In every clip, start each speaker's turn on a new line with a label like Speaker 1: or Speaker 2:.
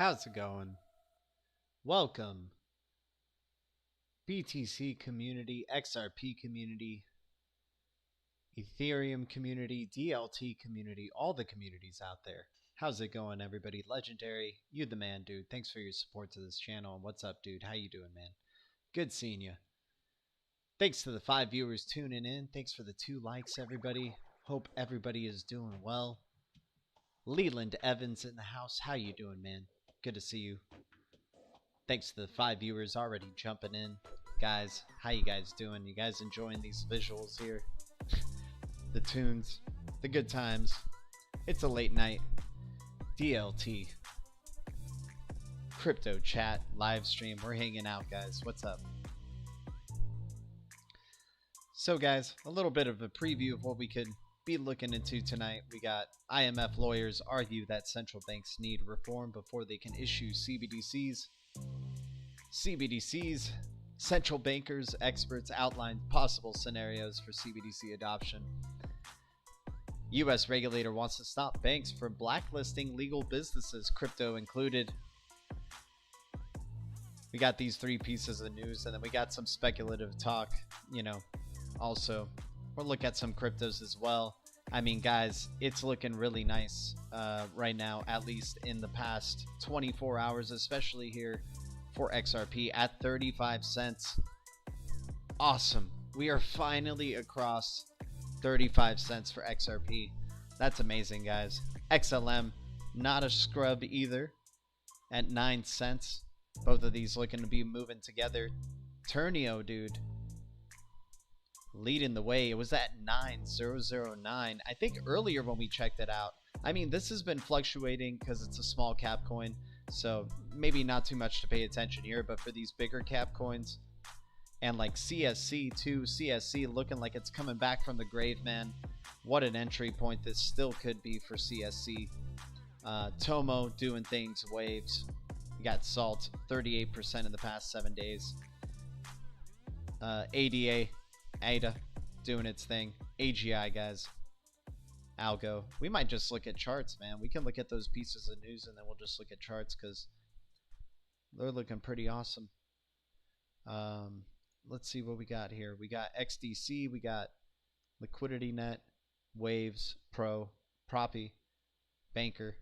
Speaker 1: How's it going? Welcome, BTC community, XRP community, Ethereum community, DLT community, all the communities out there. How's it going, everybody? Legendary, you the man, dude. Thanks for your support to this channel. And what's up, dude? How you doing, man? Good seeing you. Thanks to the 5 viewers tuning in. Thanks for the 2 likes, everybody. Hope everybody is doing well. Leland Evans in the house. How you doing, man? Good to see you. Thanks to the 5 viewers already jumping in. Guys, how you guys doing? You guys enjoying these visuals here? The tunes, the good times. It's a late night. DLT. Crypto chat, live stream. We're hanging out, guys. What's up? So, guys, a little bit of a preview of what we could be looking into tonight. We got IMF lawyers argue that central banks need reform before they can issue CBDCs. Central bankers, experts outline possible scenarios for CBDC adoption. U.S. regulator wants to stop banks from blacklisting legal businesses, crypto included. We got these 3 pieces of news, and then we got some speculative talk, also. We'll look at some cryptos as well. I mean, guys, it's looking really nice right now, at least in the past 24 hours, especially here for XRP at 35 cents. Awesome. We are finally across 35 cents for XRP. That's amazing, guys. XLM, not a scrub either, at 9 cents. Both of these looking to be moving together. Turnio, dude, leading the way. It was at 9009. I think earlier when we checked it out. I mean, this has been fluctuating because it's a small cap coin, so maybe not too much to pay attention here. But for these bigger cap coins, and like CSC too, CSC looking like it's coming back from the grave, man. What an entry point this still could be for CSC. Tomo doing things, waves. We got Salt 38% in the past 7 days. ADA doing its thing. AGI, guys. Algo. We might just look at charts, man. We can look at those pieces of news and then we'll just look at charts because they're looking pretty awesome. Let's see what we got here. We got XDC, we got Liquidity Net, Waves, Pro, Proppy, Banker.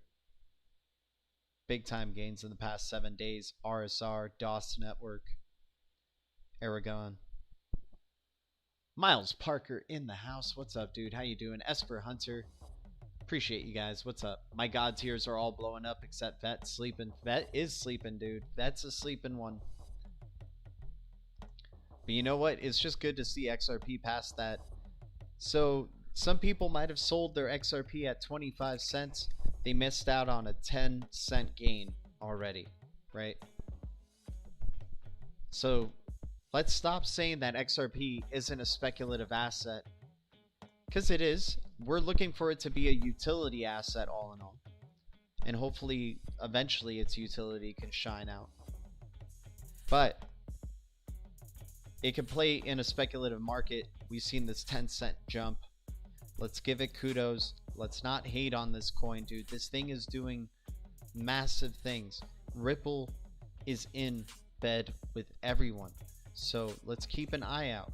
Speaker 1: Big time gains in the past 7 days. RSR, DOS Network, Aragon. Miles Parker in the house. What's up, dude? How you doing? Esper Hunter. Appreciate you guys. What's up? My god tiers are all blowing up except Vet sleeping. Vet is sleeping, dude. Vet's a sleeping one. But you know what? It's just good to see XRP past that. So some people might have sold their XRP at 25 cents. They missed out on a 10-cent gain already, right? So let's stop saying that XRP isn't a speculative asset, because it is. We're looking for it to be a utility asset all in all. And hopefully, eventually, its utility can shine out. But it can play in a speculative market. We've seen this 10-cent jump. Let's give it kudos. Let's not hate on this coin, dude. This thing is doing massive things. Ripple is in bed with everyone. So let's keep an eye out.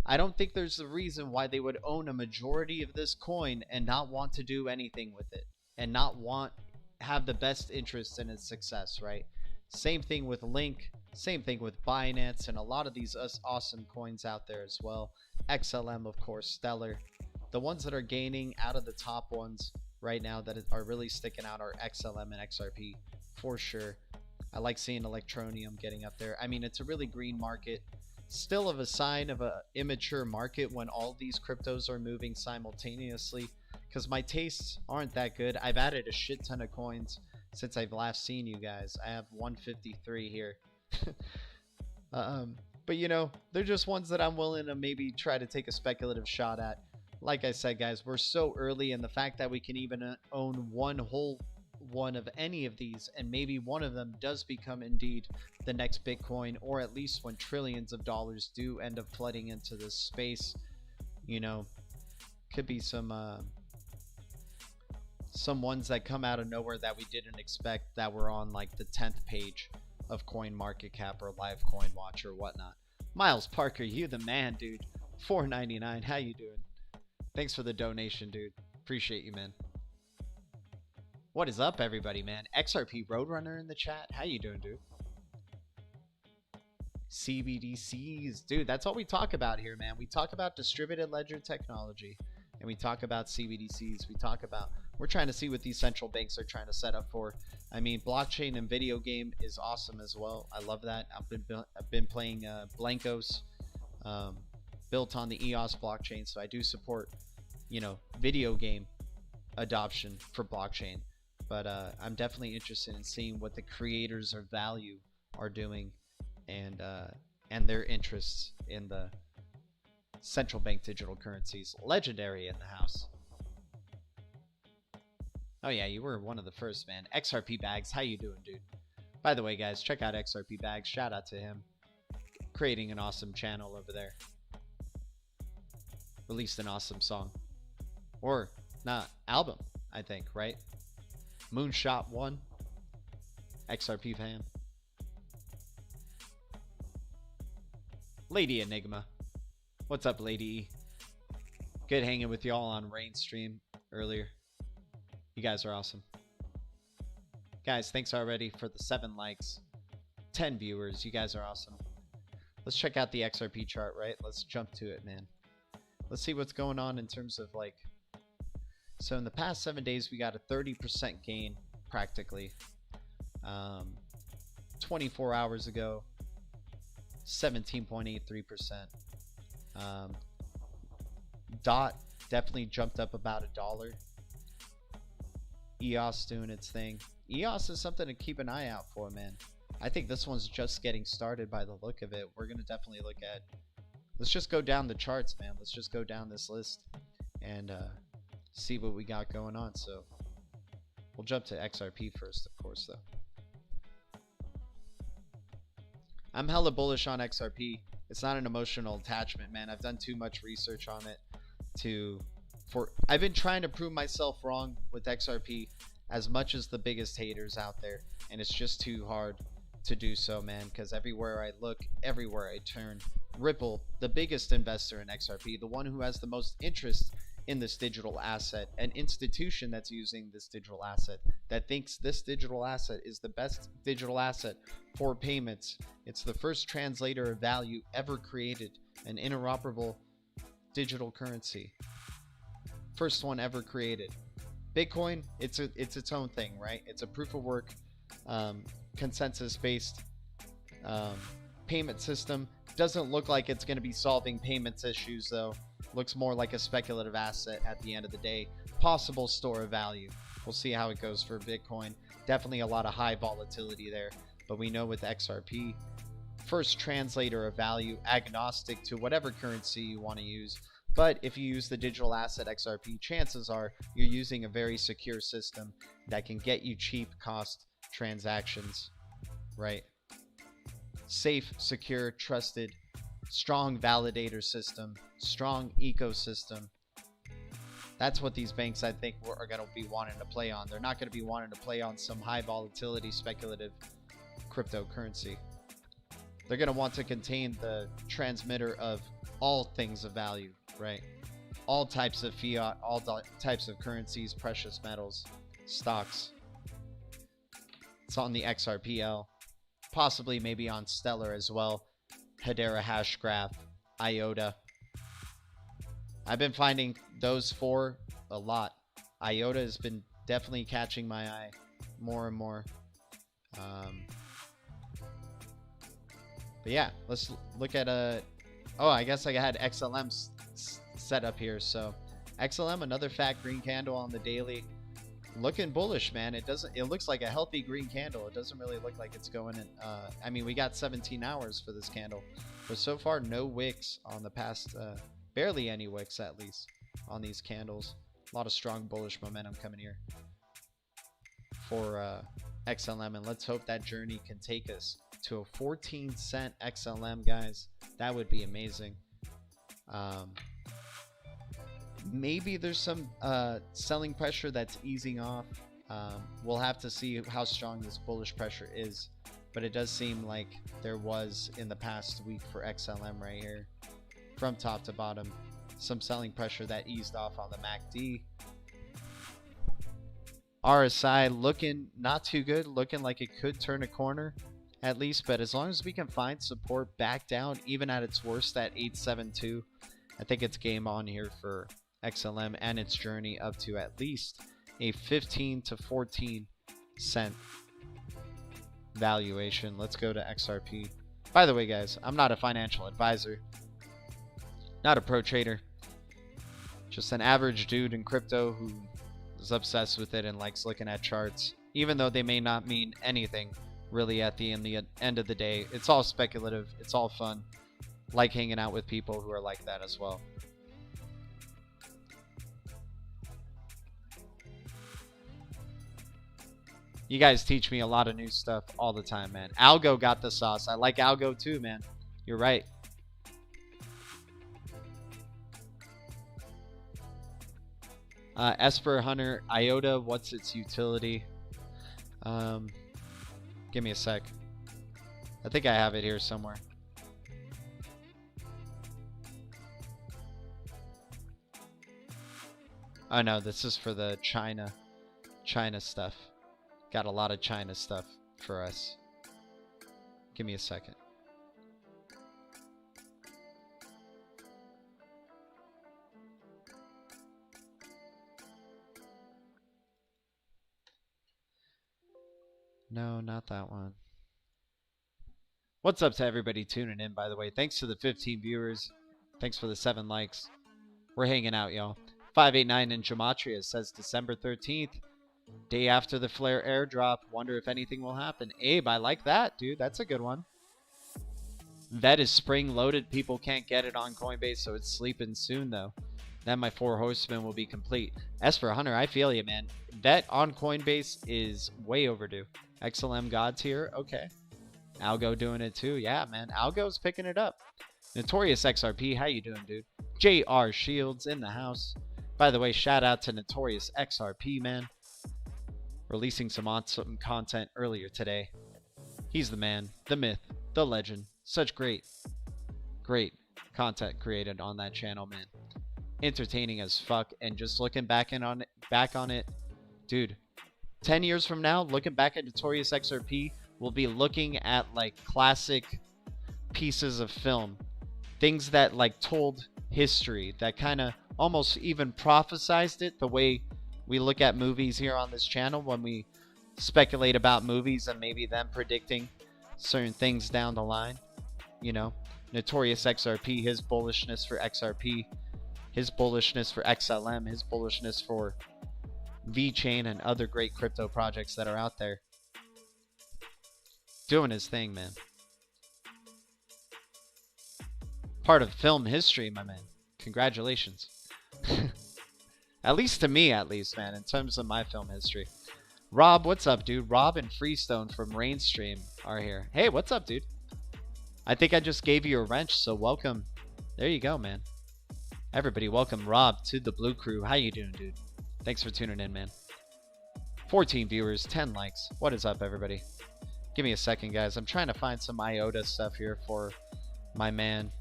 Speaker 1: I don't think there's a reason why they would own a majority of this coin and not want to do anything with it and not have the best interest in its success, right? Same thing with Link, same thing with Binance, and a lot of these awesome coins out there as well. XLM, of course, Stellar. The ones that are gaining out of the top ones right now that are really sticking out are XLM and XRP for sure. I like seeing Electronium getting up there. I mean, it's a really green market. Still of a sign of an immature market when all these cryptos are moving simultaneously, because my tastes aren't that good. I've added a shit ton of coins since I've last seen you guys. I have 153 here. But they're just ones that I'm willing to maybe try to take a speculative shot at. Like I said, guys, we're so early, and the fact that we can even own one whole one of any of these, and maybe one of them does become indeed the next Bitcoin, or at least when trillions of dollars do end up flooding into this space, could be some some ones that come out of nowhere that we didn't expect that were on like the 10th page of CoinMarketCap or Live Coin Watch or whatnot. Miles Parker, you the man, dude. $4.99. How you doing? Thanks for the donation, dude. Appreciate you, man. What is up, everybody, man? XRP Roadrunner in the chat. How you doing, dude? CBDCs. Dude, that's all we talk about here, man. We talk about distributed ledger technology. And we talk about CBDCs. We're trying to see what these central banks are trying to set up for. I mean, blockchain and video game is awesome as well. I love that. I've been playing Blankos, built on the EOS blockchain. So I do support, you know, video game adoption for blockchain. But I'm definitely interested in seeing what the creators of value are doing, and their interests in the central bank digital currencies. Legendary in the house. Oh yeah, you were one of the first, man. XRP Bags, how you doing, dude? By the way, guys, check out XRP Bags. Shout out to him. Creating an awesome channel over there. Released an awesome song. Or, not, album, I think, right? Moonshot 1. XRP fan. Lady Enigma. What's up, Lady E? Good hanging with y'all on Rain stream earlier. You guys are awesome. Guys, thanks already for the 7 likes. 10 viewers. You guys are awesome. Let's check out the XRP chart, right? Let's jump to it, man. Let's see what's going on in terms of like... So in the past 7 days, we got a 30% gain, practically. 24 hours ago, 17.83%. DOT definitely jumped up about $1. EOS doing its thing. EOS is something to keep an eye out for, man. I think this one's just getting started by the look of it. We're going to definitely look at... Let's just go down the charts, man. Let's just go down this list and see what we got going on. So we'll jump to XRP first, of course, though. I'm hella bullish on XRP. It's not an emotional attachment, man. I've done too much research on it I've been trying to prove myself wrong with XRP as much as the biggest haters out there, and it's just too hard to do so, man, because everywhere I look, everywhere I turn, Ripple, the biggest investor in XRP, the one who has the most interest in this digital asset, an institution that's using this digital asset, that thinks this digital asset is the best digital asset for payments. It's the first translator of value ever created, an interoperable digital currency. First one ever created. Bitcoin, it's its own thing, right? It's a proof of work, consensus based payment system. Doesn't look like it's going to be solving payments issues, though. Looks more like a speculative asset at the end of the day. Possible store of value. We'll see how it goes for Bitcoin. Definitely a lot of high volatility there, but we know with XRP, first translator of value, agnostic to whatever currency you want to use. But if you use the digital asset XRP, chances are you're using a very secure system that can get you cheap cost transactions, right? Safe, secure, trusted, strong validator system, strong ecosystem. That's what these banks, I think, are going to be wanting to play on. They're not going to be wanting to play on some high volatility speculative cryptocurrency. They're going to want to contain the transmitter of all things of value, right? All types of fiat, all types of currencies, precious metals, stocks. It's on the XRPL, possibly maybe on Stellar as well. Hedera Hashgraph, IOTA. I've been finding those four a lot. IOTA has been definitely catching my eye more and more. But yeah, let's look at oh, I guess I had XLM set up here. So XLM, another fat green candle on the daily, looking bullish, man. It looks like a healthy green candle. It doesn't really look like it's going in. I mean, we got 17 hours for this candle, but so far no wicks on the past, barely any wicks at least on these candles. A lot of strong bullish momentum coming here for XLM, and let's hope that journey can take us to a 14-cent XLM, guys. That would be amazing. maybe there's some selling pressure that's easing off. We'll have to see how strong this bullish pressure is, but it does seem like there was in the past week for XLM right here, from top to bottom, some selling pressure that eased off on the MACD. RSI looking not too good, looking like it could turn a corner at least, but as long as we can find support back down, even at its worst at 872, I think it's game on here for XLM and its journey up to at least a 15 to 14 cent valuation. Let's go to XRP. By the way, guys, I'm not a financial advisor, not a pro trader, just an average dude in crypto who is obsessed with it and likes looking at charts, even though they may not mean anything really at the end of the day. It's all speculative, it's all fun. Like hanging out with people who are like that as well. You guys teach me a lot of new stuff all the time, man. Algo got the sauce. I like Algo too, man. You're right. Esper Hunter IOTA, what's its utility? Give me a sec. I think I have it here somewhere. Oh no, this is for the China stuff. Got a lot of China stuff for us. Give me a second. No, not that one. What's up to everybody tuning in, by the way? Thanks to the 15 viewers. Thanks for the 7 likes. We're hanging out, y'all. 589 in Gematria says December 13th. Day after the Flare airdrop. Wonder if anything will happen. Abe, I like that, dude. That's a good one. Vet is spring loaded. People can't get it on Coinbase, so it's sleeping soon, though. Then my 4 horsemen will be complete. As for Hunter, I feel you, man. Vet on Coinbase is way overdue. XLM God's here. Okay. Algo doing it too. Yeah, man. Algo's picking it up. Notorious XRP. How you doing, dude? JR Shields in the house. By the way, shout out to Notorious XRP, man. Releasing some awesome content earlier today. He's the man, the myth, the legend. Such great content created on that channel, man. Entertaining as fuck, and just looking back on it, dude. 10 years from now, looking back at Notorious XRP, we'll be looking at like classic pieces of film, things that like told history, that kind of almost even prophesized it, the way we look at movies here on this channel when we speculate about movies and maybe them predicting certain things down the line. You know, Notorious XRP, his bullishness for XRP, his bullishness for XLM, his bullishness for VeChain and other great crypto projects that are out there. Doing his thing, man. Part of film history, my man. Congratulations. At least to me, man, in terms of my film history. Rob, what's up, dude? Rob and Freestone from Rainstream are here. Hey, what's up, dude? I think I just gave you a wrench, so welcome. There you go, man. Everybody, welcome Rob to the Blue Crew. How you doing, dude? Thanks for tuning in, man. 14 viewers, 10 likes. What is up, everybody? Give me a second, guys. I'm trying to find some IOTA stuff here for my man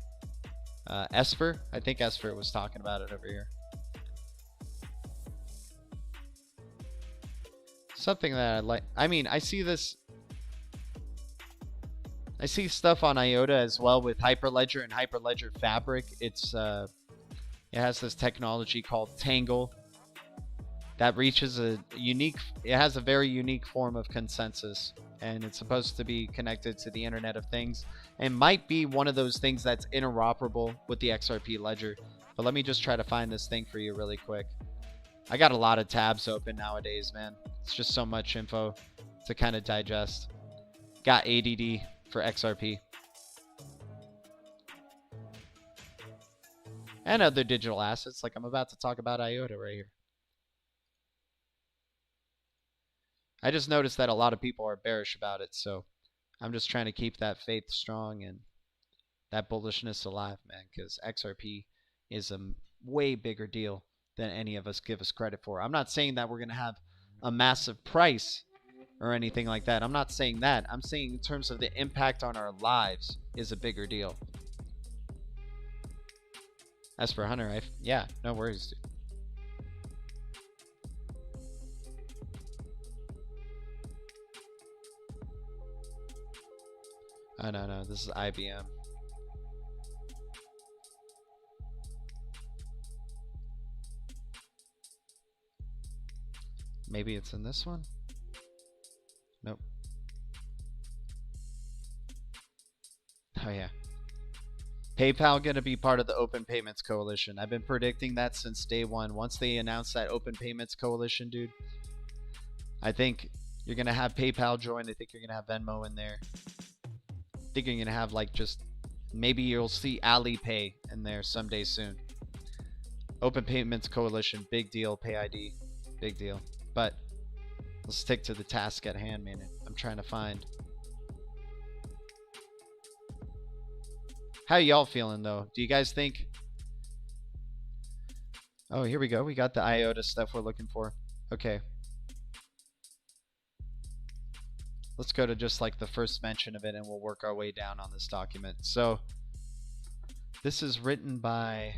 Speaker 1: Esper. I think Esper was talking about it over here. Something that I like. I mean, I see this. I see stuff on IOTA as well with Hyperledger and Hyperledger Fabric. It has this technology called Tangle that reaches it has a very unique form of consensus, and it's supposed to be connected to the Internet of Things and might be one of those things that's interoperable with the XRP ledger. But let me just try to find this thing for you really quick. I got a lot of tabs open nowadays, man. It's just so much info to kind of digest. Got ADD for XRP. And other digital assets, like I'm about to talk about IOTA right here. I just noticed that a lot of people are bearish about it, so I'm just trying to keep that faith strong and that bullishness alive, man, because XRP is a way bigger deal than any of us give us credit for. I'm not saying that we're going to have a massive price or anything like that. I'm not saying that. I'm saying in terms of the impact on our lives is a bigger deal. As for Hunter, yeah, no worries, dude. Oh, no, this is IBM. Maybe it's in this one? Nope. Oh, yeah. PayPal going to be part of the Open Payments Coalition. I've been predicting that since day one. Once they announced that Open Payments Coalition, dude, I think you're going to have PayPal join. I think you're going to have Venmo in there. I think you're going to have, like, just maybe you'll see Alipay in there someday soon. Open Payments Coalition, big deal. PayID, big deal. But let's stick to the task at hand, man. I'm trying to find. How y'all feeling, though? Do you guys think... Oh, here we go. We got the IOTA stuff we're looking for. Okay. Let's go to just like the first mention of it and we'll work our way down on this document. So this is written by...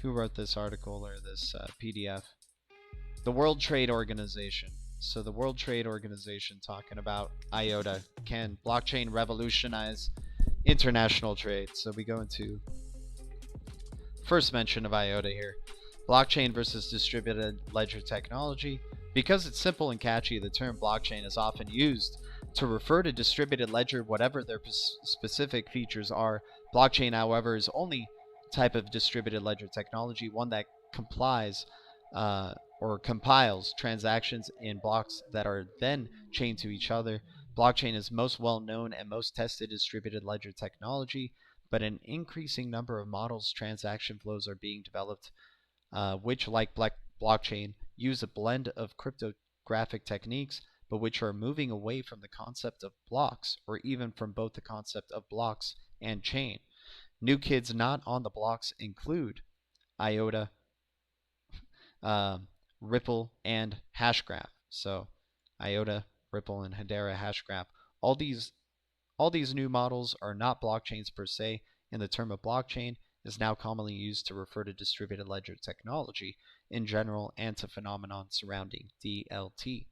Speaker 1: Who wrote this article or this PDF? The World Trade Organization. So the World Trade Organization talking about IOTA. Can blockchain revolutionize international trade? So we go into first mention of IOTA here. Blockchain versus distributed ledger technology. Because it's simple and catchy, the term blockchain is often used to refer to distributed ledger, whatever their specific features are. Blockchain, however, is only type of distributed ledger technology, one that complies or compiles transactions in blocks that are then chained to each other. Blockchain is most well known and most tested distributed ledger technology, but an increasing number of models transaction flows are being developed which, like blockchain, use a blend of cryptographic techniques, but which are moving away from the concept of blocks, or even from both the concept of blocks and chain. New kids not on the blocks include IOTA, Ripple, and Hashgraph. So IOTA, Ripple, and Hedera Hashgraph. All these new models are not blockchains per se, and the term of blockchain is now commonly used to refer to distributed ledger technology in general and to phenomenon surrounding DLT,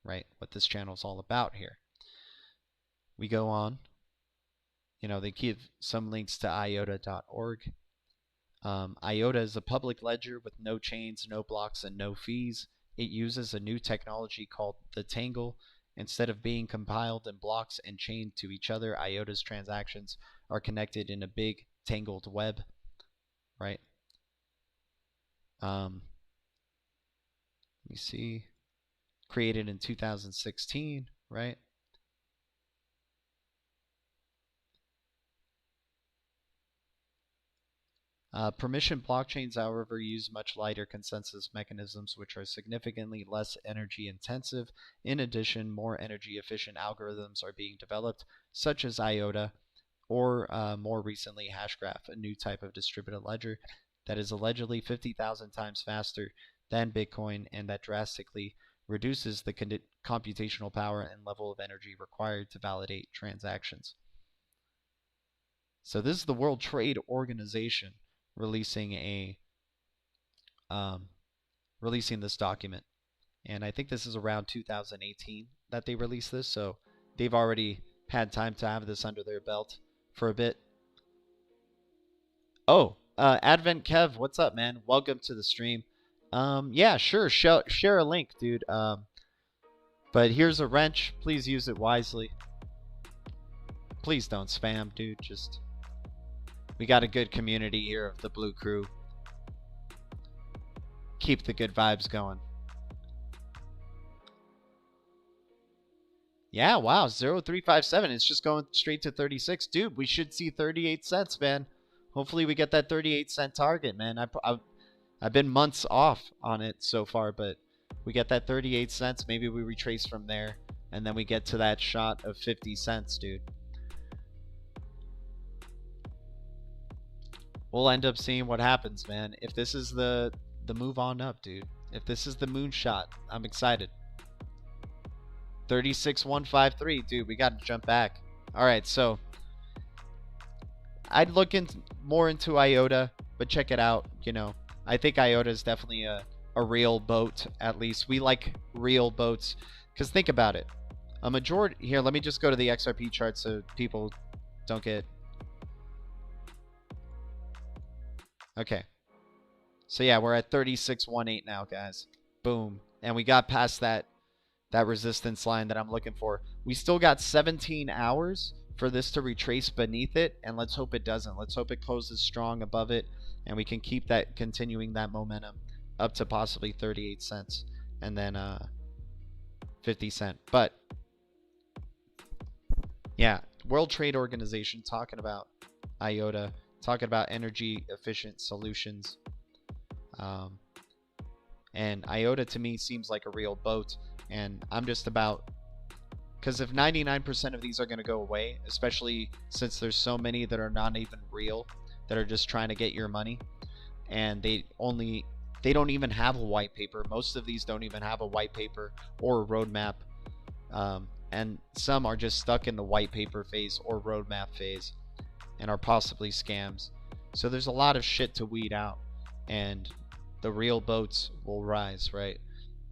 Speaker 1: right? What this channel is all about here. We go on. You know, they give some links to iota.org. IOTA is a public ledger with no chains, no blocks, and no fees. It uses a new technology called the tangle. Instead of being compiled in blocks and chained to each other, IOTA's transactions are connected in a big tangled web, right? Let me see. Created in 2016, right? Permission blockchains, however, use much lighter consensus mechanisms, which are significantly less energy intensive. In addition, more energy efficient algorithms are being developed, such as IOTA, or more recently Hashgraph, a new type of distributed ledger that is allegedly 50,000 times faster than Bitcoin and that drastically reduces the computational power and level of energy required to validate transactions. So this is the World Trade Organization releasing this document, and I think this is around 2018 that they released this, so they've already had time to have this under their belt for a bit. Oh, Advent Kev, what's up, man? Welcome to the stream. Yeah, sure, share a link, dude. But here's a wrench. Please use it wisely. Please don't spam, dude. Just, we got a good community here of the Blue Crew. Keep the good vibes going. Yeah, wow, 0357. It's just going straight to 36. Dude, we should see 38 cents, man. Hopefully we get that 38 cent target, man. I've been months off on it so far, but we get that 38 cents. Maybe we retrace from there, and then we get to that shot of 50 cents, dude. we'll end up seeing what happens, man. If this is the move on up, dude. If this is the moonshot, I'm excited. 36,153, dude. We got to jump back. All right, so I'd look more into IOTA, but check it out. You know, I think IOTA is definitely a real boat. At least we like real boats, because think about it. A majority here. Let me just go to the XRP chart so people don't get. Okay. So yeah, we're at 36.18 now, guys. Boom. And we got past that resistance line that I'm looking for. We still got 17 hours for this to retrace beneath it, and let's hope it doesn't. Let's hope it closes strong above it, and we can keep that continuing that momentum up to possibly 38 cents and then 50 cent. But yeah, World Trade Organization talking about IOTA, talking about energy efficient solutions. And IOTA to me seems like a real boat, and I'm just about, because if 99% of these are going to go away, especially since there's so many that are not even real, that are just trying to get your money, and they don't even have a white paper. Most of these don't even have a white paper or a roadmap, and some are just stuck in the white paper phase or roadmap phase and are possibly scams. So there's a lot of shit to weed out, and the real boats will rise, right?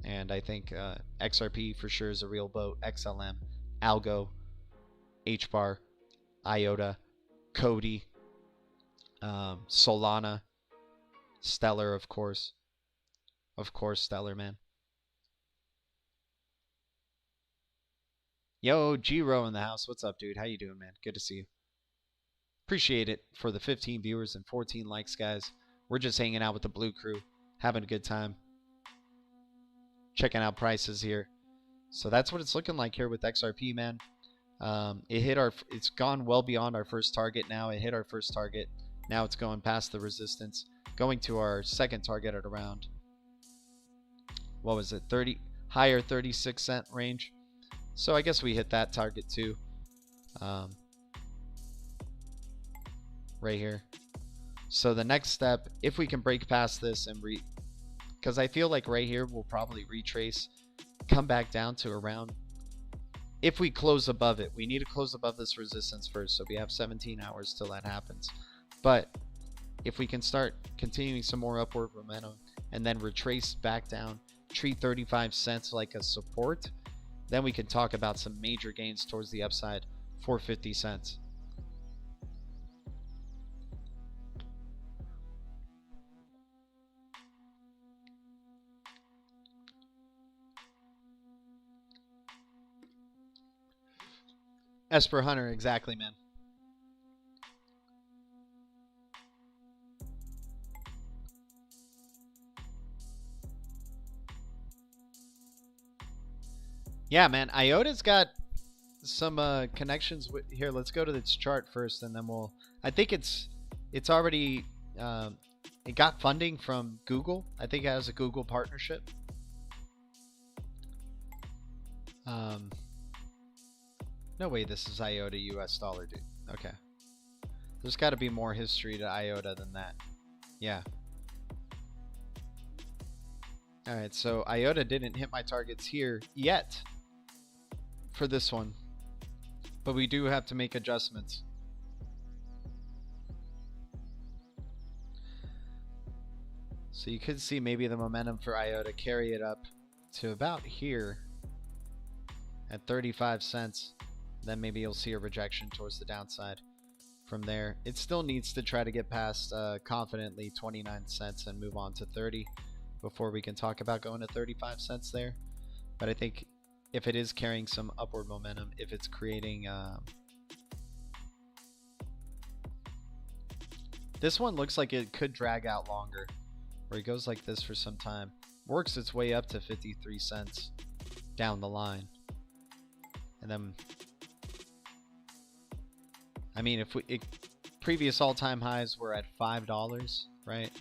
Speaker 1: And I think XRP for sure is a real boat. XLM, Algo, HBAR, IOTA, Cody, Solana, Stellar, of course. Of course, Stellar, man. Yo, Giro in the house. What's up, dude? How you doing, man? Good to see you. Appreciate it for the 15 viewers and 14 likes, guys. We're just hanging out with the Blue Crew, having a good time, checking out prices here. So that's what it's looking like here with XRP, man. It's gone well beyond our first target now. It hit our first target. Now it's going past the resistance, going to our second target at around, what was it, higher 36 cent range. So I guess we hit that target too, right here. So the next step, if we can break past this and because I feel like right here we'll probably retrace, come back down to around, if we close above it. We need to close above this resistance first, so we have 17 hours till that happens. But if we can start continuing some more upward momentum and then retrace back down, treat 35 cents like a support, then we can talk about some major gains towards the upside for 50 cents. Esper Hunter, exactly, man. Yeah, man. IOTA's got some connections with here. Let's go to its chart first, and then we'll. I think it's already it got funding from Google. I think it has a Google partnership. No way this is IOTA US dollar, dude. Okay. There's got to be more history to IOTA than that. Yeah. Alright, so IOTA didn't hit my targets here yet for this one. But we do have to make adjustments. So you could see maybe the momentum for IOTA carry it up to about here at 35 cents. Then maybe you'll see a rejection towards the downside from there. It still needs to try to get past confidently 29 cents and move on to 30 before we can talk about going to 35 cents there. But I think if it is carrying some upward momentum, if it's creating this one looks like it could drag out longer, where it goes like this for some time, works its way up to 53 cents down the line, and then I mean, if previous all-time highs were at $5, right?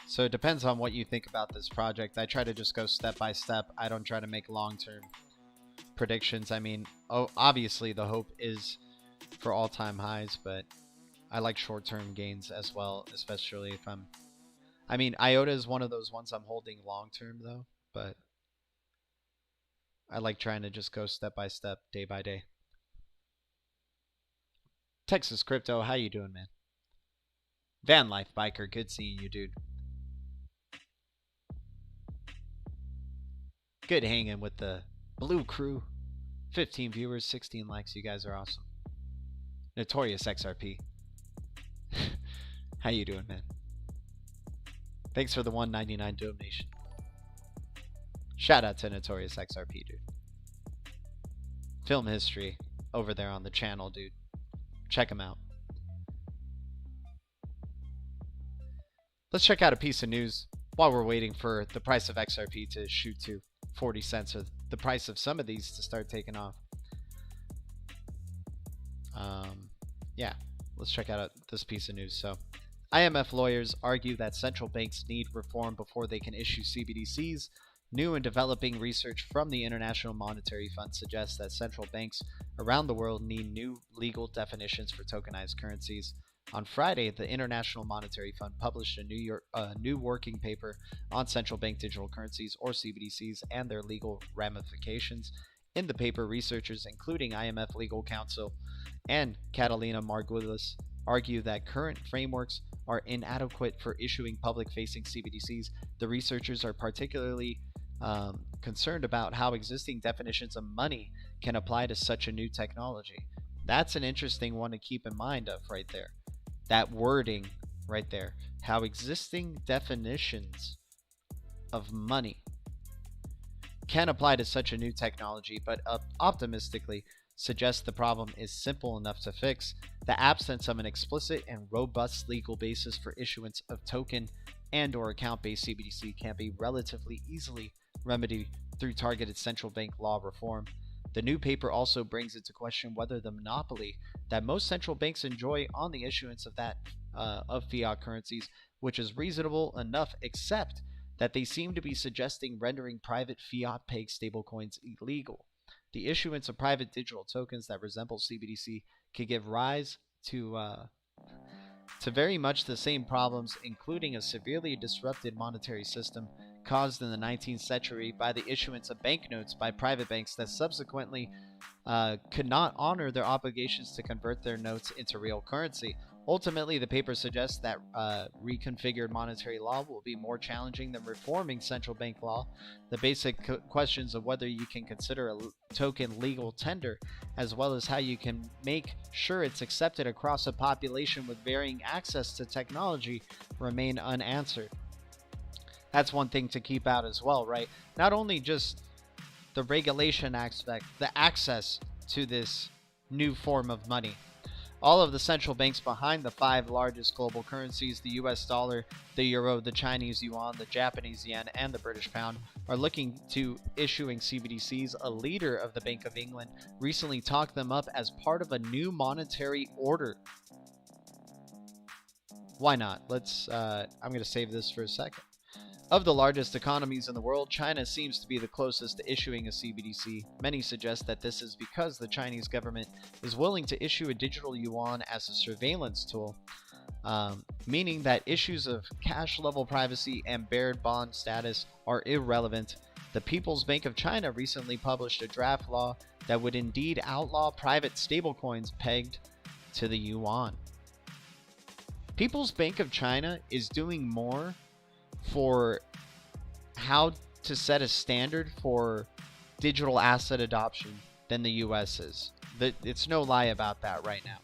Speaker 1: So it depends on what you think about this project. I try to just go step by step. I don't try to make long-term predictions. I mean, obviously the hope is for all-time highs, but I like short-term gains as well, especially if I mean, IOTA is one of those ones I'm holding long-term though, but I like trying to just go step by step, day by day. Texas Crypto, how you doing, man? Van Life Biker, good seeing you, dude. Good hanging with the Blue Crew. 15 viewers, 16 likes. You guys are awesome. Notorious XRP. How you doing, man? Thanks for the $1.99 donation. Shout out to Notorious XRP, dude. Film history over there on the channel, dude. Check him out. Let's check out a piece of news while we're waiting for the price of XRP to shoot to 40 cents, or the price of some of these to start taking off. Yeah, let's check out this piece of news. So, IMF lawyers argue that central banks need reform before they can issue CBDCs. New and developing research from the International Monetary Fund suggests that central banks around the world need new legal definitions for tokenized currencies. On Friday, the International Monetary Fund published a new working paper on central bank digital currencies, or CBDCs, and their legal ramifications. In the paper, researchers, including IMF legal counsel and Catalina Margulis, argue that current frameworks are inadequate for issuing public-facing CBDCs. The researchers are particularly concerned about how existing definitions of money can apply to such a new technology. That's an interesting one to keep in mind of right there. That wording right there. How existing definitions of money can apply to such a new technology, but optimistically suggests the problem is simple enough to fix. The absence of an explicit and robust legal basis for issuance of token and/or account-based CBDC can be relatively easily remedied through targeted central bank law reform. The new paper also brings into question whether the monopoly that most central banks enjoy on the issuance of fiat currencies, which is reasonable enough, except that they seem to be suggesting rendering private fiat-pegged stablecoins illegal. The issuance of private digital tokens that resemble CBDC could give rise to very much the same problems, including a severely disrupted monetary system caused in the 19th century by the issuance of banknotes by private banks that subsequently could not honor their obligations to convert their notes into real currency. Ultimately, the paper suggests that reconfigured monetary law will be more challenging than reforming central bank law. The basic questions of whether you can consider a token legal tender, as well as how you can make sure it's accepted across a population with varying access to technology, remain unanswered. That's one thing to keep out as well, right? Not only just the regulation aspect, the access to this new form of money. All of the central banks behind the 5 largest global currencies, the US dollar, the euro, the Chinese yuan, the Japanese yen, and the British pound, are looking to issuing CBDCs. A leader of the Bank of England recently talked them up as part of a new monetary order. Why not? I'm going to save this for a second. Of the largest economies in the world, China seems to be the closest to issuing a CBDC. Many suggest that this is because the Chinese government is willing to issue a digital yuan as a surveillance tool, meaning that issues of cash-level privacy and bearer bond status are irrelevant. The People's Bank of China recently published a draft law that would indeed outlaw private stablecoins pegged to the yuan. People's Bank of China is doing more for how to set a standard for digital asset adoption than the US is. It's no lie about that right now.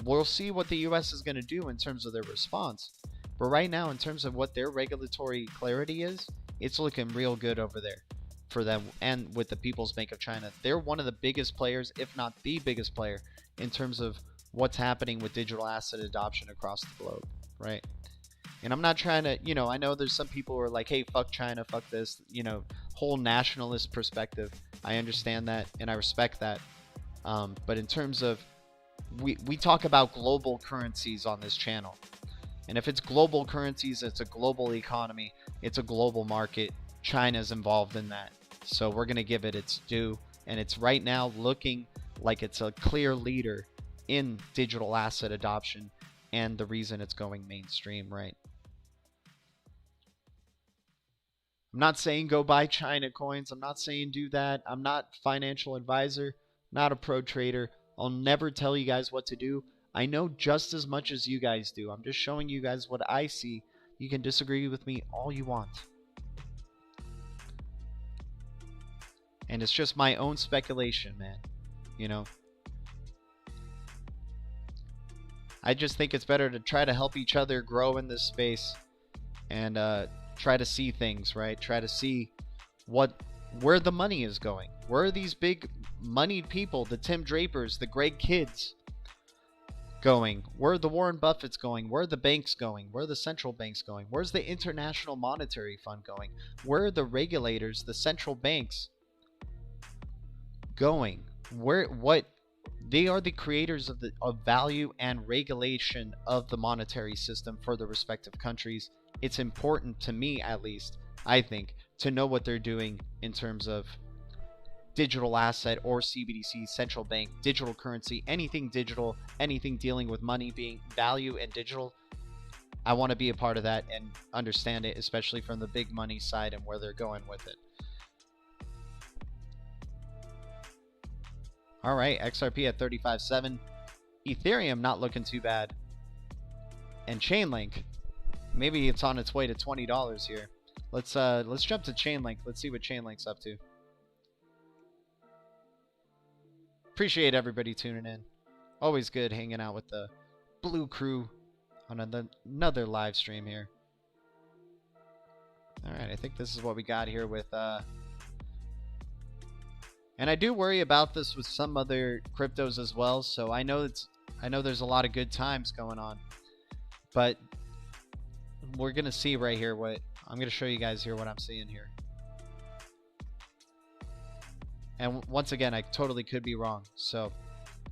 Speaker 1: We'll see what the US is going to do in terms of their response. But right now, in terms of what their regulatory clarity is, it's looking real good over there for them and with the People's Bank of China. They're one of the biggest players, if not the biggest player, in terms of what's happening with digital asset adoption across the globe, right? And I'm not trying to, I know there's some people who are like, hey, fuck China, fuck this, whole nationalist perspective. I understand that and I respect that. But in terms of, we talk about global currencies on this channel. And if it's global currencies, it's a global economy, it's a global market. China's involved in that. So we're going to give it its due. And it's right now looking like it's a clear leader in digital asset adoption and the reason it's going mainstream, right? I'm not saying go buy China coins. I'm not saying do that. I'm not a financial advisor, not a pro trader. I'll never tell you guys what to do. I know just as much as you guys do. I'm just showing you guys what I see. You can disagree with me all you want. And it's just my own speculation, man. You know? I just think it's better to try to help each other grow in this space. And try to see things, right? Try to see where the money is going. Where are these big moneyed people, the Tim Drapers, the Greg Kidds, going? Where are the Warren Buffetts going? Where are the banks going? Where are the central banks going? Where's the International Monetary Fund going? Where are the regulators, the central banks going? What they are the creators of value and regulation of the monetary system for the respective countries. It's important to me, at least, I think, to know what they're doing in terms of digital asset or CBDC, central bank, digital currency, anything digital, anything dealing with money being value and digital. I want to be a part of that and understand it, especially from the big money side and where they're going with it. All right, XRP at 35.7. Ethereum not looking too bad. And Chainlink, maybe it's on its way to $20 here. Let's jump to Chainlink. Let's see what Chainlink's up to. Appreciate everybody tuning in. Always good hanging out with the Blue Crew on another live stream here. All right, I think this is what we got here with and I do worry about this with some other cryptos as well. So I know there's a lot of good times going on, but we're gonna see right here what I'm gonna show you guys here what I'm seeing here. And once again, I totally could be wrong. So,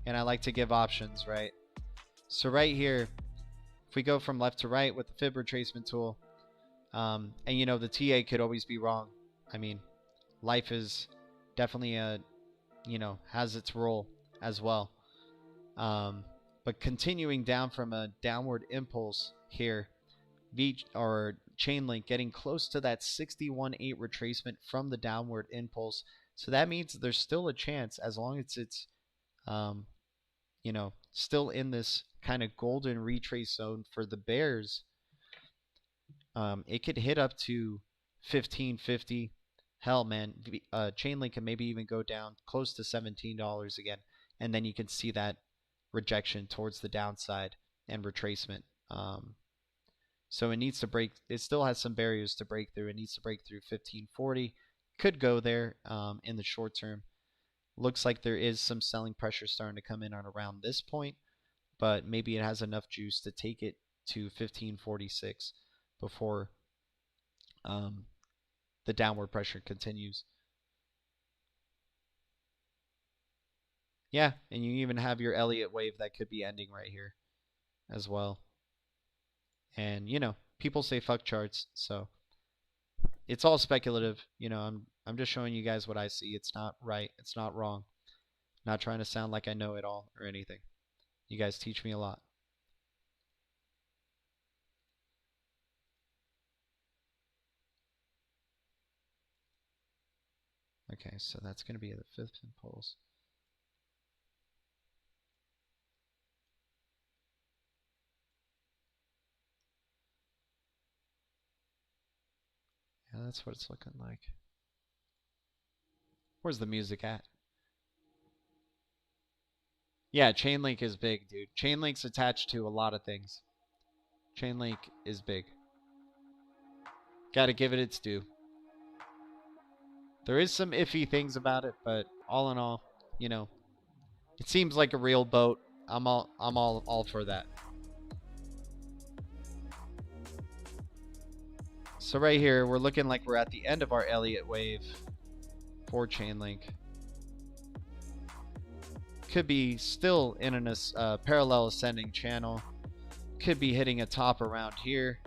Speaker 1: and I like to give options, right? So right here, if we go from left to right with the fib retracement tool, and you know the TA could always be wrong. I mean, life is definitely has its role as well. But continuing down from a downward impulse here, Chainlink getting close to that 61.8 retracement from the downward impulse. So that means there's still a chance, as long as it's still in this kind of golden retrace zone for the bears. It could hit up to 1550. Hell, man, Chainlink can maybe even go down close to $17 again, and then you can see that rejection towards the downside and retracement. So it needs to break. It still has some barriers to break through. It needs to break through 1540. Could go there in the short term. Looks like there is some selling pressure starting to come in on around this point, but maybe it has enough juice to take it to 1546 before the downward pressure continues. Yeah, and you even have your Elliott wave that could be ending right here as well. And people say fuck charts, so it's all speculative. I'm just showing you guys what I see. It's not right, it's not wrong. Not trying to sound like I know it all or anything. You guys teach me a lot. Okay, so that's going to be the fifth impulse. Yeah, that's what it's looking like. Where's the music at? Yeah, Chainlink is big, dude. Chainlink's attached to a lot of things. Chainlink is big. Gotta give it its due. There is some iffy things about it, but all in all, it seems like a real boat. I'm all for that. So right here, we're looking like we're at the end of our Elliott wave for Chainlink. Could be still in a parallel ascending channel. Could be hitting a top around here.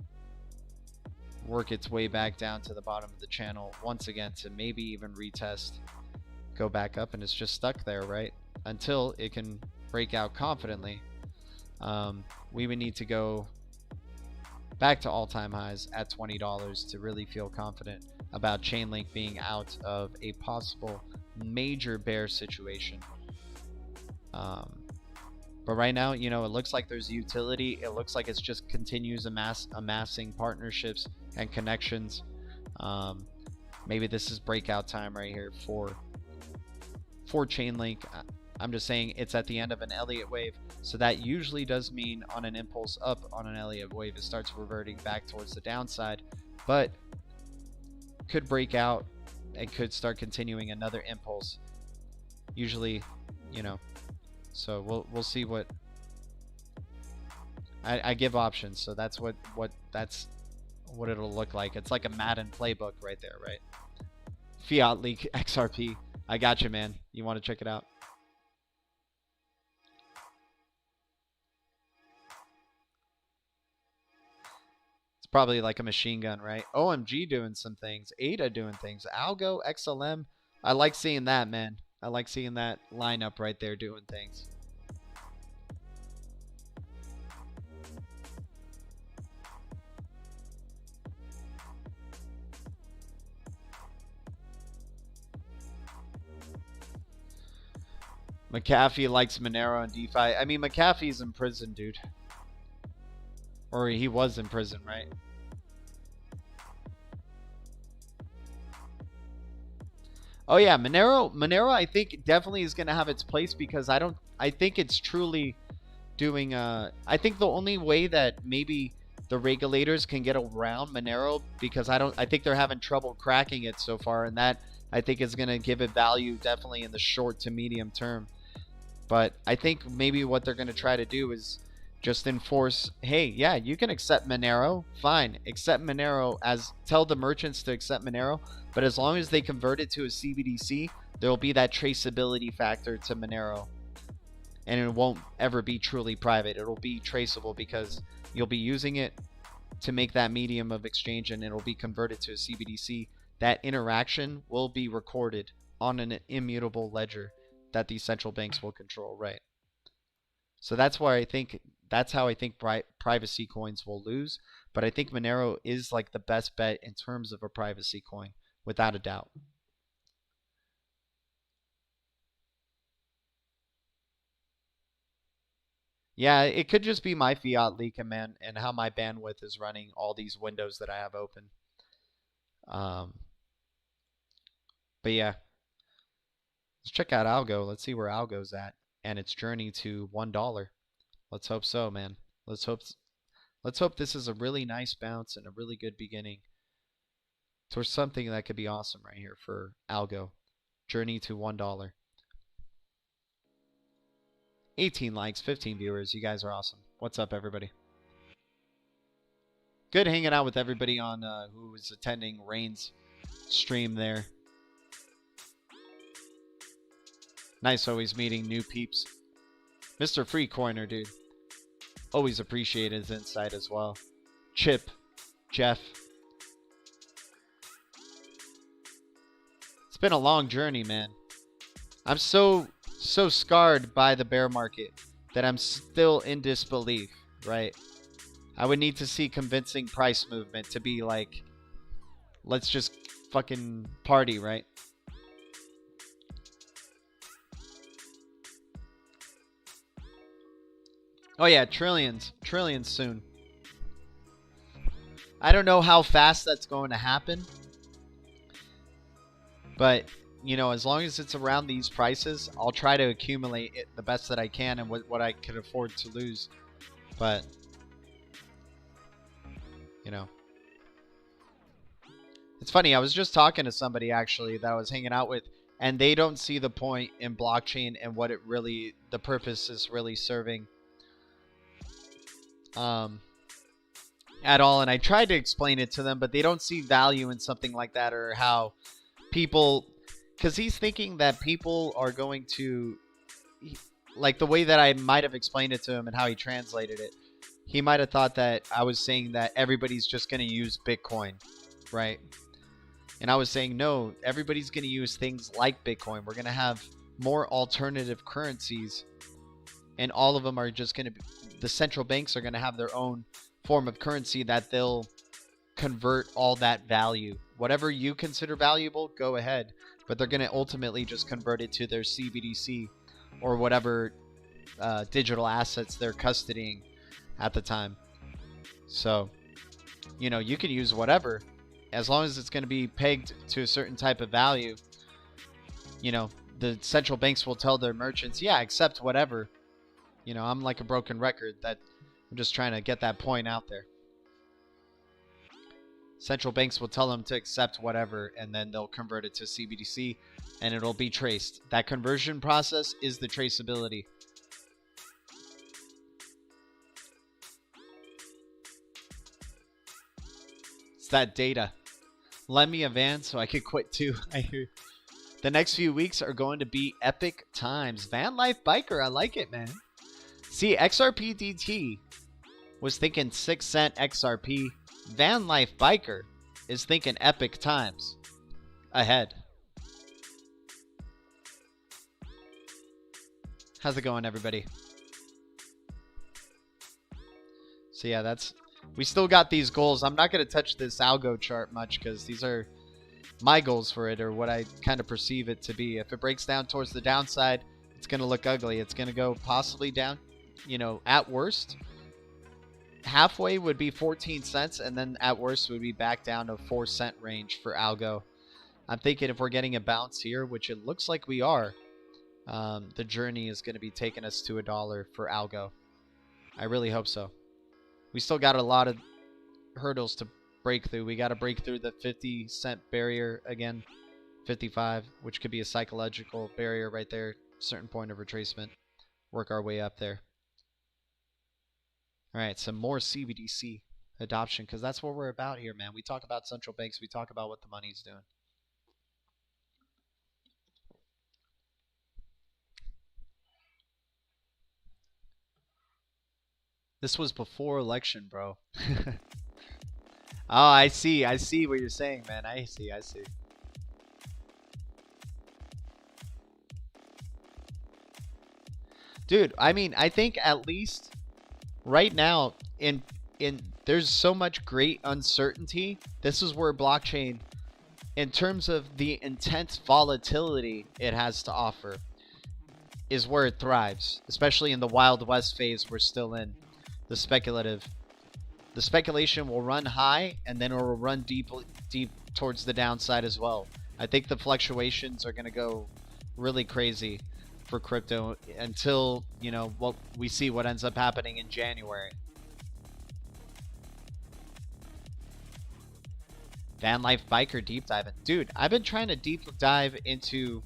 Speaker 1: Work its way back down to the bottom of the channel once again to maybe even retest, go back up, and it's just stuck there, right? Until it can break out confidently. We would need to go back to all-time highs at $20 to really feel confident about Chainlink being out of a possible major bear situation. But right now, you know, it looks like there's utility. It looks like it's just continues amassing partnerships and connections. Maybe this is breakout time right here for Chainlink. I'm just saying it's at the end of an Elliott wave, so that usually does mean on an impulse up on an Elliott wave it starts reverting back towards the downside, but could break out and could start continuing another impulse. Usually, you know, so we'll see what I give options, so that's what it'll look like. It's like a Madden playbook right there, right? Fiat Leak XRP. I got you, man. You want to check it out? Probably like a machine gun, right? OMG doing some things. ADA doing things. Algo, XLM. I like seeing that, man. I like seeing that lineup right there doing things. McAfee likes Monero and DeFi. I mean, McAfee's in prison, dude. Or he was in prison, right? Oh yeah, Monero I think definitely is going to have its place, because I think it's truly doing I think the only way that maybe the regulators can get around Monero, because I think they're having trouble cracking it so far, and that I think is going to give it value definitely in the short to medium term. But I think maybe what they're going to try to do is just enforce, hey, yeah, you can accept Monero, fine, accept Monero, tell the merchants to accept Monero, but as long as they convert it to a CBDC, there will be that traceability factor to Monero, and it won't ever be truly private. It'll be traceable because you'll be using it to make that medium of exchange, and it'll be converted to a CBDC. That interaction will be recorded on an immutable ledger that these central banks will control, right? So that's how I think privacy coins will lose. But I think Monero is like the best bet in terms of a privacy coin, without a doubt. Yeah, it could just be my fiat leaking, man, and how my bandwidth is running all these windows that I have open. But yeah, let's check out Algo. Let's see where Algo's at and its journey to $1. Let's hope so, man. Let's hope this is a really nice bounce and a really good beginning towards something that could be awesome right here for Algo. Journey to $1. 18 likes, 15 viewers. You guys are awesome. What's up, everybody? Good hanging out with everybody on who was attending Rain's stream there. Nice always meeting new peeps. Mr. Free Coiner, dude. Always appreciate his insight as well. Chip, Jeff. It's been a long journey, man. I'm so scarred by the bear market that I'm still in disbelief, right? I would need to see convincing price movement to be like, let's just fucking party, right? Oh yeah, trillions soon. I don't know how fast that's going to happen, but you know, as long as it's around these prices, I'll try to accumulate it the best that I can and what I can afford to lose. But you know, it's funny, I was just talking to somebody actually that I was hanging out with, and they don't see the point in blockchain and what it really, the purpose is really serving at all. And I tried to explain it to them, but they don't see value in something like that, or how people, because he's thinking that people are going to, like the way that I might have explained it to him and how he translated it, he might have thought that I was saying that everybody's just going to use Bitcoin, right? And I was saying, no, everybody's going to use things like Bitcoin. We're going to have more alternative currencies and all of them are just going to be, the central banks are going to have their own form of currency that they'll convert all that value. Whatever you consider valuable, go ahead. But they're going to ultimately just convert it to their CBDC or whatever digital assets they're custodying at the time. So, you know, you can use whatever as long as it's going to be pegged to a certain type of value. You know, the central banks will tell their merchants, yeah, accept whatever. You know, I'm like a broken record. That I'm just trying to get that point out there. Central banks will tell them to accept whatever, and then they'll convert it to CBDC, and it'll be traced. That conversion process is the traceability. It's that data. Lend me a van so I could quit too. I hear. The next few weeks are going to be epic times. Van Life Biker, I like it, man. See, XRP DT was thinking 6 cent XRP. Van Life Biker is thinking epic times ahead. How's it going, everybody? So yeah, that's, we still got these goals. I'm not going to touch this algo chart much because these are my goals for it, or what I kind of perceive it to be. If it breaks down towards the downside, it's going to look ugly. It's going to go possibly down, you know, at worst. Halfway would be 14 cents, and then at worst would be back down to 4 cent range for algo. I'm thinking if we're getting a bounce here, which it looks like we are, the journey is going to be taking us to $1 for algo. I really hope so. We still got a lot of hurdles to break through. We got to break through the 50 cent barrier again, 55, which could be a psychological barrier right there, certain point of retracement. Work our way up there. All right, some more CBDC adoption, because that's what we're about here, man. We talk about central banks. We talk about what the money's doing. This was before election, bro. Oh, I see. I see what you're saying, man. I see. Dude, I mean, I think at least right now in there's so much great uncertainty. This is where blockchain, in terms of the intense volatility it has to offer, is where it thrives, especially in the Wild West phase we're still in. The speculation will run high, and then it will run deep towards the downside as well. I think the fluctuations are going to go really crazy for crypto until, you know, what we see what ends up happening in January. Van Life Biker deep diving. Dude, I've been trying to deep dive into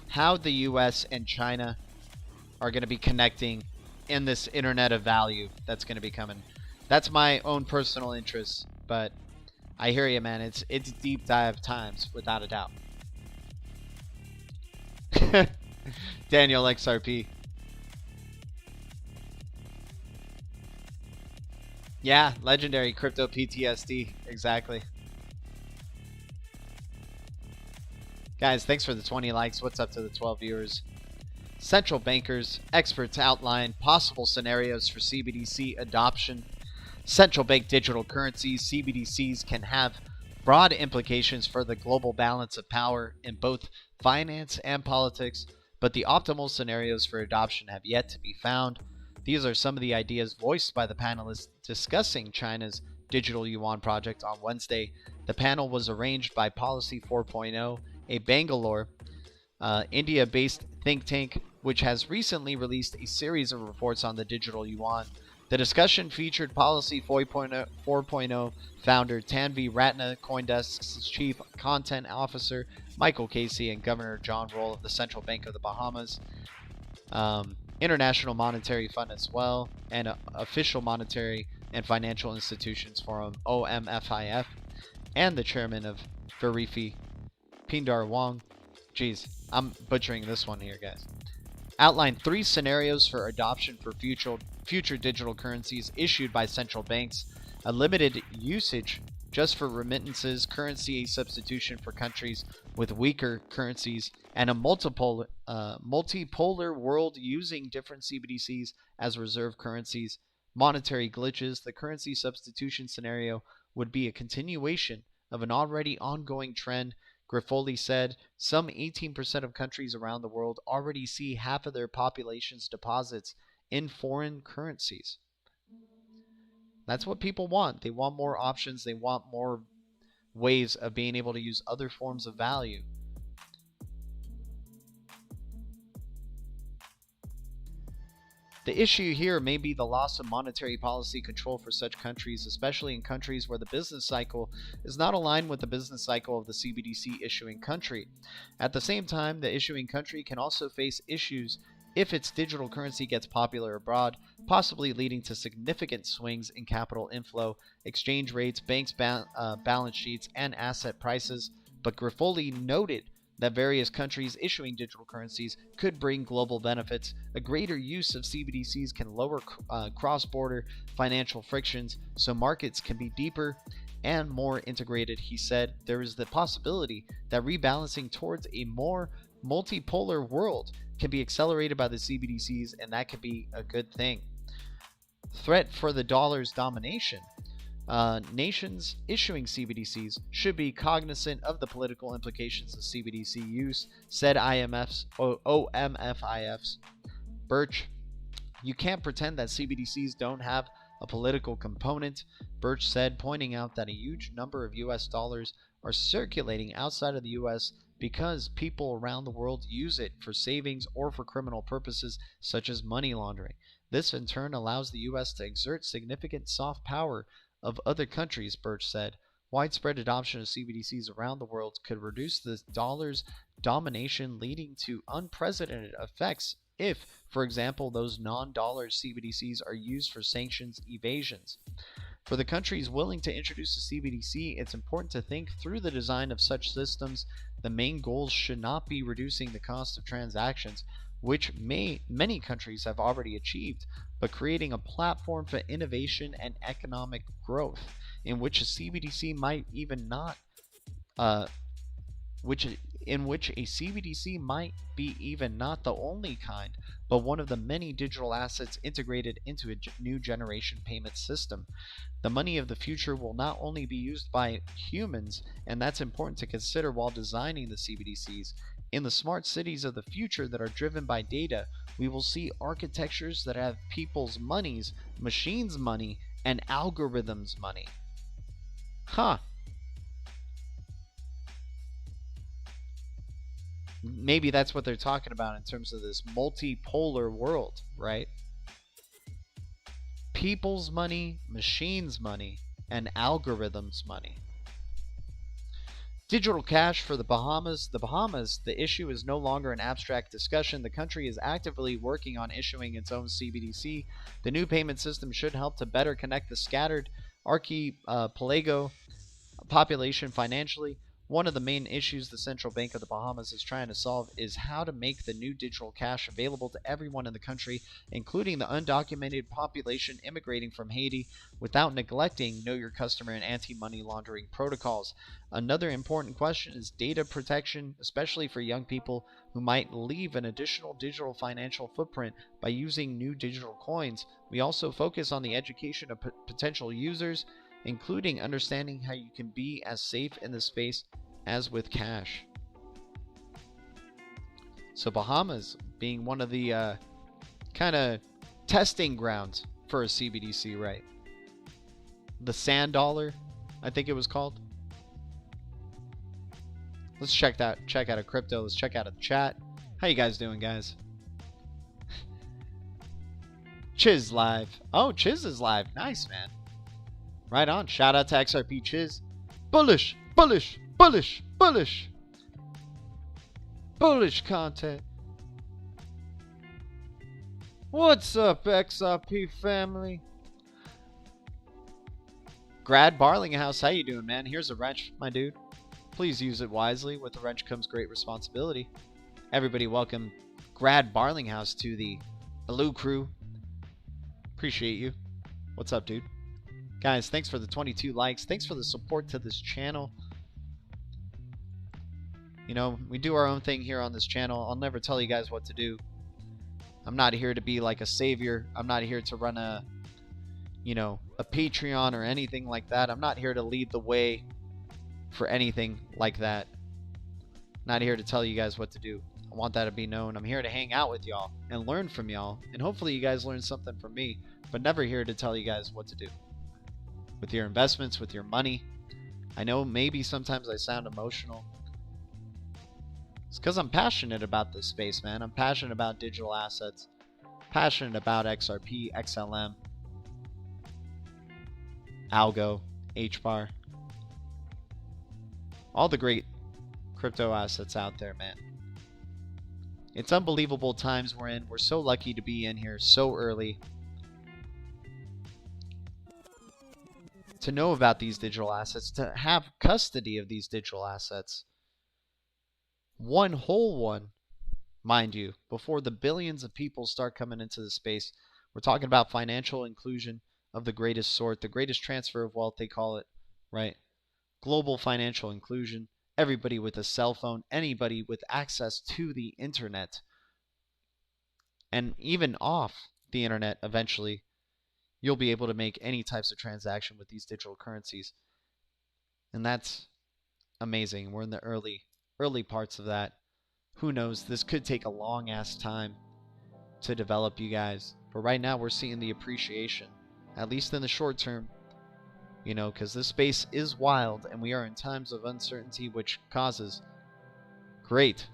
Speaker 1: how the US and China are going to be connecting in this internet of value that's going to be coming. That's my own personal interest, but I hear you, man. It's deep dive times, without a doubt. Daniel XRP. Yeah, legendary crypto PTSD. Exactly. Guys, thanks for the 20 likes. What's up to the 12 viewers? Central bankers, experts outline possible scenarios for CBDC adoption. Central bank digital currencies, CBDCs, can have broad implications for the global balance of power in both finance and politics, but the optimal scenarios for adoption have yet to be found. These are some of the ideas voiced by the panelists discussing China's digital yuan project on Wednesday. The panel was arranged by Policy 4.0, a Bangalore, India-based think tank, which has recently released a series of reports on the digital yuan. The discussion featured Policy 4.0 founder Tanvi Ratna, CoinDesk's chief content officer Michael Casey, and Governor John Roll of the Central Bank of the Bahamas, International Monetary Fund as well, and Official Monetary and Financial Institutions Forum, OMFIF, and the chairman of Verifi, Pindar Wong. Jeez, I'm butchering this one here, guys. Outlined 3 scenarios for adoption for future digital currencies issued by central banks: a limited usage just for remittances, currency substitution for countries with weaker currencies, and a multipolar world using different CBDCs as reserve currencies, monetary glitches, the currency substitution scenario would be a continuation of an already ongoing trend. Griffoli said some 18% of countries around the world already see half of their population's deposits in foreign currencies. That's what people want. They want more options. They want more ways of being able to use other forms of value. The issue here may be the loss of monetary policy control for such countries, especially in countries where the business cycle is not aligned with the business cycle of the CBDC issuing country. At the same time, the issuing country can also face issues if its digital currency gets popular abroad, possibly leading to significant swings in capital inflow, exchange rates, banks' balance sheets, and asset prices. But Griffoli noted that various countries issuing digital currencies could bring global benefits. A greater use of CBDCs can lower cross-border financial frictions, so markets can be deeper and more integrated. He said there is the possibility that rebalancing towards a more multipolar world can be accelerated by the CBDCs, and that could be a good thing. Threat for the dollar's domination. Nations issuing CBDCs should be cognizant of the political implications of CBDC use, said OMFIF's Birch. You can't pretend that CBDCs don't have a political component, Birch said, pointing out that a huge number of US dollars are circulating outside of the US because people around the world use it for savings or for criminal purposes such as money laundering. This in turn allows the US to exert significant soft power of other countries, Birch said. Widespread adoption of CBDCs around the world could reduce the dollar's domination, leading to unprecedented effects if, for example, those non-dollar CBDCs are used for sanctions evasions. For the countries willing to introduce a CBDC, it's important to think through the design of such systems. The main goals should not be reducing the cost of transactions, which many countries have already achieved, but creating a platform for innovation and economic growth, in which a CBDC might even not, in which a CBDC might be even not the only kind, but one of the many digital assets integrated into a new generation payment system. The money of the future will not only be used by humans, and that's important to consider while designing the CBDCs. In the smart cities of the future that are driven by data, we will see architectures that have people's monies, machines' money, and algorithms' money. Maybe that's what they're talking about in terms of this multipolar world, right? People's money, machines' money, and algorithms' money. Digital cash for the Bahamas. The issue is no longer an abstract discussion. The country is actively working on issuing its own CBDC. The new payment system should help to better connect the scattered archipelago population financially. One of the main issues the Central Bank of the Bahamas is trying to solve is how to make the new digital cash available to everyone in the country, including the undocumented population immigrating from Haiti, without neglecting Know Your Customer and anti-money laundering protocols. Another important question is data protection, especially for young people who might leave an additional digital financial footprint by using new digital coins. We also focus on the education of potential users, including understanding how you can be as safe in this space as with cash. So Bahamas being one of the kind of testing grounds for a CBDC, right? The sand dollar, I think it was called. Let's check out a crypto. Let's check out a chat. How you guys doing, guys? Chiz live. Oh, Chiz is live. Nice, man. Right on. Shout out to XRP Chiz. Bullish, bullish, bullish, bullish. Bullish content. What's up, XRP family? Grad Barlinghouse, how you doing, man? Here's a wrench, my dude. Please use it wisely. With the wrench comes great responsibility. Everybody welcome Grad Barlinghouse to the Hello crew. Appreciate you. What's up, dude? Guys, thanks for the 22 likes. Thanks for the support to this channel. You know, we do our own thing here on this channel. I'll never tell you guys what to do. I'm not here to be like a savior. I'm not here to run a, you know, a Patreon or anything like that. I'm not here to lead the way for anything like that. Not here to tell you guys what to do. I want that to be known. I'm here to hang out with y'all and learn from y'all. And hopefully you guys learn something from me. But never here to tell you guys what to do. With your investments, with your money. I know maybe sometimes I sound emotional. It's because I'm passionate about this space, man. I'm passionate about digital assets. Passionate about XRP, XLM, Algo, HBAR. All the great crypto assets out there, man. It's unbelievable times we're in. We're so lucky to be in here so early. To know about these digital assets, to have custody of these digital assets. One whole one, mind you, before the billions of people start coming into the space. We're talking about financial inclusion of the greatest sort, the greatest transfer of wealth, they call it, right? Global financial inclusion, everybody with a cell phone, anybody with access to the internet, and even off the internet eventually, you'll be able to make any types of transaction with these digital currencies. And that's amazing. We're in the early parts of that. Who knows? This could take a long ass time to develop, you guys. But right now we're seeing the appreciation, at least in the short term, you know, because this space is wild and we are in times of uncertainty, which causes great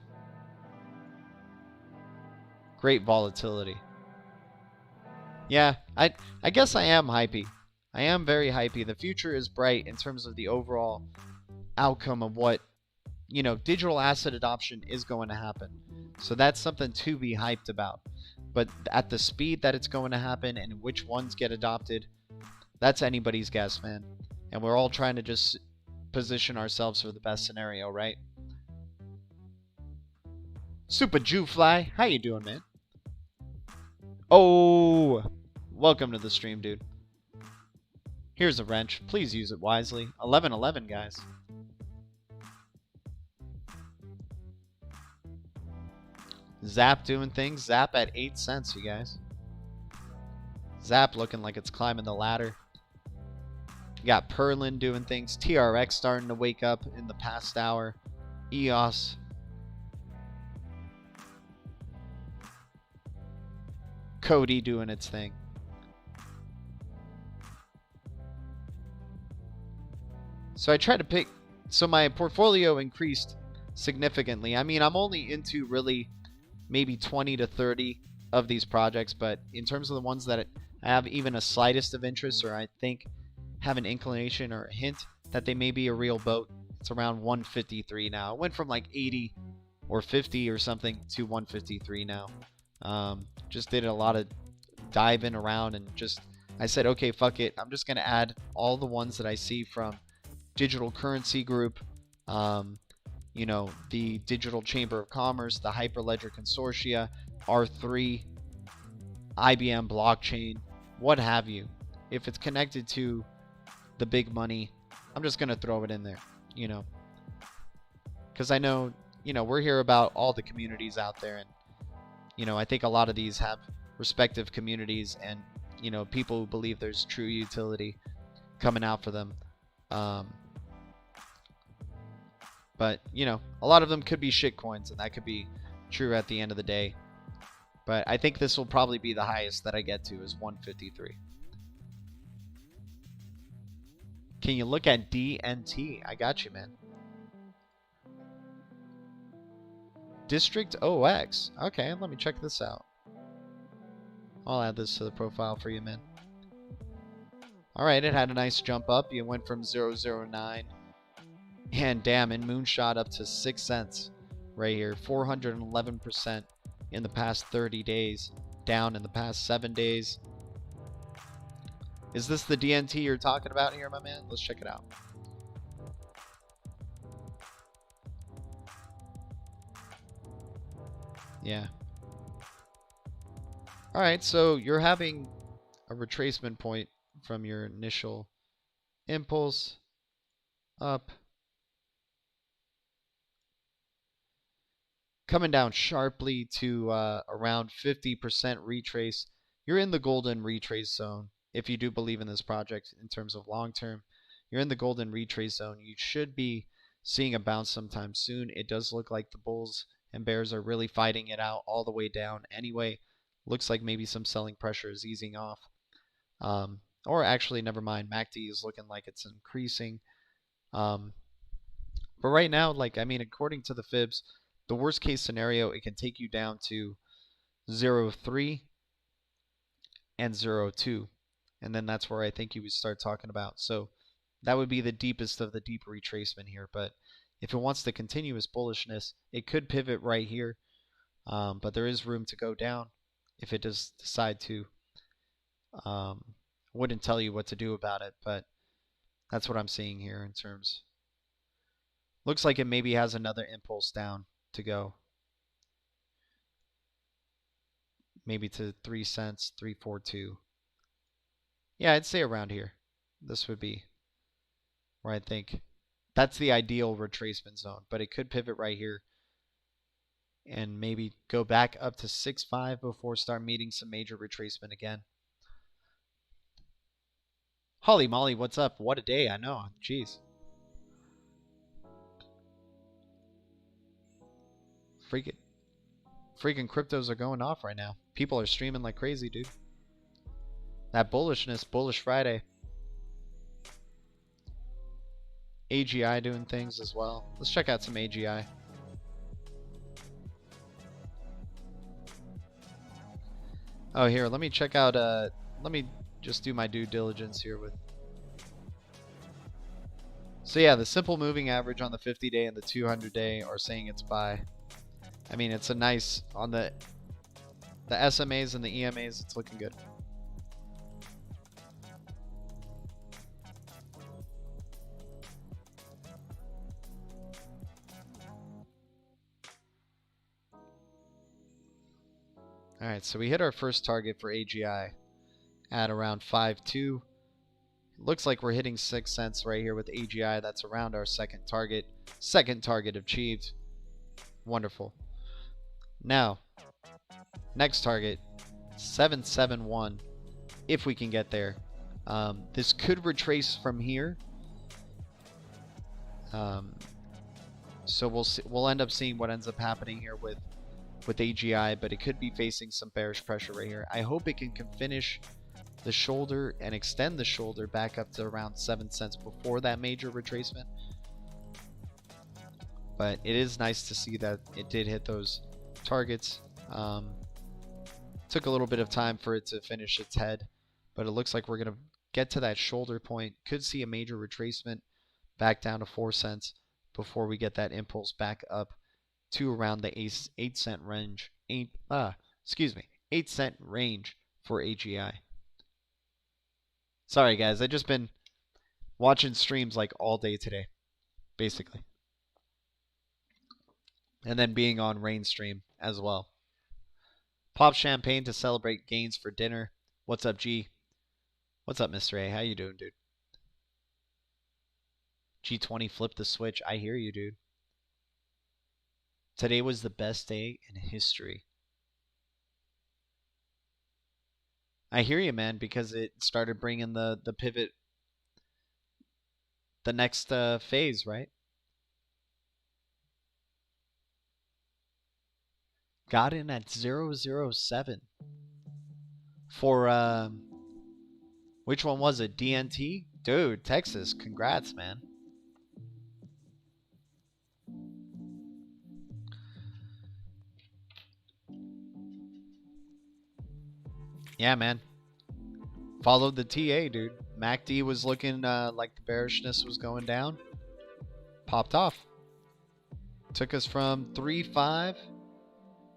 Speaker 1: volatility. Yeah, I guess I am hypey. I am very hypey. The future is bright in terms of the overall outcome of what, you know, digital asset adoption is going to happen. So that's something to be hyped about. But at the speed that it's going to happen and which ones get adopted, that's anybody's guess, man. And we're all trying to just position ourselves for the best scenario, right? Super Jewfly, how you doing, man? Oh, welcome to the stream, dude. Here's a wrench. Please use it wisely. 11:11, guys. Zap doing things. Zap at 8 cents, you guys. Zap looking like it's climbing the ladder. You got Perlin doing things. TRX starting to wake up in the past hour. EOS. Cody doing its thing. So I tried to pick. So my portfolio increased significantly. I mean, I'm only into really maybe 20 to 30 of these projects, but in terms of the ones that I have even a slightest of interest, or I think have an inclination or a hint that they may be a real boat, it's around 153 now. It went from like 80 or 50 or something to 153 now. Just did a lot of diving around and just, I said, okay, fuck it. I'm just going to add all the ones that I see from Digital Currency Group, you know, the Digital Chamber of Commerce, the Hyperledger Consortia, R3, IBM Blockchain, what have you. If it's connected to the big money, I'm just going to throw it in there, you know. Because I know, you know, we're here about all the communities out there. And, you know, I think a lot of these have respective communities and, you know, people who believe there's true utility coming out for them. But, you know, a lot of them could be shit coins, and that could be true at the end of the day. But I think this will probably be the highest that I get to is 153. Can you look at DNT? I got you, man. District OX. Okay, let me check this out. I'll add this to the profile for you, man. Alright, it had a nice jump up. You went from 009. And damn, it moonshot up to 6 cents right here. 411% in the past 30 days. Down in the past 7 days. Is this the DNT you're talking about here, my man? Let's check it out. Yeah. Alright, so you're having a retracement point from your initial impulse up, coming down sharply to around 50% retrace. You're in the golden retrace zone. If you do believe in this project in terms of long term, you're in the golden retrace zone. You should be seeing a bounce sometime soon. It does look like the bulls and bears are really fighting it out all the way down anyway. Looks like maybe some selling pressure is easing off. Or actually, never mind. MACD is looking like it's increasing. But right now, like, I mean, according to the fibs, the worst case scenario, it can take you down to 0.3 and 0.2. And then that's where I think you would start talking about. So that would be the deepest of the deep retracement here. But if it wants to continue its bullishness, it could pivot right here. But there is room to go down if it does decide to. Wouldn't tell you what to do about it, but that's what I'm seeing here in terms. Looks like it maybe has another impulse down to go. Maybe to 3 cents, 342. Yeah, I'd say around here. This would be where I think that's the ideal retracement zone, but it could pivot right here and maybe go back up to 6.5 before start meeting some major retracement again. Holy moly, what's up? What a day, I know. Jeez. Freaking cryptos are going off right now. People are streaming like crazy, dude. That bullishness, bullish Friday. AGI doing things as well. Let's check out some AGI. Oh, here, let me check out, let me just do my due diligence here with. So yeah, the simple moving average on the 50-day and the 200-day are saying it's buy. I mean, it's a nice, on the SMAs and the EMAs, it's looking good. Alright, so we hit our first target for AGI at around 5.2. Looks like we're hitting 6 cents right here with AGI. That's around our second target. Second target achieved. Wonderful. Now, next target, 771, if we can get there. This could retrace from here. So we'll end up seeing what ends up happening here with AGI, but it could be facing some bearish pressure right here. I hope it can finish the shoulder and extend the shoulder back up to around 7 cents before that major retracement. But it is nice to see that it did hit those targets. Took a little bit of time for it to finish its head, but it looks like we're going to get to that shoulder point. Could see a major retracement back down to 4 cents before we get that impulse back up to around the 8 cent range. 8 cent range for AGI. Sorry guys, I've just been watching streams like all day today, basically. And then being on Rain stream as well. Pop champagne to celebrate gains for dinner. What's up, G? What's up, Mr. A? How you doing, dude? G20 flipped the switch. I hear you, dude. Today was the best day in history. I hear you, man, because it started bringing the pivot, the next phase, right? Got in at 007 for which one was it? DNT? Dude, Texas, congrats, man. Yeah, man. Followed the TA, dude. MACD was looking like the bearishness was going down. Popped off. Took us from 3.5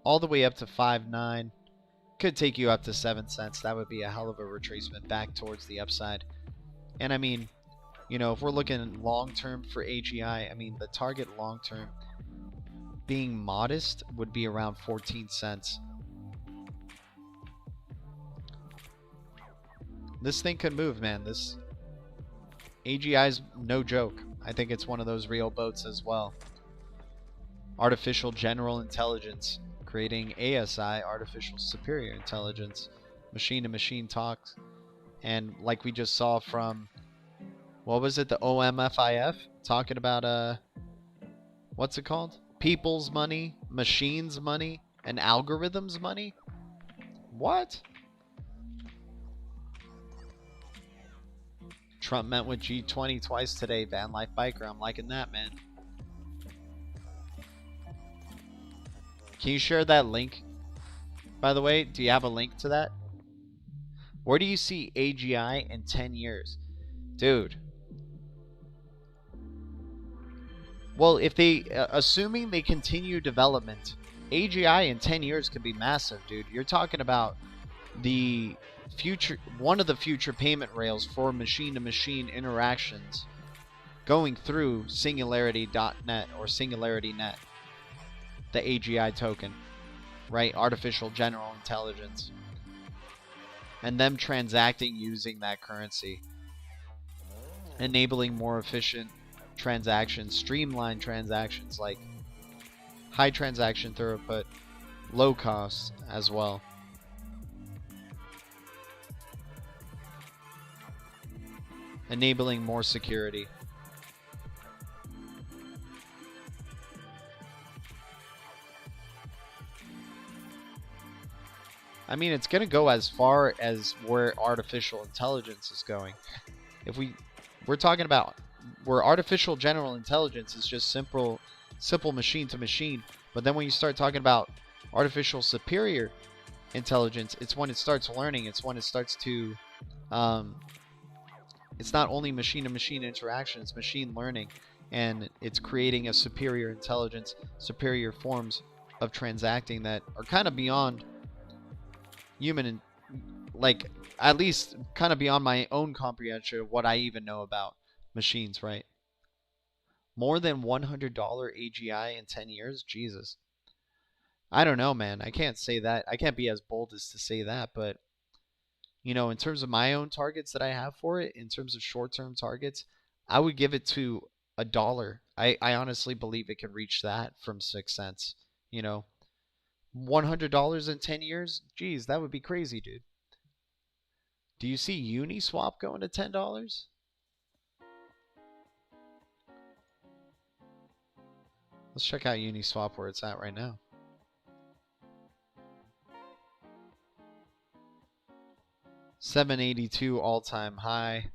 Speaker 1: all the way up to 5.9. Could take you up to 7 cents. That would be a hell of a retracement back towards the upside. And I mean, you know, if we're looking long-term for AGI, I mean, the target long-term being modest would be around 14 cents. This thing could move, man. AGI's no joke. I think it's one of those real boats as well. Artificial General Intelligence, creating ASI, Artificial Superior Intelligence, machine-to-machine talks. And like we just saw from, what was it, the OMFIF, talking about, what's it called? People's money, machines' money, and algorithms' money? What? Trump met with G20 twice today, van life biker. I'm liking that, man. Can you share that link? By the way, do you have a link to that? Where do you see AGI in 10 years? Dude. Well, if they, assuming they continue development, AGI in 10 years could be massive, dude. You're talking about the future, one of the future payment rails for machine-to-machine interactions going through Singularity.net or SingularityNet, the AGI token, right? Artificial General Intelligence. And them transacting using that currency, enabling more efficient transactions, streamlined transactions, like high transaction throughput, low cost as well. Enabling more security. I mean, it's going to go as far as where artificial intelligence is going. If we're talking about where artificial general intelligence is just simple machine to machine, but then when you start talking about artificial superior intelligence, it's when it starts learning, it's when it starts to it's not only machine to machine interaction, it's machine learning, and it's creating a superior intelligence, superior forms of transacting that are kind of beyond human, and like at least kind of beyond my own comprehension of what I even know about machines, right? More than $100 AGI in 10 years? Jesus. I don't know, man. I can't say that. I can't be as bold as to say that, but you know, in terms of my own targets that I have for it, in terms of short-term targets, I would give it to $1. I honestly believe it can reach that from 6 cents. You know, $100 in 10 years? Geez, that would be crazy, dude. Do you see Uniswap going to $10? Let's check out Uniswap where it's at right now. $782 all-time high.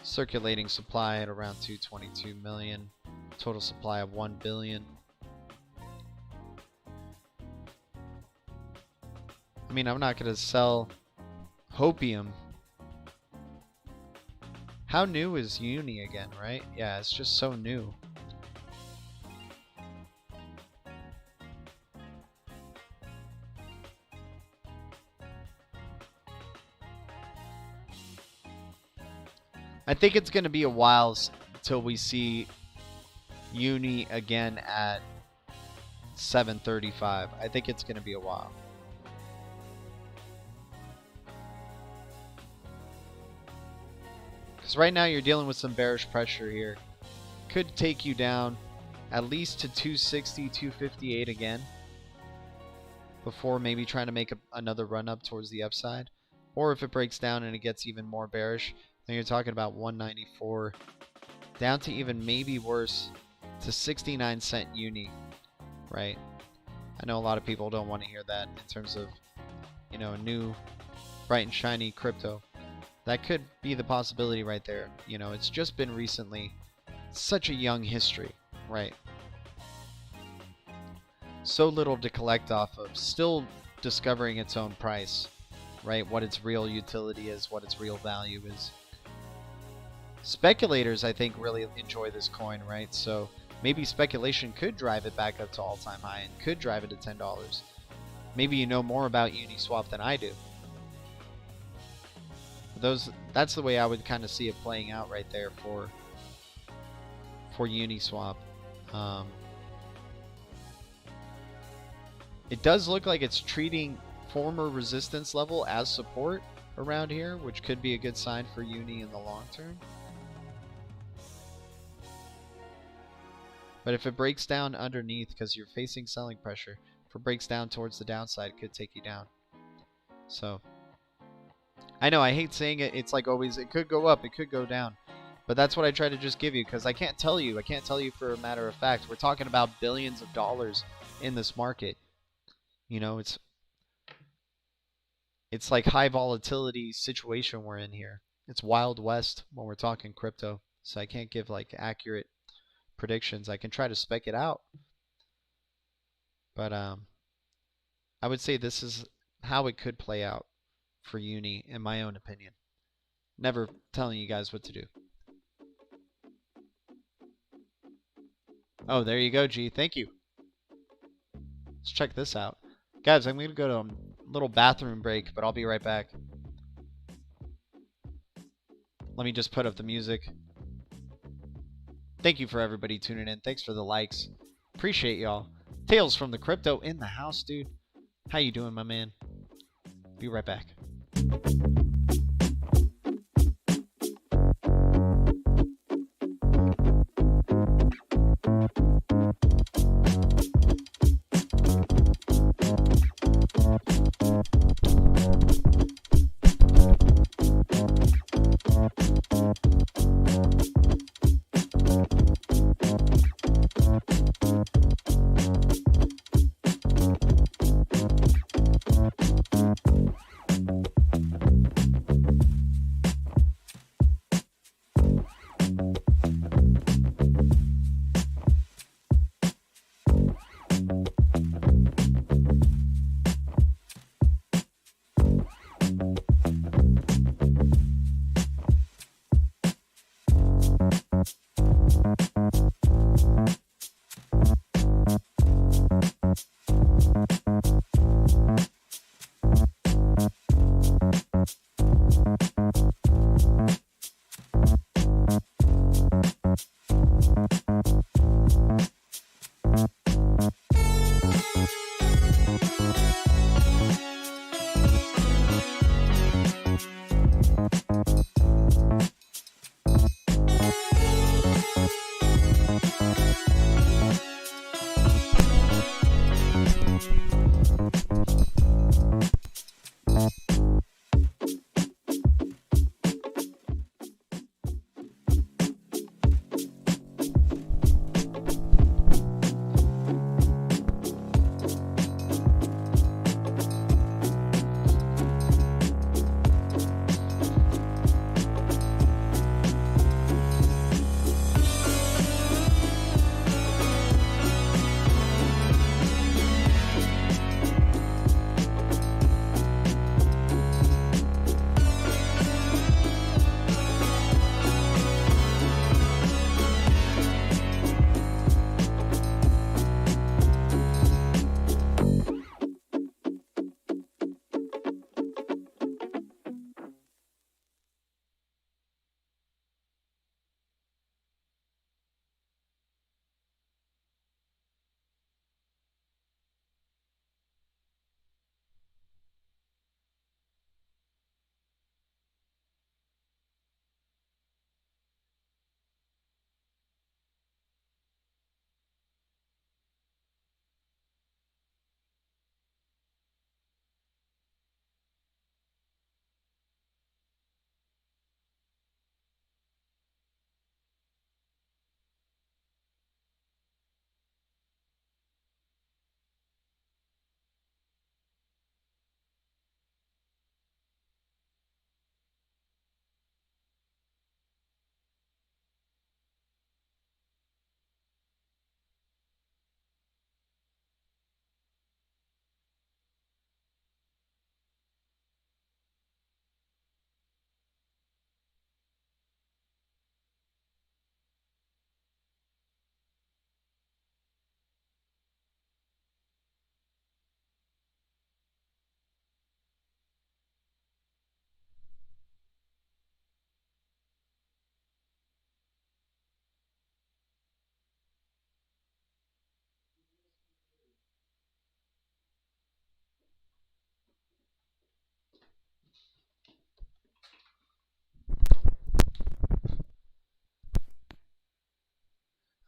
Speaker 1: Circulating supply at around 222 million. Total supply of 1 billion. I mean, I'm not going to sell Hopium. How new is Uni again, right? Yeah, it's just so new. I think it's going to be a while until we see Uni again at 735. I think it's going to be a while. Because right now you're dealing with some bearish pressure here. Could take you down at least to 260, 258 again, before maybe trying to make another run up towards the upside. Or if it breaks down and it gets even more bearish, then you're talking about 194 down to even maybe worse to 69-cent Uni, right? I know a lot of people don't want to hear that in terms of, you know, a new bright and shiny crypto. That could be the possibility right there. You know, it's just been recently such a young history, right? So little to collect off of, still discovering its own price, right? What its real utility is, what its real value is. Speculators, I think, really enjoy this coin, right? So maybe speculation could drive it back up to all-time high and could drive it to $10. Maybe you know more about Uniswap than I do. That's the way I would kind of see it playing out right there for Uniswap. It does look like it's treating former resistance level as support, around here, which could be a good sign for uni in the long term. But if it breaks down underneath, because you're facing selling pressure, if it breaks down towards the downside, it could take you down. So, I know I hate saying it. It's like always, it could go up, it could go down. But that's what I try to just give you, because I can't tell you. I can't tell you for a matter of fact. We're talking about billions of dollars in this market. You know, it's like high volatility situation we're in here. It's Wild West when we're talking crypto. So I can't give like accurate predictions. I can try to spec it out. But I would say this is how it could play out for uni, in my own opinion. Never telling you guys what to do. Oh, there you go, G. Thank you. Let's check this out. Guys, I'm going to go to a little bathroom break, but I'll be right back. Let me just put up the music. Thank you for everybody tuning in. Thanks for the likes. Appreciate y'all. Tales from the Crypto in the house, dude. How you doing, my man? Be right back.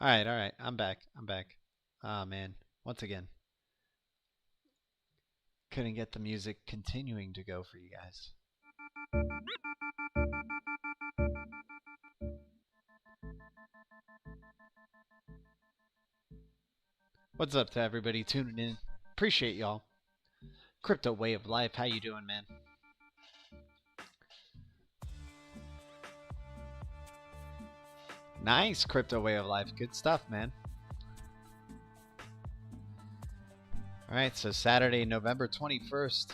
Speaker 1: Alright, alright. I'm back. I'm back. Ah, man. Once again, couldn't get the music continuing to go for you guys. What's up to everybody tuning in? Appreciate y'all. Crypto Way of Life. How you doing, man? Nice, Crypto Way of Life. Good stuff, man. Alright, so Saturday, November 21st,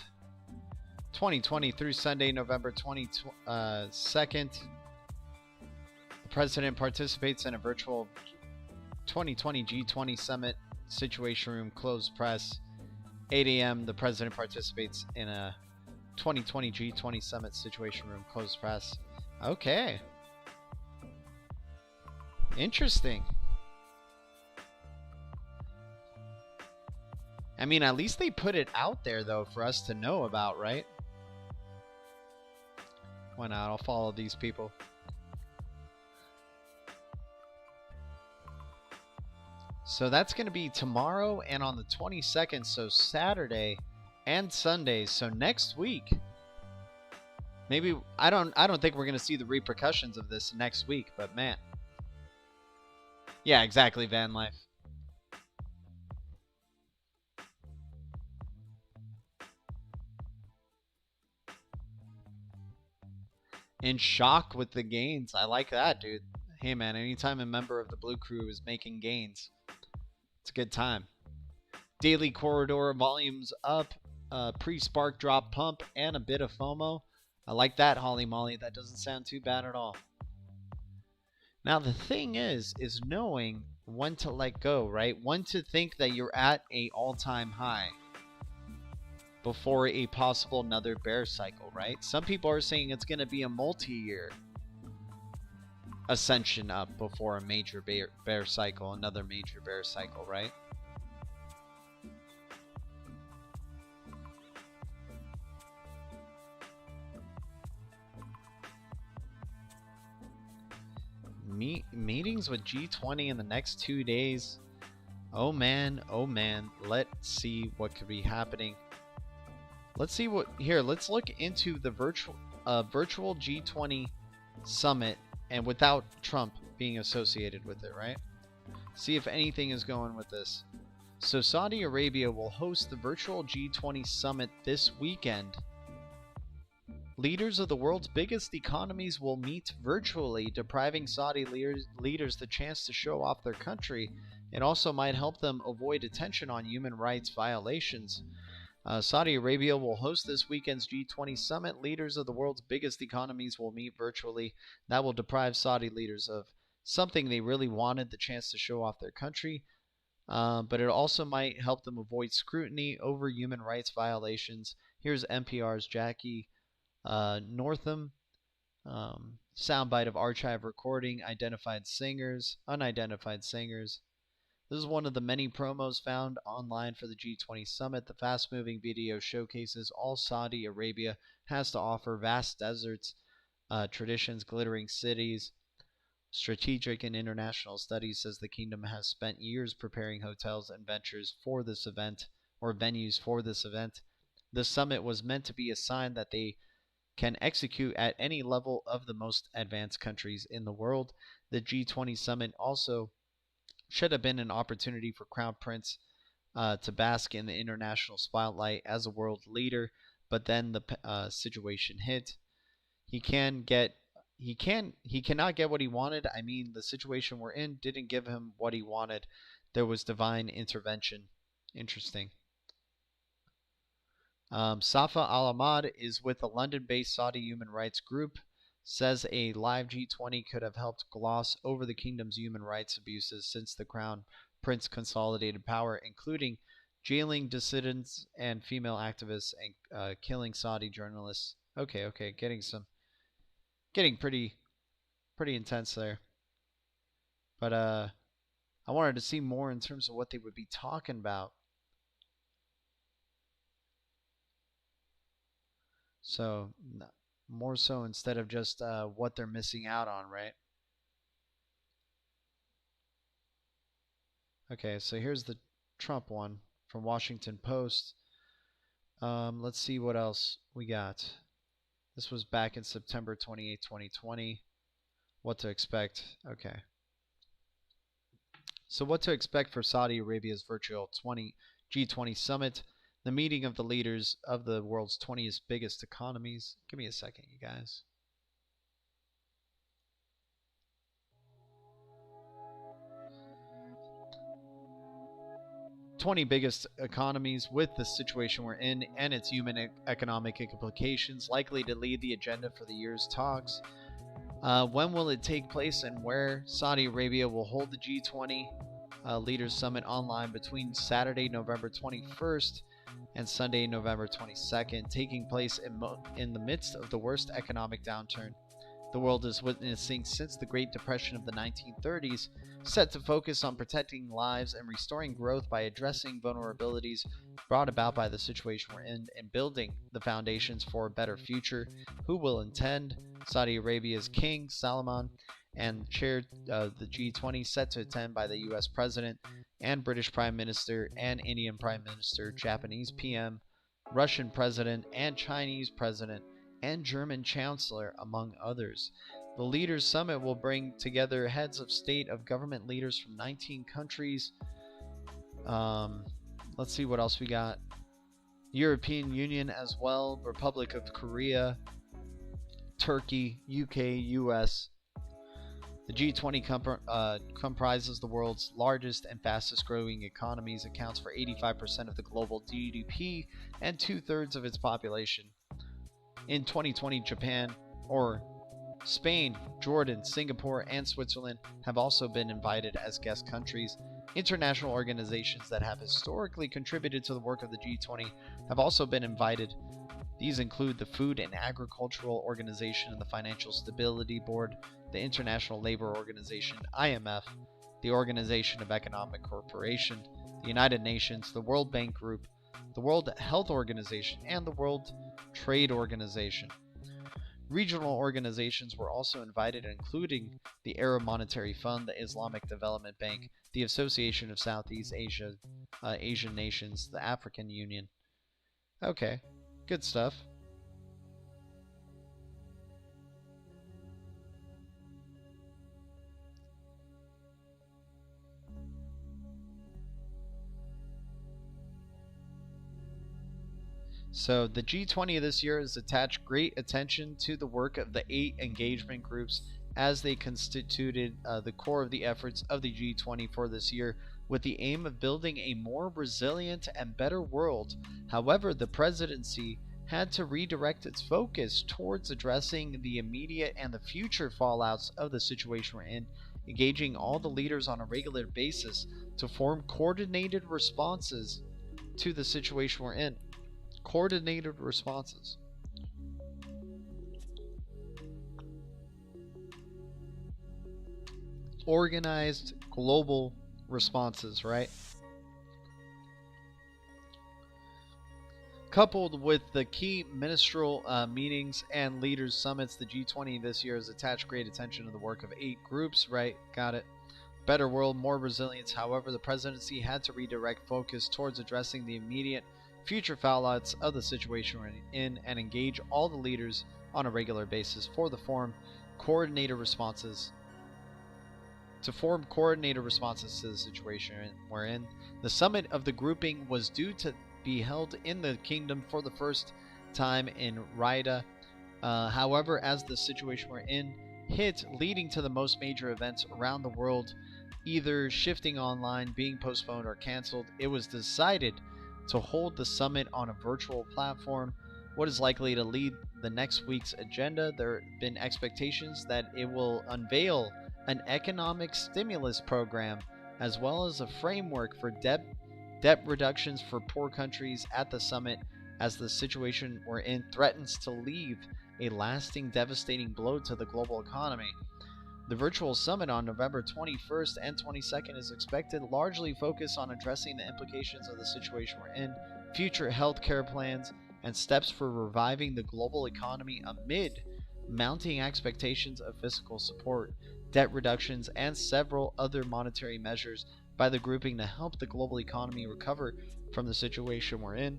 Speaker 1: 2020 through Sunday, November 22nd. The President participates in a virtual 2020 G20 Summit Situation Room closed press. 8 a.m. The President participates in a 2020 G20 Summit Situation Room closed press. Okay. Interesting. I mean, at least they put it out there, though, for us to know about, right? Why not? I'll follow these people. So that's going to be tomorrow and on the 22nd, so Saturday and Sunday. So next week, maybe I don't think we're going to see the repercussions of this next week, but man. Yeah, exactly, Van Life. In shock with the gains. I like that, dude. Hey, man, anytime a member of the Blue Crew is making gains, it's a good time. Daily corridor volumes up, pre-spark drop pump, and a bit of FOMO. I like that, Holly Molly. That doesn't sound too bad at all. Now, the thing is knowing when to let go, right? When to think that you're at a all-time high before a possible another bear cycle, right? Some people are saying it's going to be a multi-year ascension up before a major bear cycle, another major bear cycle, right? Meetings with G20 in the next 2 days. Oh man, let's see what could be happening. Let's see what here. Let's look into the virtual G20 summit, and without Trump being associated with it, right? See if anything is going with this. So Saudi Arabia will host the virtual G20 summit this weekend. Leaders of the world's biggest economies will meet virtually, depriving Saudi leaders the chance to show off their country. It also might help them avoid attention on human rights violations. Saudi Arabia will host this weekend's G20 summit. Leaders of the world's biggest economies will meet virtually. That will deprive Saudi leaders of something they really wanted, the chance to show off their country. But it also might help them avoid scrutiny over human rights violations. Here's NPR's Jackie Northam. Soundbite of archive recording, unidentified singers. This is one of the many promos found online for the G20 summit. The fast-moving video showcases all Saudi Arabia has to offer: vast deserts, traditions, glittering cities. Strategic and international studies says the kingdom has spent years preparing hotels and venues for this event. The summit was meant to be a sign that they can execute at any level of the most advanced countries in the world. The G20 summit also should have been an opportunity for Crown Prince to bask in the international spotlight as a world leader, but then the situation hit. He cannot get what he wanted. I mean, the situation we're in didn't give him what he wanted. There was divine intervention. Interesting. Safa Al-Ahmad is with a London-based Saudi human rights group. Says a live G20 could have helped gloss over the kingdom's human rights abuses since the crown prince consolidated power, including jailing dissidents and female activists and killing Saudi journalists. Okay, getting pretty intense there. But I wanted to see more in terms of what they would be talking about. So more so instead of just what they're missing out on, right? Okay, so here's the Trump one from Washington Post. Let's see what else we got. This was back in September 28, 2020. What to expect. Okay. So what to expect for Saudi Arabia's virtual G20 summit, the meeting of the leaders of the world's 20th biggest economies. Give me a second, you guys. 20 biggest economies with the situation we're in and its human economic implications likely to lead the agenda for the year's talks. When will it take place and where? Saudi Arabia will hold the G20 Leaders Summit online between Saturday, November 21st and Sunday, November 22nd, taking place in the midst of the worst economic downturn the world is witnessing since the Great Depression of the 1930s, set to focus on protecting lives and restoring growth by addressing vulnerabilities brought about by the situation we're in and building the foundations for a better future. Who will attend? Saudi Arabia's King Salman and chair the G20, set to attend by the US President and British Prime Minister and Indian Prime Minister, Japanese PM, Russian President and Chinese President, and German Chancellor, among others. The Leaders Summit will bring together heads of state of government leaders from 19 countries. Let's see what else we got. European Union as well, Republic of Korea, Turkey, UK, US. The G20 comprises the world's largest and fastest growing economies, accounts for 85% of the global GDP and 2/3 of its population. In 2020, Japan, or Spain, Jordan, Singapore, and Switzerland have also been invited as guest countries. International organizations that have historically contributed to the work of the G20 have also been invited. These include the Food and Agricultural Organization and the Financial Stability Board, the International Labor Organization, IMF, the Organization of Economic Cooperation, the United Nations, the World Bank Group, the World Health Organization, and the World Trade Organization. Regional organizations were also invited, including the Arab Monetary Fund, the Islamic Development Bank, the Association of Southeast Asia, Asian Nations, the African Union. Okay, good stuff. So the G20 this year has attached great attention to the work of the 8 engagement groups as they constituted the core of the efforts of the G20 for this year, with the aim of building a more resilient and better world. However, the presidency had to redirect its focus towards addressing the immediate and the future fallouts of the situation we're in, engaging all the leaders on a regular basis to form coordinated responses to the situation we're in. Coordinated responses. Organized global responses, right? Coupled with the key ministerial meetings and leaders summits, the G20 this year has attached great attention to the work of 8 groups, right? Got it. Better world, more resilience. However, the presidency had to redirect focus towards addressing the immediate future fallouts of the situation we're in and engage all the leaders on a regular basis to form coordinated responses to the situation we're in. The summit of the grouping was due to be held in the kingdom for the first time in Riyadh. However, as the situation we're in hit, leading to the most major events around the world either shifting online, being postponed, or canceled, it was decided to hold the summit on a virtual platform. What is likely to lead the next week's agenda? There have been expectations that it will unveil an economic stimulus program as well as a framework for debt reductions for poor countries at the summit, as the situation we're in threatens to leave a lasting devastating blow to the global economy. The virtual summit on November 21st and 22nd is expected largely focus on addressing the implications of the situation we're in, future healthcare plans, and steps for reviving the global economy amid mounting expectations of fiscal support, debt reductions, and several other monetary measures by the grouping to help the global economy recover from the situation we're in.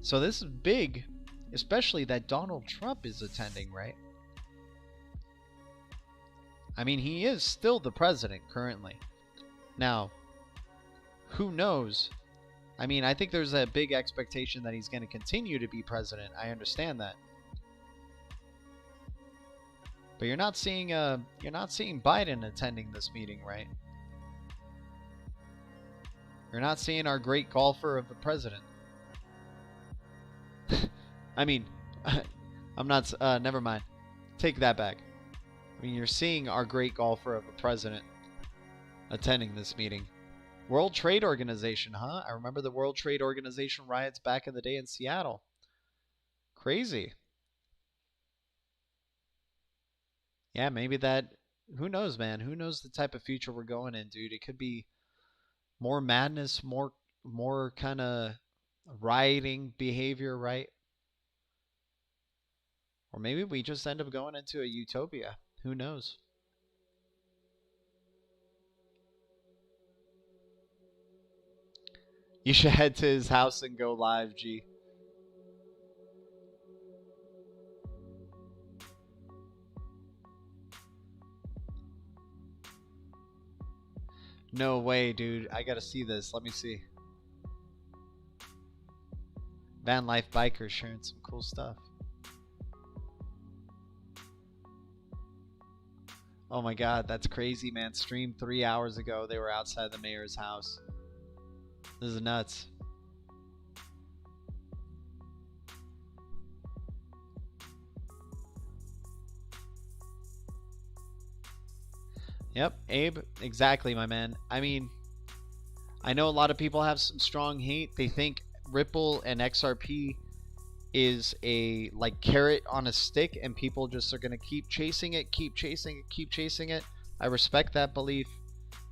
Speaker 1: So this is big, especially that Donald Trump is attending, right? I mean, he is still the president currently. Now, who knows? I mean, I think there's a big expectation that he's going to continue to be president. I understand that. But you're not seeing Biden attending this meeting, right? You're not seeing our great golfer of the president. I mean, I'm not, never mind. Take that back. I mean, you're seeing our great golfer of a president attending this meeting. World Trade Organization, huh? I remember the World Trade Organization riots back in the day in Seattle. Crazy. Yeah, maybe that, who knows, man? Who knows the type of future we're going in, dude? It could be more madness, more kind of rioting behavior, right? Or maybe we just end up going into a utopia. Who knows? You should head to his house and go live, G. No way, dude. I gotta see this. Let me see. Van Life Bikers sharing some cool stuff. Oh my god, that's crazy, man. Streamed 3 hours ago. They were outside the mayor's house. This is nuts. Yep, Abe, exactly, my man. I mean, I know a lot of people have some strong hate. They think Ripple and XRP is a like carrot on a stick, and people just are going to keep chasing it, keep chasing it, keep chasing it. I respect that belief,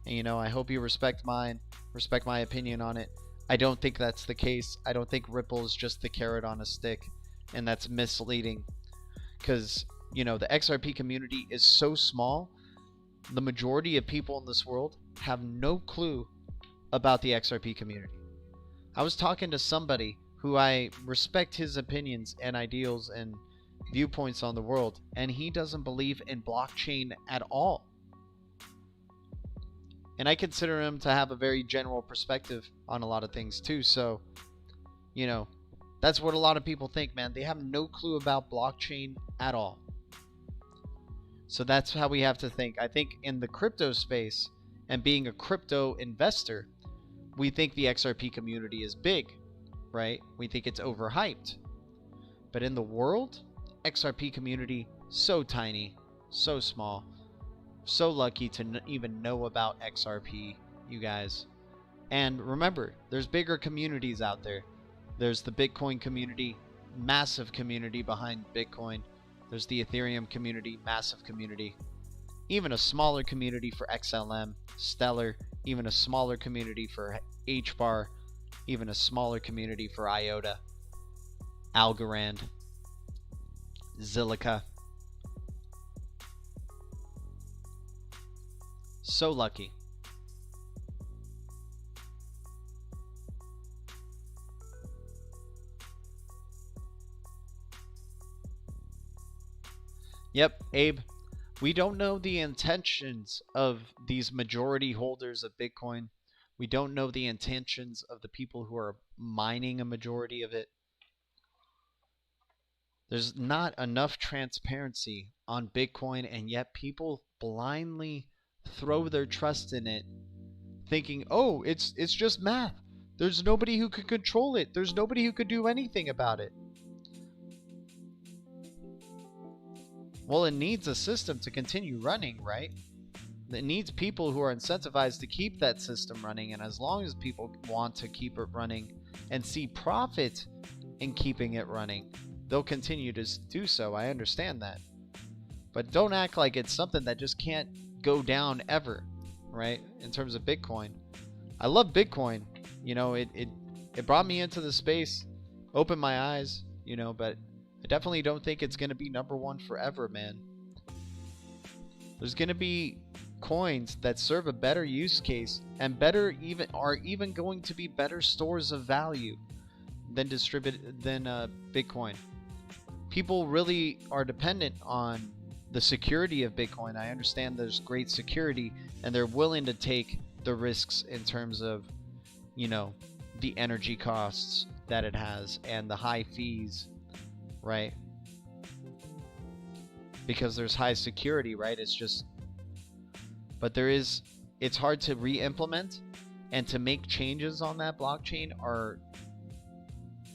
Speaker 1: and you know, I hope you respect mine, respect my opinion on it. I don't think that's the case. I don't think Ripple is just the carrot on a stick, and that's misleading, because you know, the XRP community is so small. The majority of people in this world have no clue about the XRP community. I was talking to somebody who I respect his opinions and ideals and viewpoints on the world, and he doesn't believe in blockchain at all. And I consider him to have a very general perspective on a lot of things too. So, you know, that's what a lot of people think, man. They have no clue about blockchain at all. So that's how we have to think. I think in the crypto space and being a crypto investor, we think the XRP community is big, right? We think it's overhyped. But in the world, XRP community, so tiny, so small. So lucky to even know about XRP, you guys. And remember, there's bigger communities out there. There's the Bitcoin community, massive community behind Bitcoin. There's the Ethereum community, massive community. Even a smaller community for XLM, Stellar. Even a smaller community for HBAR. Even a smaller community for IOTA, Algorand, Zilliqa. So lucky. Yep, Abe. We don't know the intentions of these majority holders of Bitcoin. We don't know the intentions of the people who are mining a majority of it. There's not enough transparency on Bitcoin, and yet people blindly throw their trust in it, thinking, oh, it's just math. There's nobody who could control it. There's nobody who could do anything about it. Well, it needs a system to continue running, right? It needs people who are incentivized to keep that system running, and as long as people want to keep it running and see profit in keeping it running, they'll continue to do so. I understand that. But don't act like it's something that just can't go down ever, right? In terms of Bitcoin. I love Bitcoin. You know, it brought me into the space, opened my eyes, you know, but I definitely don't think it's going to be #1 forever, man. There's going to be coins that serve a better use case and better are even going to be better stores of value than Bitcoin. People really are dependent on the security of Bitcoin. I understand there's great security and they're willing to take the risks in terms of, you know, the energy costs that it has and the high fees, right? Because there's high security, right? But it's hard to re-implement, and to make changes on that blockchain are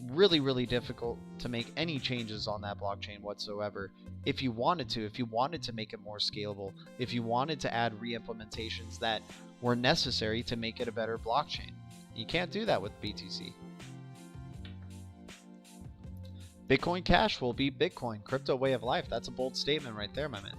Speaker 1: really, really difficult to make any changes on that blockchain whatsoever. If you wanted to make it more scalable, if you wanted to add re-implementations that were necessary to make it a better blockchain. You can't do that with BTC. Bitcoin Cash will be Bitcoin. Crypto way of life. That's a bold statement right there, my man.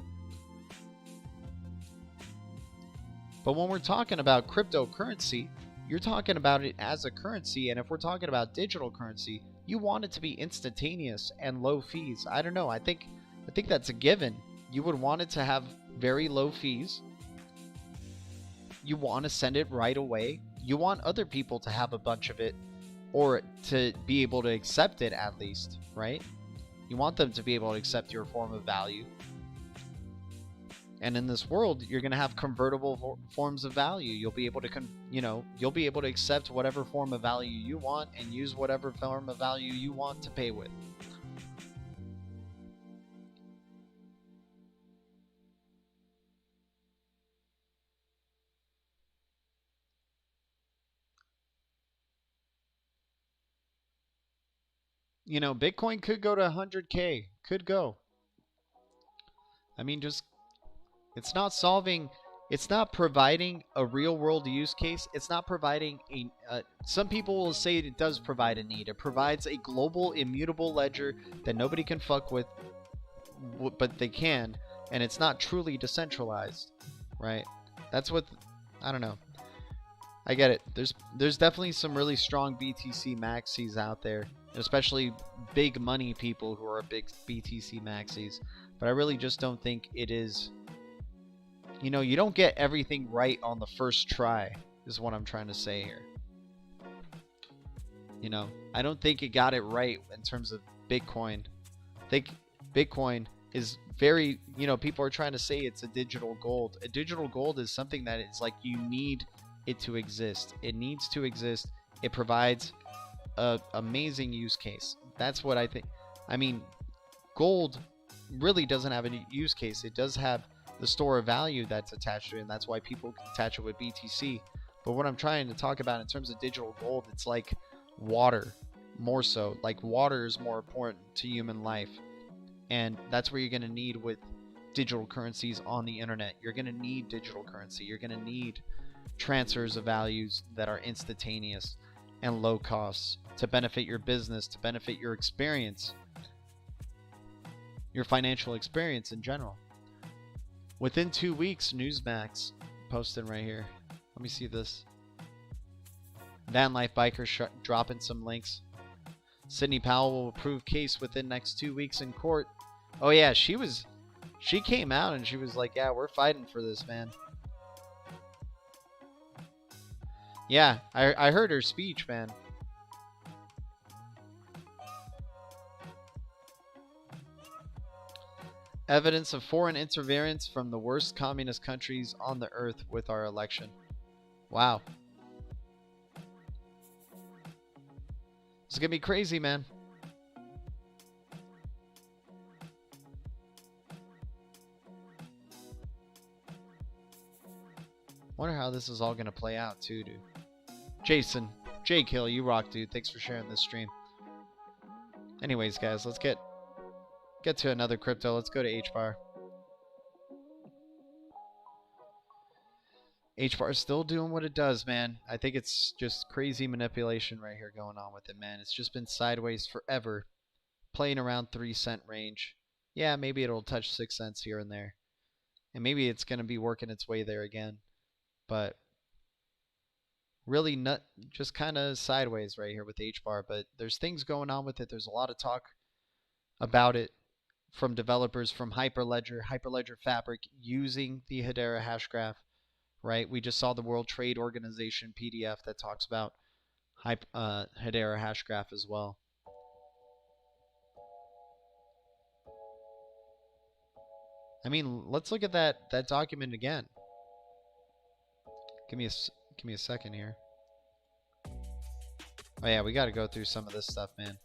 Speaker 1: But when we're talking about cryptocurrency, you're talking about it as a currency. And if we're talking about digital currency, you want it to be instantaneous and low fees. I don't know. I think that's a given. You would want it to have very low fees. You want to send it right away. You want other people to have a bunch of it, or to be able to accept it at least, right? You want them to be able to accept your form of value. And in this world, you're going to have convertible forms of value. You'll be able to, you'll be able to accept whatever form of value you want and use whatever form of value you want to pay with. You know, Bitcoin could go to 100K. Could go. I mean, it's not providing a real world use case. It's not providing some people will say it does provide a need. It provides a global immutable ledger that nobody can fuck with, but they can, and it's not truly decentralized, right? That's what, I don't know. I get it. There's definitely some really strong BTC maxis out there, especially big money people who are big BTC maxis. But I really just don't think it is. You know, you don't get everything right on the first try, is what I'm trying to say here. You know, I don't think it got it right in terms of Bitcoin. I think Bitcoin is very, people are trying to say it's a digital gold. A digital gold is something that it's like you need it to exist. It needs to exist. It provides an amazing use case. That's what I think. I mean, gold really doesn't have a use case. It does have the store of value that's attached to it, and that's why people attach it with BTC. But what I'm trying to talk about in terms of digital gold, it's like water, more so. Like water is more important to human life, and that's where you're going to need with digital currencies on the internet. You're going to need digital currency. You're going to need transfers of values that are instantaneous and low costs to benefit your business, to benefit your experience, your financial experience in general. Within 2 weeks, Newsmax posted right here. Let me see this. Van Life Biker dropping some links. Sidney Powell will approve case within next 2 weeks in court. Oh yeah, she came out and she was like, yeah, we're fighting for this, man. Yeah, I heard her speech, man. Evidence of foreign interference from the worst communist countries on the earth with our election. Wow. It's gonna be crazy, man. Wonder how this is all gonna play out too, dude. Jason, Jake Hill, you rock, dude. Thanks for sharing this stream. Anyways, guys, let's get to another crypto. Let's go to HBAR. HBAR is still doing what it does, man. I think it's just crazy manipulation right here going on with it, man. It's just been sideways forever, playing around 3-cent range. Yeah, maybe it'll touch 6 cents here and there, and maybe it's going to be working its way there again, but really just kind of sideways right here with HBAR. But there's things going on with it. There's a lot of talk about it from developers from Hyperledger Fabric using the Hedera hashgraph, right? We just saw the World Trade Organization PDF that talks about Hedera hashgraph as well. I mean, let's look at that document again. Give me a second here. Oh yeah, we got to go through some of this stuff, man.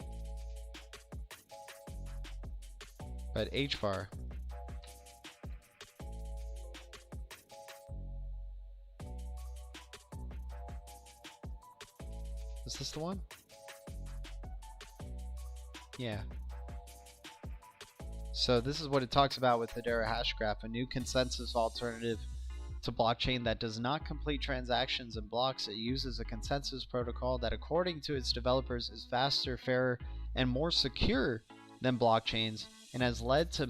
Speaker 1: But HBAR. Is this the one? Yeah. So this is what it talks about with Hedera hashgraph, a new consensus alternative to blockchain that does not complete transactions in blocks. It uses a consensus protocol that, according to its developers, is faster, fairer, and more secure than blockchains, and has led to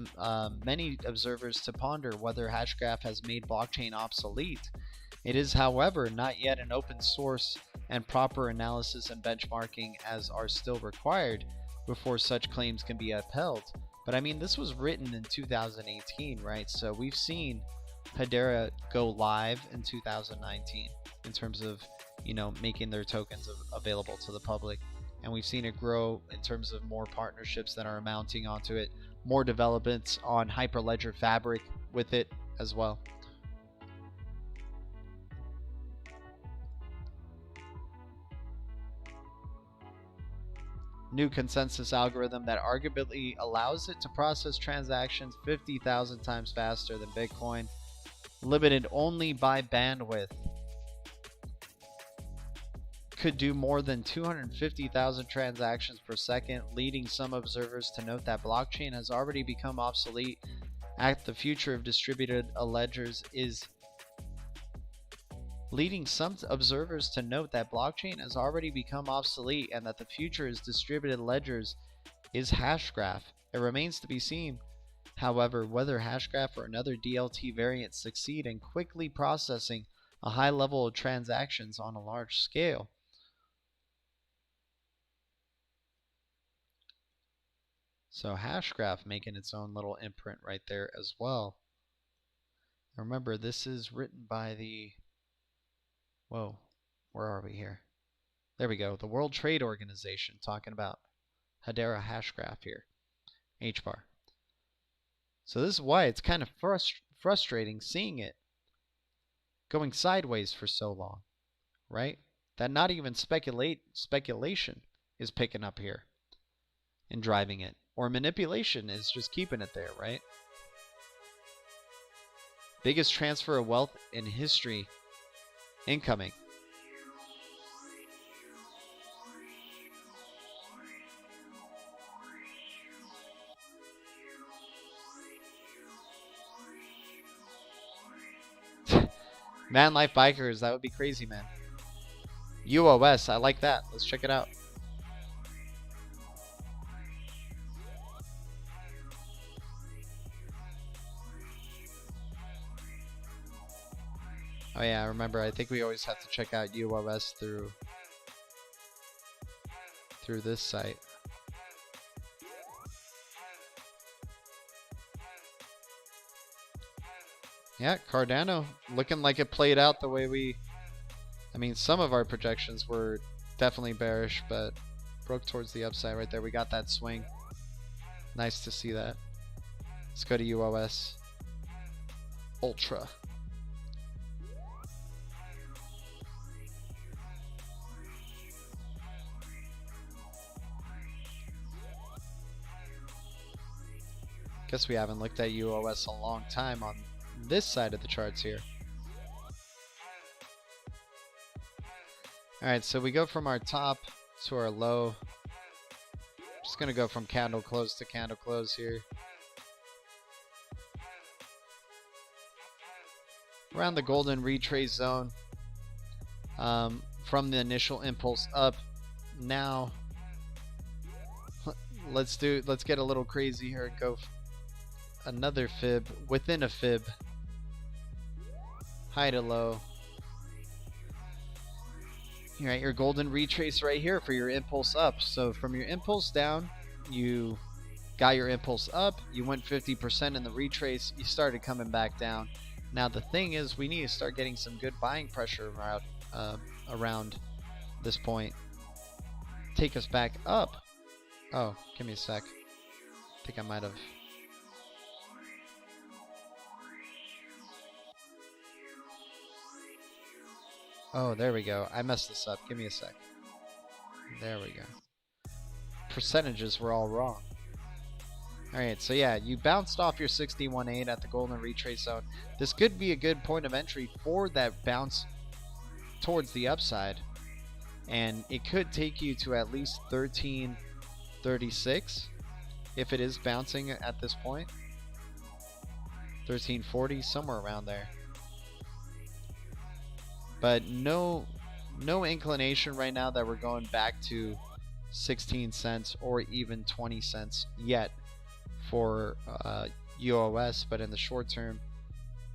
Speaker 1: many observers to ponder whether hashgraph has made blockchain obsolete. It is, however, not yet an open source, and proper analysis and benchmarking as are still required before such claims can be upheld. But I mean, this was written in 2018, right? So we've seen Hedera go live in 2019 in terms of, you know, making their tokens available to the public, and we've seen it grow in terms of more partnerships that are mounting onto it, more developments on Hyperledger Fabric with it as well. New consensus algorithm that arguably allows it to process transactions 50,000 times faster than Bitcoin, limited only by bandwidth. Could do more than 250,000 transactions per second, leading some observers to note that blockchain has already become obsolete. The future of distributed ledgers is leading some observers to note that blockchain has already become obsolete and that the future is distributed ledgers is hashgraph. It remains to be seen, however, whether hashgraph or another DLT variant succeed in quickly processing a high level of transactions on a large scale. So hashgraph making its own little imprint right there as well. Remember, this is written by the... Whoa, where are we here? There we go. The World Trade Organization talking about Hedera hashgraph here. HBAR. So this is why it's kind of frustrating seeing it going sideways for so long, right? That not even speculation is picking up here and driving it. Or manipulation is just keeping it there, right? Biggest transfer of wealth in history incoming. Man Life Bikers, that would be crazy, man. UOS, I like that. Let's check it out. Oh yeah, I remember. I think we always have to check out UOS through this site. Yeah, Cardano looking like it played out the way we... I mean, some of our projections were definitely bearish, but broke towards the upside right there. We got that swing. Nice to see that. Let's go to UOS. Ultra. Guess we haven't looked at UOS a long time on this side of the charts here. Alright, so we go from our top to our low. Just gonna go from candle close to candle close here. Around the golden retrace zone. From the initial impulse up. Now let's get a little crazy here and go another fib within a fib. High to low. You're at your golden retrace right here for your impulse up. So from your impulse down, you got your impulse up, you went 50% in the retrace, you started coming back down. Now the thing is, we need to start getting some good buying pressure around this point. Take us back up. Oh, give me a sec. I think I might have... Oh, there we go. I messed this up. Give me a sec. There we go. Percentages were all wrong. Alright, so yeah, you bounced off your 61.8 at the golden retrace zone. This could be a good point of entry for that bounce towards the upside. And it could take you to at least 1336 if it is bouncing at this point. 1340, somewhere around there. But no inclination right now that we're going back to 16 cents or even 20 cents yet for UOS, but in the short term,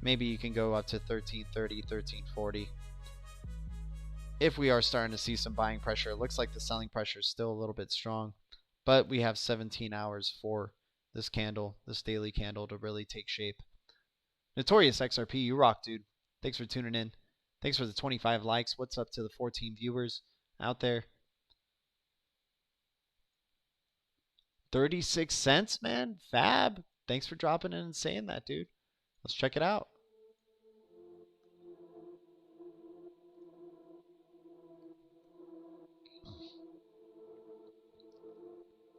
Speaker 1: maybe you can go up to 1330, 1340. If we are starting to see some buying pressure, it looks like the selling pressure is still a little bit strong, but we have 17 hours for this candle, this daily candle, to really take shape. Notorious XRP, you rock, dude. Thanks for tuning in. Thanks for the 25 likes. What's up to the 14 viewers out there? 36 cents, man. Fab. Thanks for dropping in and saying that, dude. Let's check it out.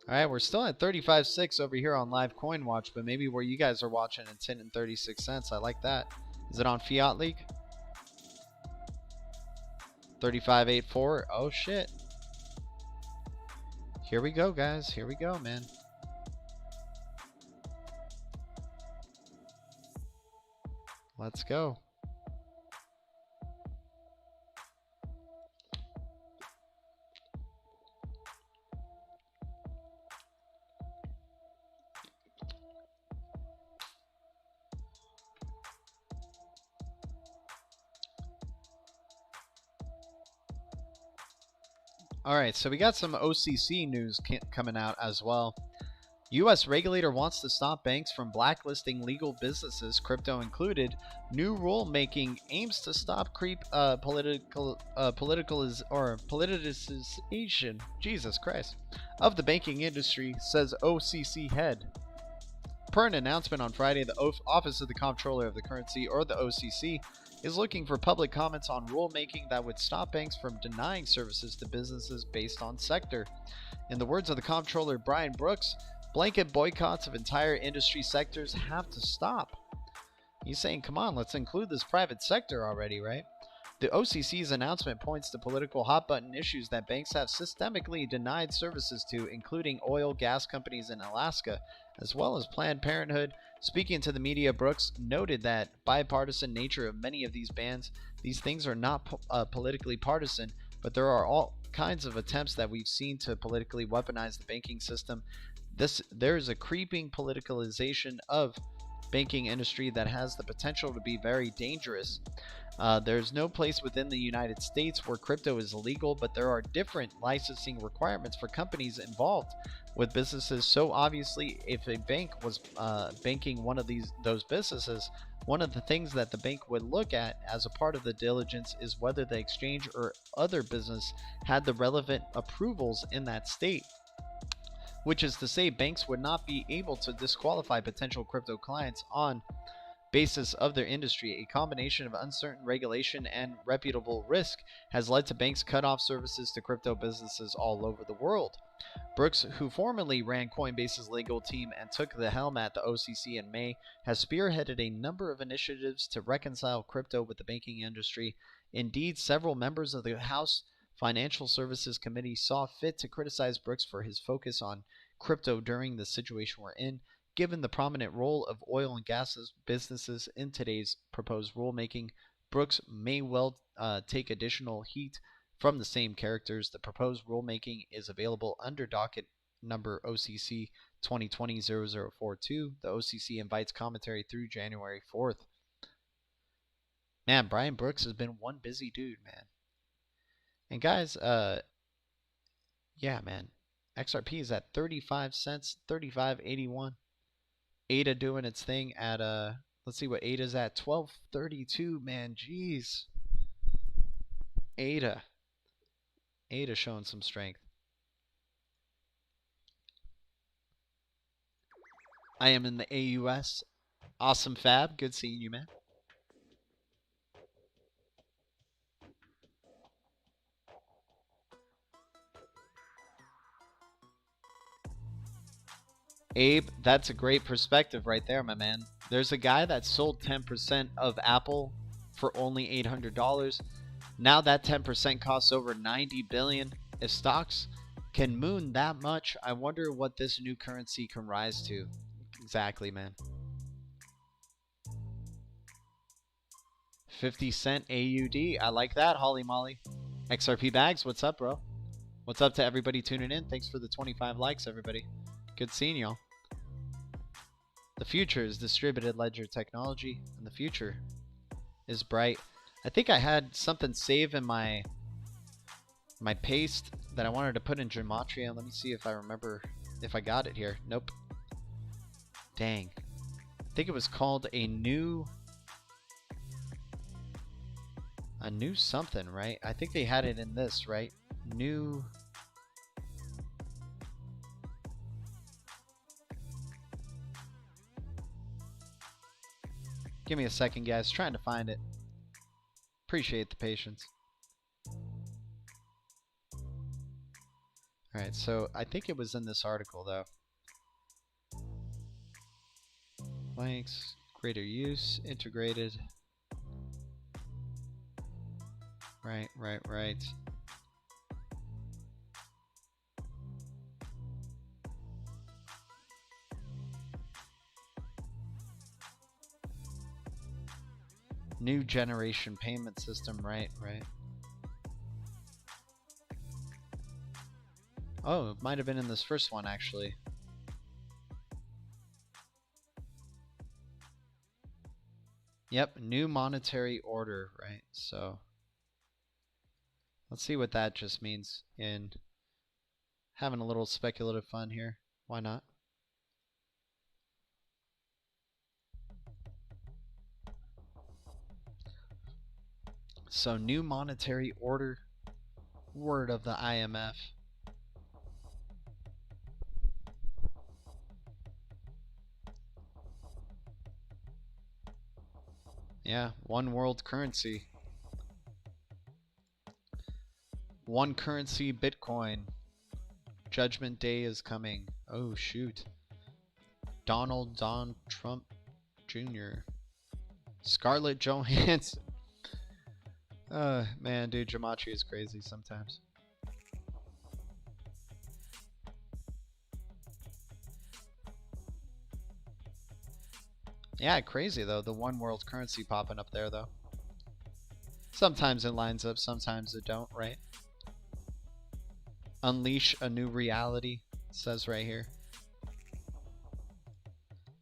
Speaker 1: All right, we're still at 35.6 over here on Live Coin Watch, but maybe where you guys are watching it's hitting 36 cents. I like that. Is it on Fiat League? 35.84. Oh shit. Here we go, guys. Here we go, man. Let's go. Alright, so we got some OCC news coming out as well. U.S. regulator wants to stop banks from blacklisting legal businesses, crypto included. New rulemaking aims to stop politicization, Jesus Christ, of the banking industry, says OCC head. Per an announcement on Friday, the Office of the Comptroller of the Currency, or the OCC, is looking for public comments on rulemaking that would stop banks from denying services to businesses based on sector. In the words of the Comptroller Brian Brooks, blanket boycotts of entire industry sectors have to stop. He's saying, come on, let's include this private sector already, right? The OCC's announcement points to political hot-button issues that banks have systemically denied services to, including oil gas companies in Alaska, as well as Planned Parenthood. Speaking to the media, Brooks noted that bipartisan nature of many of these bans, these things are not politically partisan, but there are all kinds of attempts that we've seen to politically weaponize the banking system. There is a creeping politicalization of banking industry that has the potential to be very dangerous. There's no place within the United States where crypto is illegal, but there are different licensing requirements for companies involved with businesses. So obviously, if a bank was banking one of those businesses, one of the things that the bank would look at as a part of the diligence is whether the exchange or other business had the relevant approvals in that state. Which is to say, banks would not be able to disqualify potential crypto clients on basis of their industry. A combination of uncertain regulation and reputable risk has led to banks cut off services to crypto businesses all over the world. Brooks, who formerly ran Coinbase's legal team and took the helm at the OCC in May, has spearheaded a number of initiatives to reconcile crypto with the banking industry. Indeed, several members of the House Financial Services Committee saw fit to criticize Brooks for his focus on crypto during the situation we're in, given the prominent role of oil and gas businesses in today's proposed rulemaking. Brooks may well take additional heat from the same characters. The proposed rulemaking is available under docket number OCC 2020-0042. The OCC invites commentary through January 4th. Man, Brian Brooks has been one busy dude, man. And guys, yeah, man. XRP is at 35 cents, 35.81. ADA doing its thing at let's see what ADA's at, 12.32. Man, jeez. ADA showing some strength. I am in the AUS. Awesome Fab, good seeing you, man. Abe, that's a great perspective right there, my man. There's a guy that sold 10% of Apple for only $800. Now that 10% costs over $90 billion. If stocks can moon that much, I wonder what this new currency can rise to. Exactly, man. 50 cent AUD. I like that, Holly Molly. XRP Bags, what's up, bro? What's up to everybody tuning in? Thanks for the 25 likes, everybody. Good seeing y'all. The future is distributed ledger technology, and the future is bright. I think I had something saved in my paste that I wanted to put in gematria. Let me see if I remember if I got it here. Nope. Dang. I think it was called a new something, right? I think they had it in this, right? New. Give me a second, guys. Trying to find it. Appreciate the patience. Alright, so I think it was in this article, though. Blanks, greater use, integrated. Right. New generation payment system, right. Oh, it might have been in this first one, actually. Yep, new monetary order, right? So let's see what that just means in having a little speculative fun here. Why not? So new monetary order, word of the IMF. Yeah, one world currency. One currency Bitcoin. Judgment Day is coming. Oh shoot. Donald Trump Jr. Scarlett Johansson. Man, dude, gematria is crazy sometimes. Yeah, crazy though, the one world currency popping up there though. Sometimes it lines up, sometimes it don't, right? Unleash a new reality, it says right here.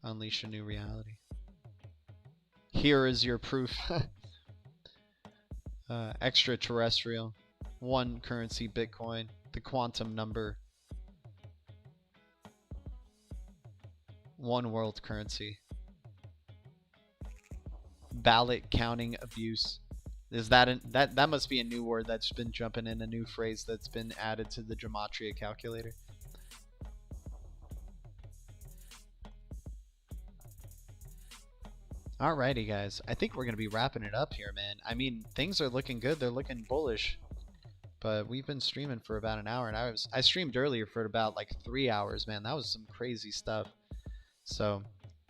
Speaker 1: Unleash a new reality. Here is your proof. Extraterrestrial. One currency Bitcoin. The quantum number. One world currency. Ballot counting abuse. Is that that must be a new word that's been jumping in, a new phrase that's been added to the gematria calculator. Alrighty, guys. I think we're gonna be wrapping it up here, man. I mean, things are looking good. They're looking bullish. But we've been streaming for about an hour, and I streamed earlier for about like 3 hours, man. That was some crazy stuff. So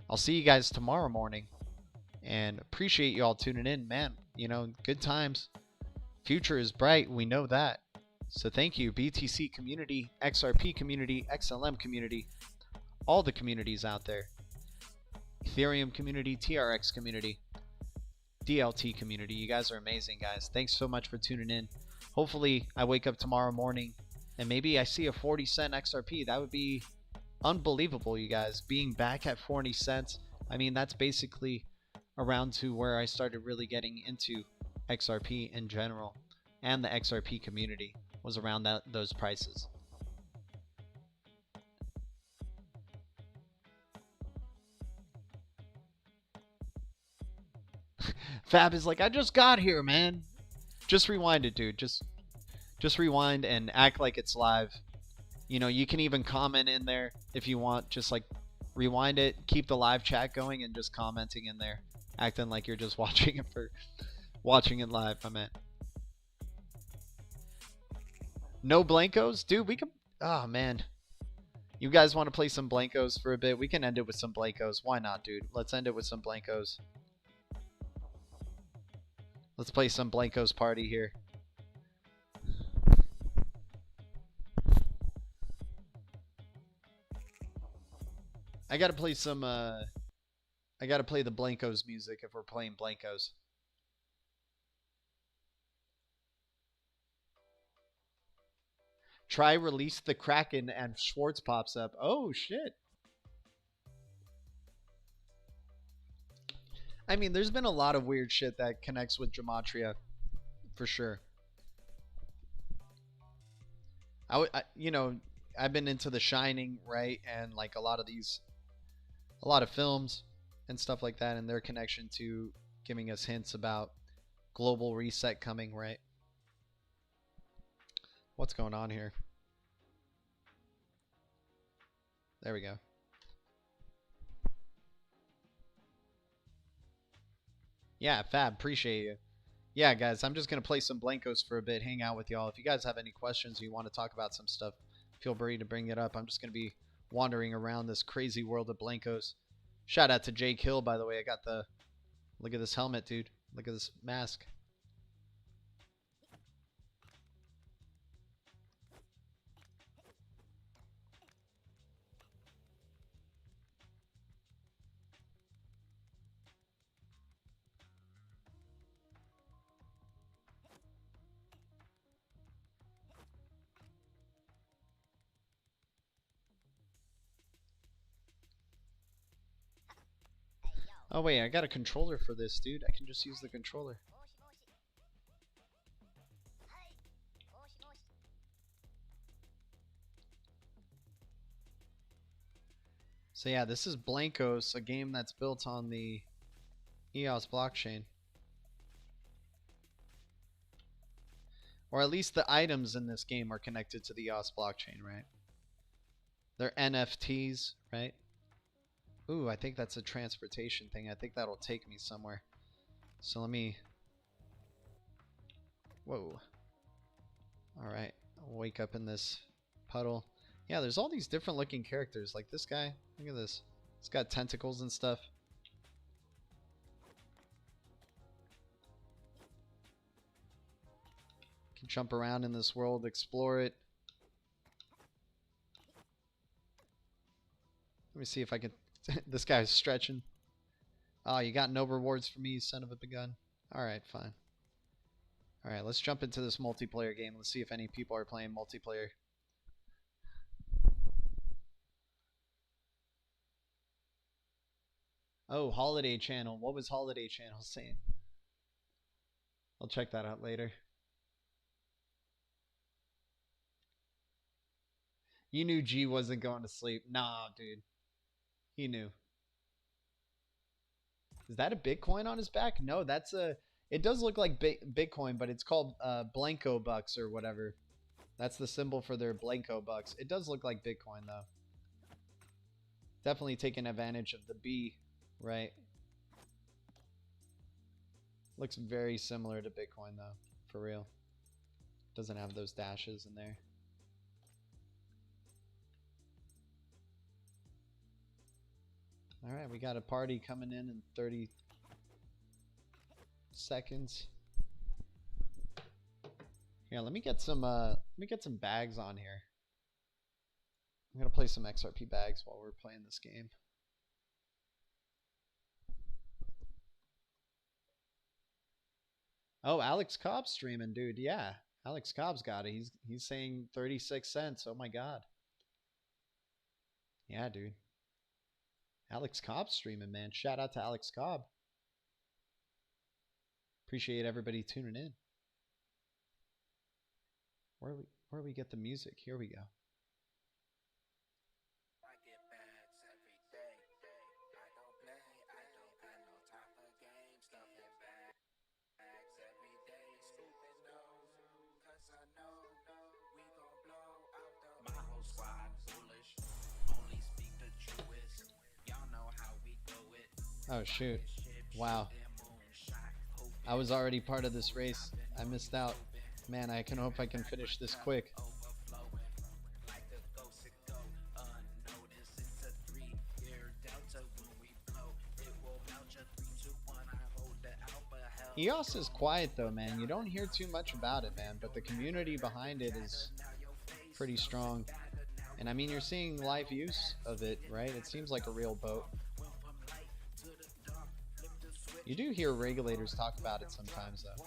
Speaker 1: I'll see you guys tomorrow morning. And appreciate you all tuning in, man. You know, good times. Future is bright. We know that. So thank you, BTC community, XRP community, XLM community, all the communities out there. Ethereum community, TRX community, DLT community. You guys are amazing, guys. Thanks so much for tuning in. Hopefully, I wake up tomorrow morning and maybe I see a 40-cent XRP. That would be unbelievable, you guys. Being back at 40 cents. I mean, that's basically around to where I started really getting into XRP in general, and the XRP community was around those prices. Fab is like, I just got here, man. Just rewind it, dude. Just rewind and act like it's live. You know, you can even comment in there if you want. Just like rewind it, keep the live chat going, and just commenting in there, acting like you're just watching it live. I meant. No blankos, dude. We can. Oh man, you guys want to play some blankos for a bit? We can end it with some blankos. Why not, dude? Let's end it with some blankos. Let's play some blankos party here. I gotta play some. I gotta play the blankos music if we're playing blankos. Try release the Kraken and Schwartz pops up. Oh shit. I mean, there's been a lot of weird shit that connects with Gematria, for sure. You know, I've been into The Shining, right, and like a lot of films and stuff like that, and their connection to giving us hints about global reset coming, right? What's going on here? There we go. Yeah, Fab, appreciate you. Yeah, guys, I'm just going to play some blankos for a bit, hang out with y'all. If you guys have any questions or you want to talk about some stuff, feel free to bring it up. I'm just going to be wandering around this crazy world of blankos. Shout out to Jake Hill, by the way. I got the... Look at this helmet, dude. Look at this mask. Oh, wait, I got a controller for this, dude. I can just use the controller. So yeah, this is Blankos, a game that's built on the EOS blockchain. Or at least the items in this game are connected to the EOS blockchain, right? They're NFTs, right? Ooh, I think that's a transportation thing. I think that'll take me somewhere. So let me... Whoa. Alright, I'll wake up in this puddle. Yeah, there's all these different looking characters. Like this guy. Look at this. It's got tentacles and stuff. Can jump around in this world, explore it. Let me see if I can... This guy's stretching. Oh, you got no rewards for me, you son of a gun. Alright, fine. Alright, let's jump into this multiplayer game. Let's see if any people are playing multiplayer. Oh, Holiday Channel. What was Holiday Channel saying? I'll check that out later. You knew G wasn't going to sleep. Nah, dude. He knew. Is that a Bitcoin on his back? No, that's a... It does look like Bitcoin, but it's called Blanco Bucks or whatever. That's the symbol for their Blanco Bucks. It does look like Bitcoin, though. Definitely taking advantage of the B, right? Looks very similar to Bitcoin, though. For real. Doesn't have those dashes in there. Alright, we got a party coming in 30 seconds. Yeah, let me get some bags on here. I'm gonna play some XRP bags while we're playing this game. Oh, Alex Cobb's streaming, dude. Yeah, Alex Cobb's got it. He's saying 36 cents. Oh my god. Yeah, dude. Alex Cobb's streaming, man. Shout out to Alex Cobb. Appreciate everybody tuning in. Where we get the music? Here we go. Oh shoot. Wow. I was already part of this race. I missed out. Man, I can hope I can finish this quick. EOS is quiet though, man. You don't hear too much about it, man, but the community behind it is pretty strong. And I mean, you're seeing live use of it, right? It seems like a real boat. You do hear regulators talk about it sometimes, though.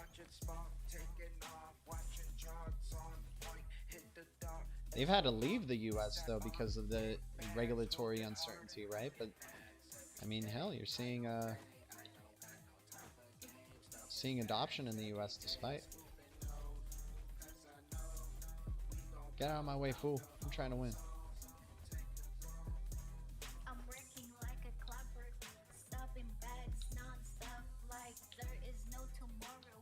Speaker 1: They've had to leave the US, though, because of the regulatory uncertainty, right? But, I mean, hell, you're seeing adoption in the US despite. Get out of my way, fool. I'm trying to win.
Speaker 2: I'm working like a clockwork, stuffing bags non-stop like there is no tomorrow.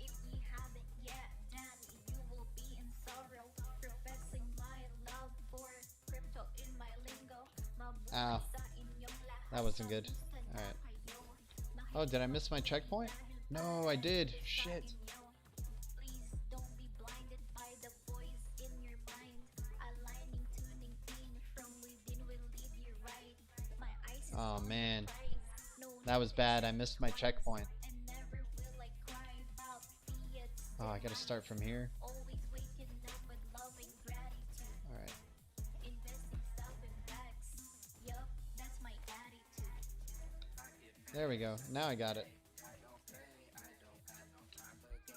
Speaker 2: If you haven't yet, then you will be in sorrow. Professing my love for crypto in my lingo.
Speaker 1: Ow. That wasn't good. Alright. Oh, did I miss my checkpoint? No, I did. Shit. Oh man, that was bad. I missed my checkpoint. Oh, I gotta start from here. Alright. There we go. Now I got it.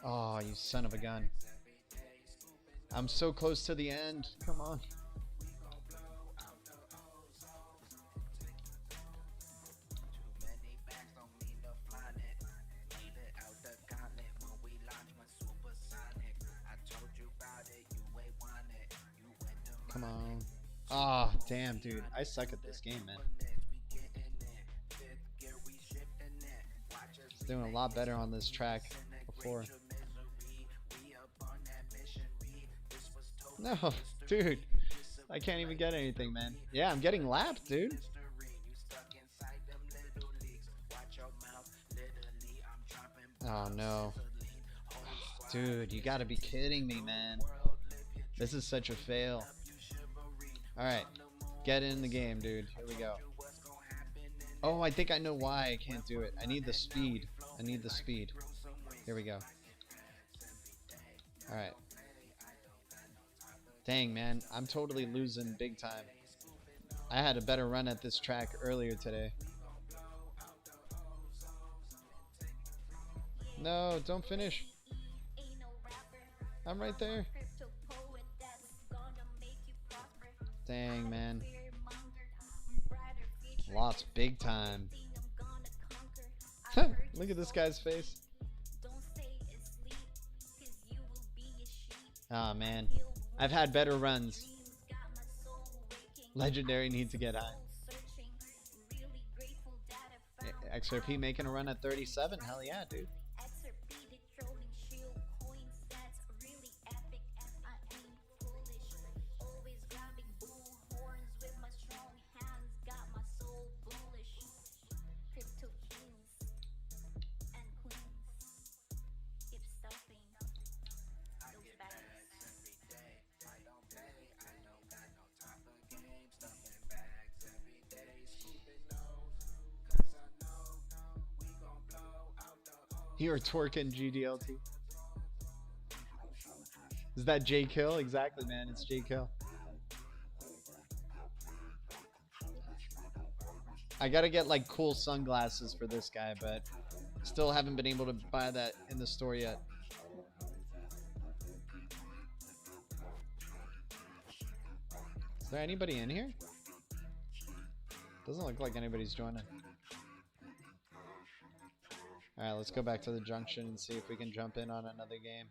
Speaker 1: Oh, you son of a gun. I'm so close to the end. Come on. Come on. Ah, oh, damn, dude. I suck at this game, man. I was doing a lot better on this track before. No, dude. I can't even get anything, man. Yeah, I'm getting lapped, dude. Oh, no. Dude, you gotta be kidding me, man. This is such a fail. Alright. Get in the game, dude. Here we go. Oh, I think I know why I can't do it. I need the speed. I need the speed. Here we go. Alright. Dang, man. I'm totally losing big time. I had a better run at this track earlier today. No, don't finish. I'm right there. Dang, man. Lost big time. Look at this guy's face. Oh, man. I've had better runs. Legendary needs to get high. XRP making a run at 37. Hell yeah, dude. You're twerking gdlt. Is that J Kill? Exactly, man. It's J Kill. I gotta get like cool sunglasses for this guy, but still haven't been able to buy that in the store yet. Is there anybody in here? Doesn't look like anybody's joining. Alright, let's go back to the junction and see if we can jump in on another game.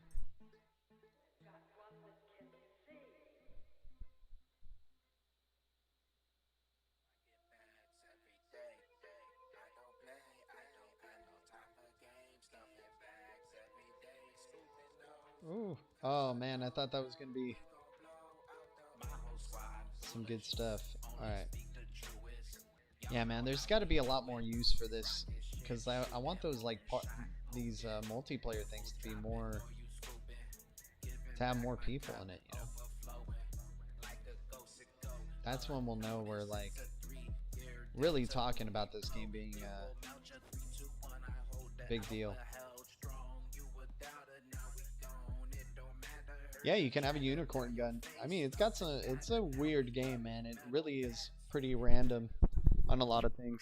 Speaker 1: Ooh. Oh man, I thought that was gonna be some good stuff. Alright. Yeah, man, there's got to be a lot more use for this, because I want those like these multiplayer things to be more, to have more people in it. You know, that's when we'll know we're like really talking about this game being a big deal. Yeah, you can have a unicorn gun. I mean, it's a weird game, man. It really is pretty random on a lot of things.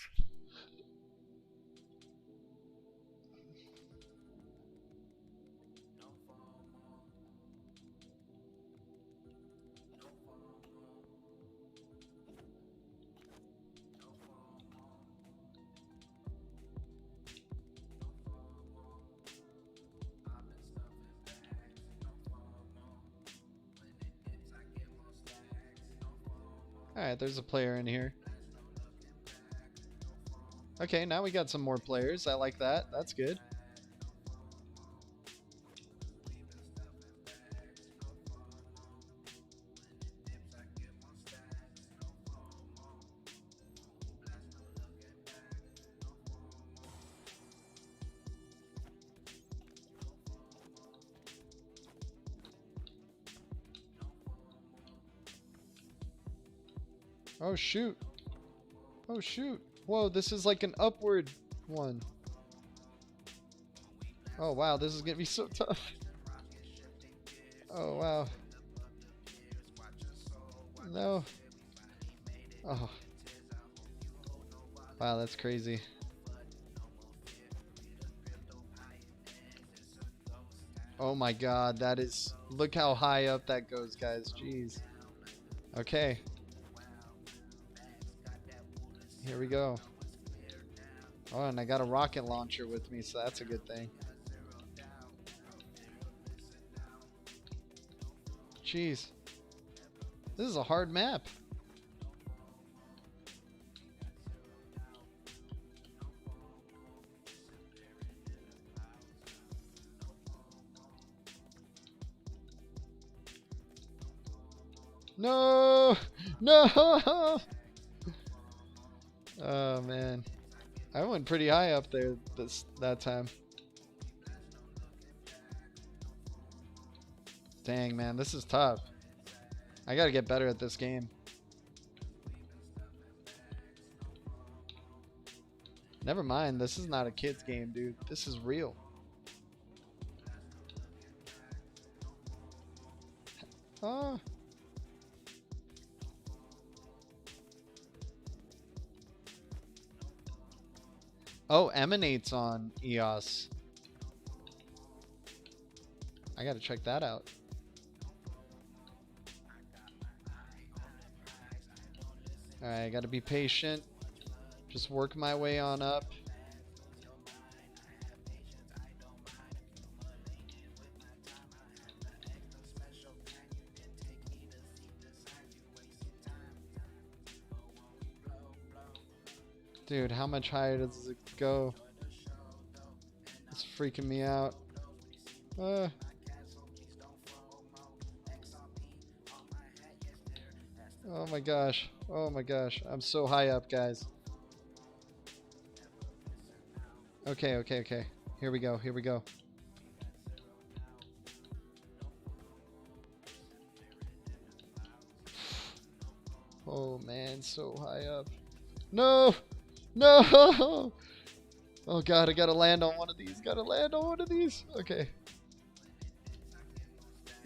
Speaker 1: Alright, there's a player in here. Okay, now we got some more players. I like that. That's good. Oh shoot. Oh shoot. Whoa, this is like an upward one. Oh wow, this is gonna be so tough. Oh wow. No. Oh. Wow, that's crazy. Oh my god, that is... Look how high up that goes, guys. Jeez. Okay. Here we go. Oh, and I got a rocket launcher with me, so that's a good thing. Jeez. This is a hard map. No! No! Oh man. I went pretty high up there that time. Dang, man, this is tough. I gotta get better at this game. Never mind, this is not a kid's game, dude. This is real. Oh. Oh, emanates on EOS. I gotta check that out. Alright, I gotta be patient. Just work my way on up. Dude, how much higher does it go? It's freaking me out. Oh my gosh. Oh my gosh. I'm so high up, guys. Okay, okay, okay. Here we go. Here we go. Oh man, so high up. No! No! Oh god, I gotta land on one of these. Gotta land on one of these. Okay.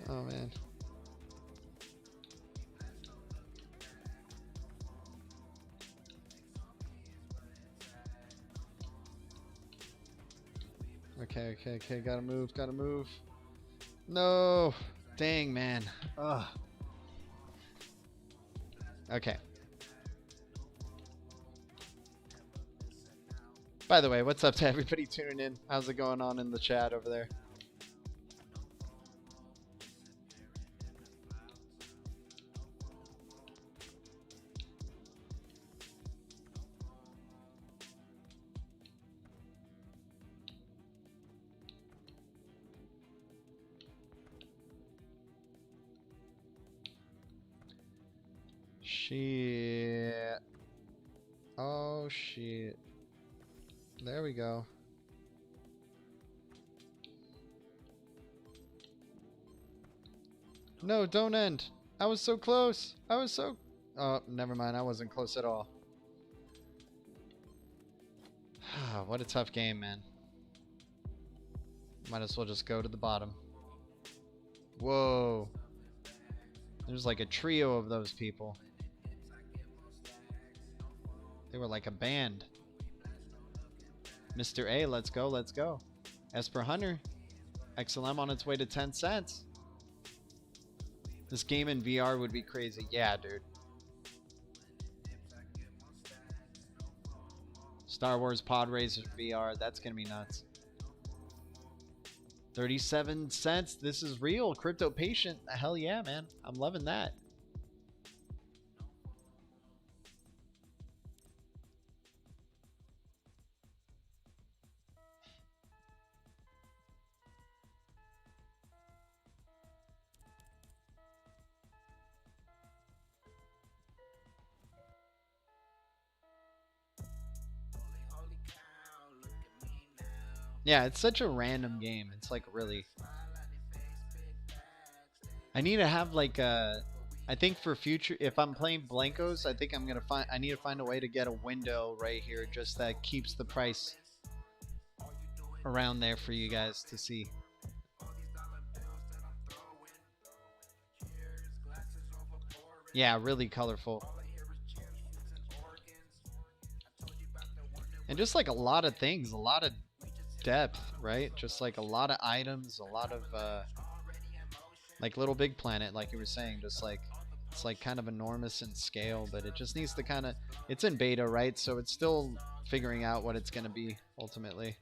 Speaker 1: Oh man. Okay, okay, okay. Gotta move, gotta move. No! Dang, man. Ugh. Okay. By the way, what's up to everybody tuning in? How's it going on in the chat over there? Shit. Oh. Oh shit. There we go. No, don't end. I was so close. I was so... Oh, never mind. I wasn't close at all. What a tough game, man. Might as well just go to the bottom. Whoa. There's like a trio of those people. They were like a band. Mr. A, let's go, let's go. Esper Hunter. XLM on its way to 10 cents. This game in VR would be crazy. Yeah, dude. Star Wars Pod Racer VR. That's going to be nuts. 37 cents. This is real. Crypto patient. Hell yeah, man. I'm loving that. Yeah, it's such a random game. It's like really... I need to have like a... I think for future, if I'm playing Blankos, I think I'm going to find... I need to find a way to get a window right here just that keeps the price around there for you guys to see. Yeah, really colorful. And just like a lot of things, a lot of depth, right? Just like a lot of items, a lot of like Little Big Planet, like you were saying, just like it's like kind of enormous in scale, but it just needs to kind of, it's in beta, right? So it's still figuring out what it's going to be ultimately.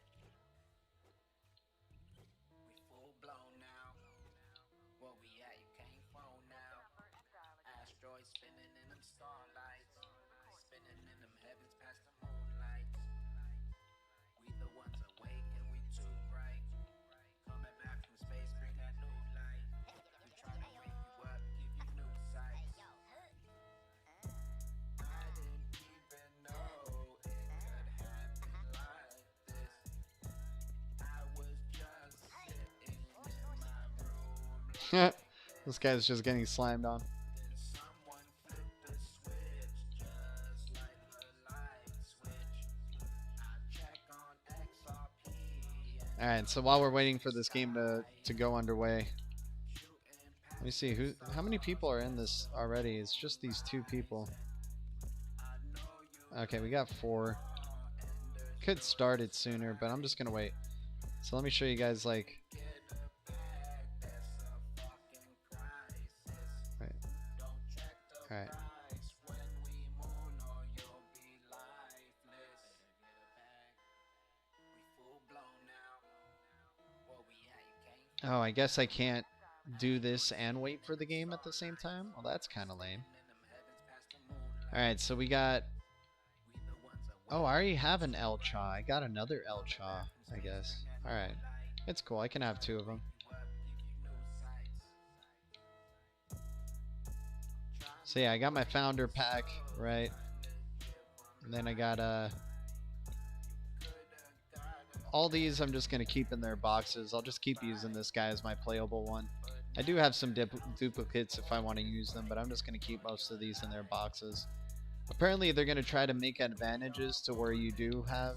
Speaker 1: This guy's just getting slammed on. Alright, so while we're waiting for this game to go underway, let me see how many people are in this already. It's just these two people. Okay, we got 4. Could start it sooner, but I'm just gonna wait. So let me show you guys like... Alright. Oh, I guess I can't do this and wait for the game at the same time? Well, that's kind of lame. Alright, so we got... Oh, I already have an El Cha. I got another El Cha, I guess. Alright. It's cool. I can have 2 of them. So yeah, I got my founder pack, right? And then I got all these I'm just going to keep in their boxes. I'll just keep using this guy as my playable one. I do have some duplicates if I want to use them, but I'm just going to keep most of these in their boxes. Apparently they're going to try to make advantages to where you do have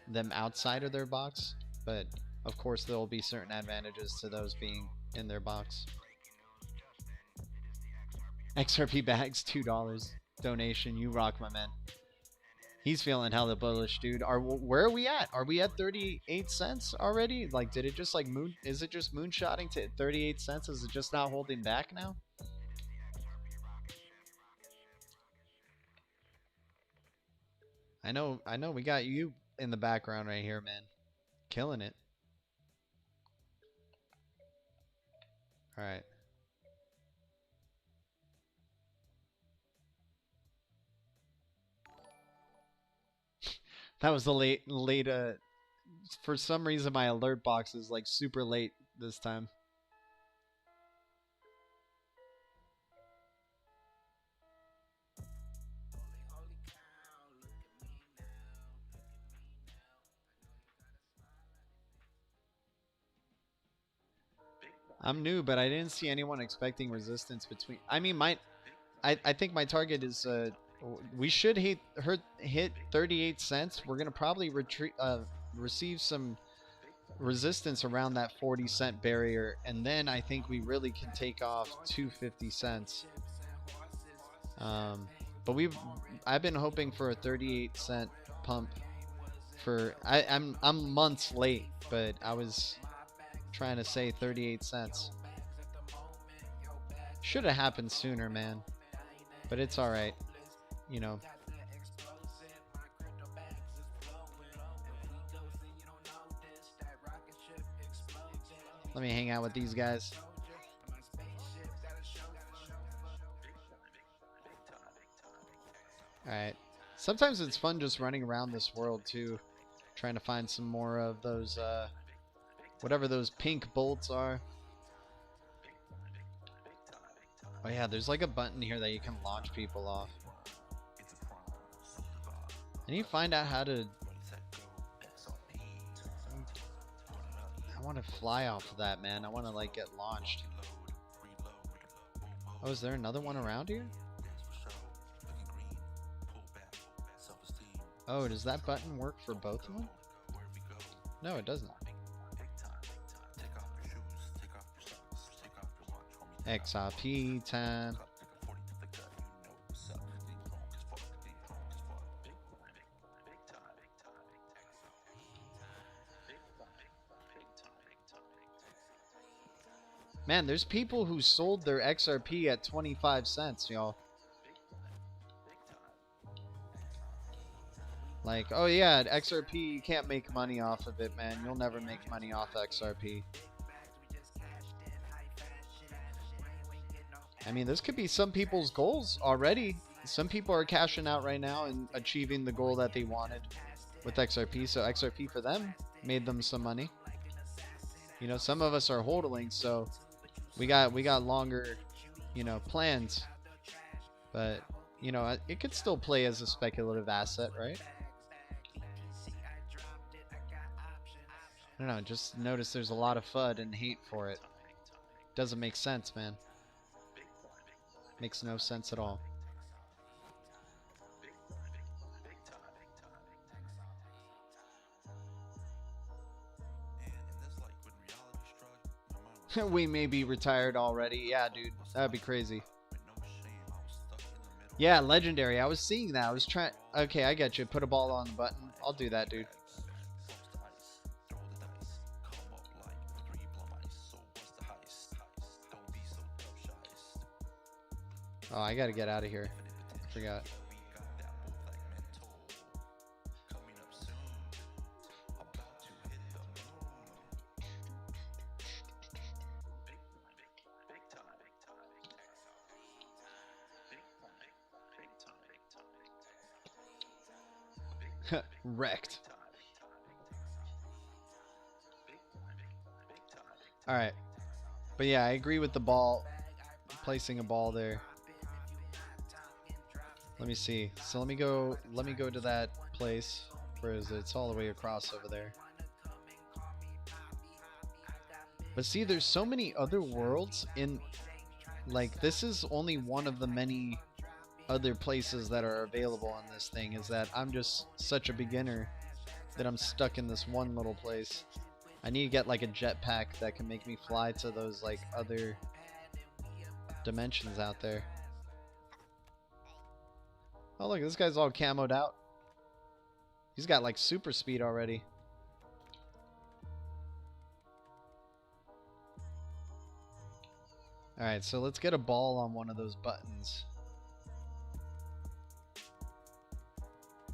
Speaker 1: them outside of their box, but of course there will be certain advantages to those being in their box. XRP bags, $2 donation. You rock, my man. He's feeling hella bullish, dude. Where are we at? Are we at 38 cents already? Like, did it just like is it just moonshotting to 38 cents? Is it just not holding back now? I know we got you in the background right here, man. Killing it. All right. That was the late for some reason my alert box is like super late this time. I'm new, but I didn't see anyone expecting resistance between. I mean, I think my target is we should hit 38 cents. We're gonna probably receive some resistance around that 40-cent barrier, and then I think we really can take off 250 cents. But I've been hoping for a 38-cent pump for I'm months late, but I was trying to say 38 cents. Should have happened sooner, man. But it's all right, you know. Let me hang out with these guys. Alright. Sometimes it's fun just running around this world too. Trying to find some more of those, whatever those pink bolts are. Oh yeah, there's like a button here that you can launch people off. I need to find out how to... I want to fly off of that, man. I want to like get launched. Oh, is there another one around here? Oh, does that button work for both of them? No, it doesn't. XRP time. Man, there's people who sold their XRP at 25 cents, y'all. Like, oh yeah, XRP, you can't make money off of it, man. You'll never make money off XRP. I mean, this could be some people's goals already. Some people are cashing out right now and achieving the goal that they wanted with XRP. So XRP for them made them some money. You know, some of us are hodling, so we got longer, you know, plans. But, you know, it could still play as a speculative asset, right? I don't know, just notice there's a lot of FUD and hate for it. Doesn't make sense, man. Makes no sense at all. We may be retired already. Yeah, dude. That'd be crazy. Yeah, legendary. I was seeing that. I was trying... Okay, I get you. Put a ball on the button. I'll do that, dude. Oh, I gotta get out of here. I forgot. Wrecked. Alright. But yeah, I agree with the ball. Placing a ball there. Let me see. So let me go to that place. Where is it? It's all the way across over there. But see, there's so many other worlds in... Like, this is only one of the many other places that are available on this thing. Is that I'm just such a beginner that I'm stuck in this one little place. I need to get like a jetpack that can make me fly to those like other dimensions out there. Oh look, this guy's all camoed out. He's got like super speed already. Alright, so let's get a ball on one of those buttons.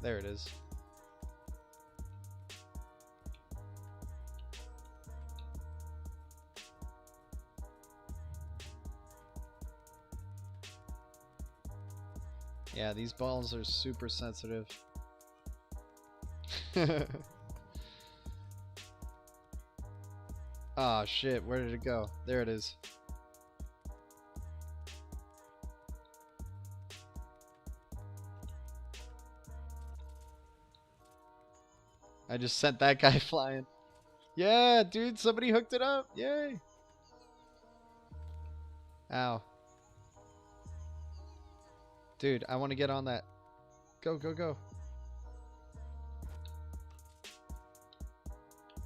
Speaker 1: There it is. Yeah, these balls are super sensitive. Ah, shit, where did it go? There it is. I just sent that guy flying. Yeah, dude, somebody hooked it up. Yay. Ow. Dude, I want to get on that. Go, go, go.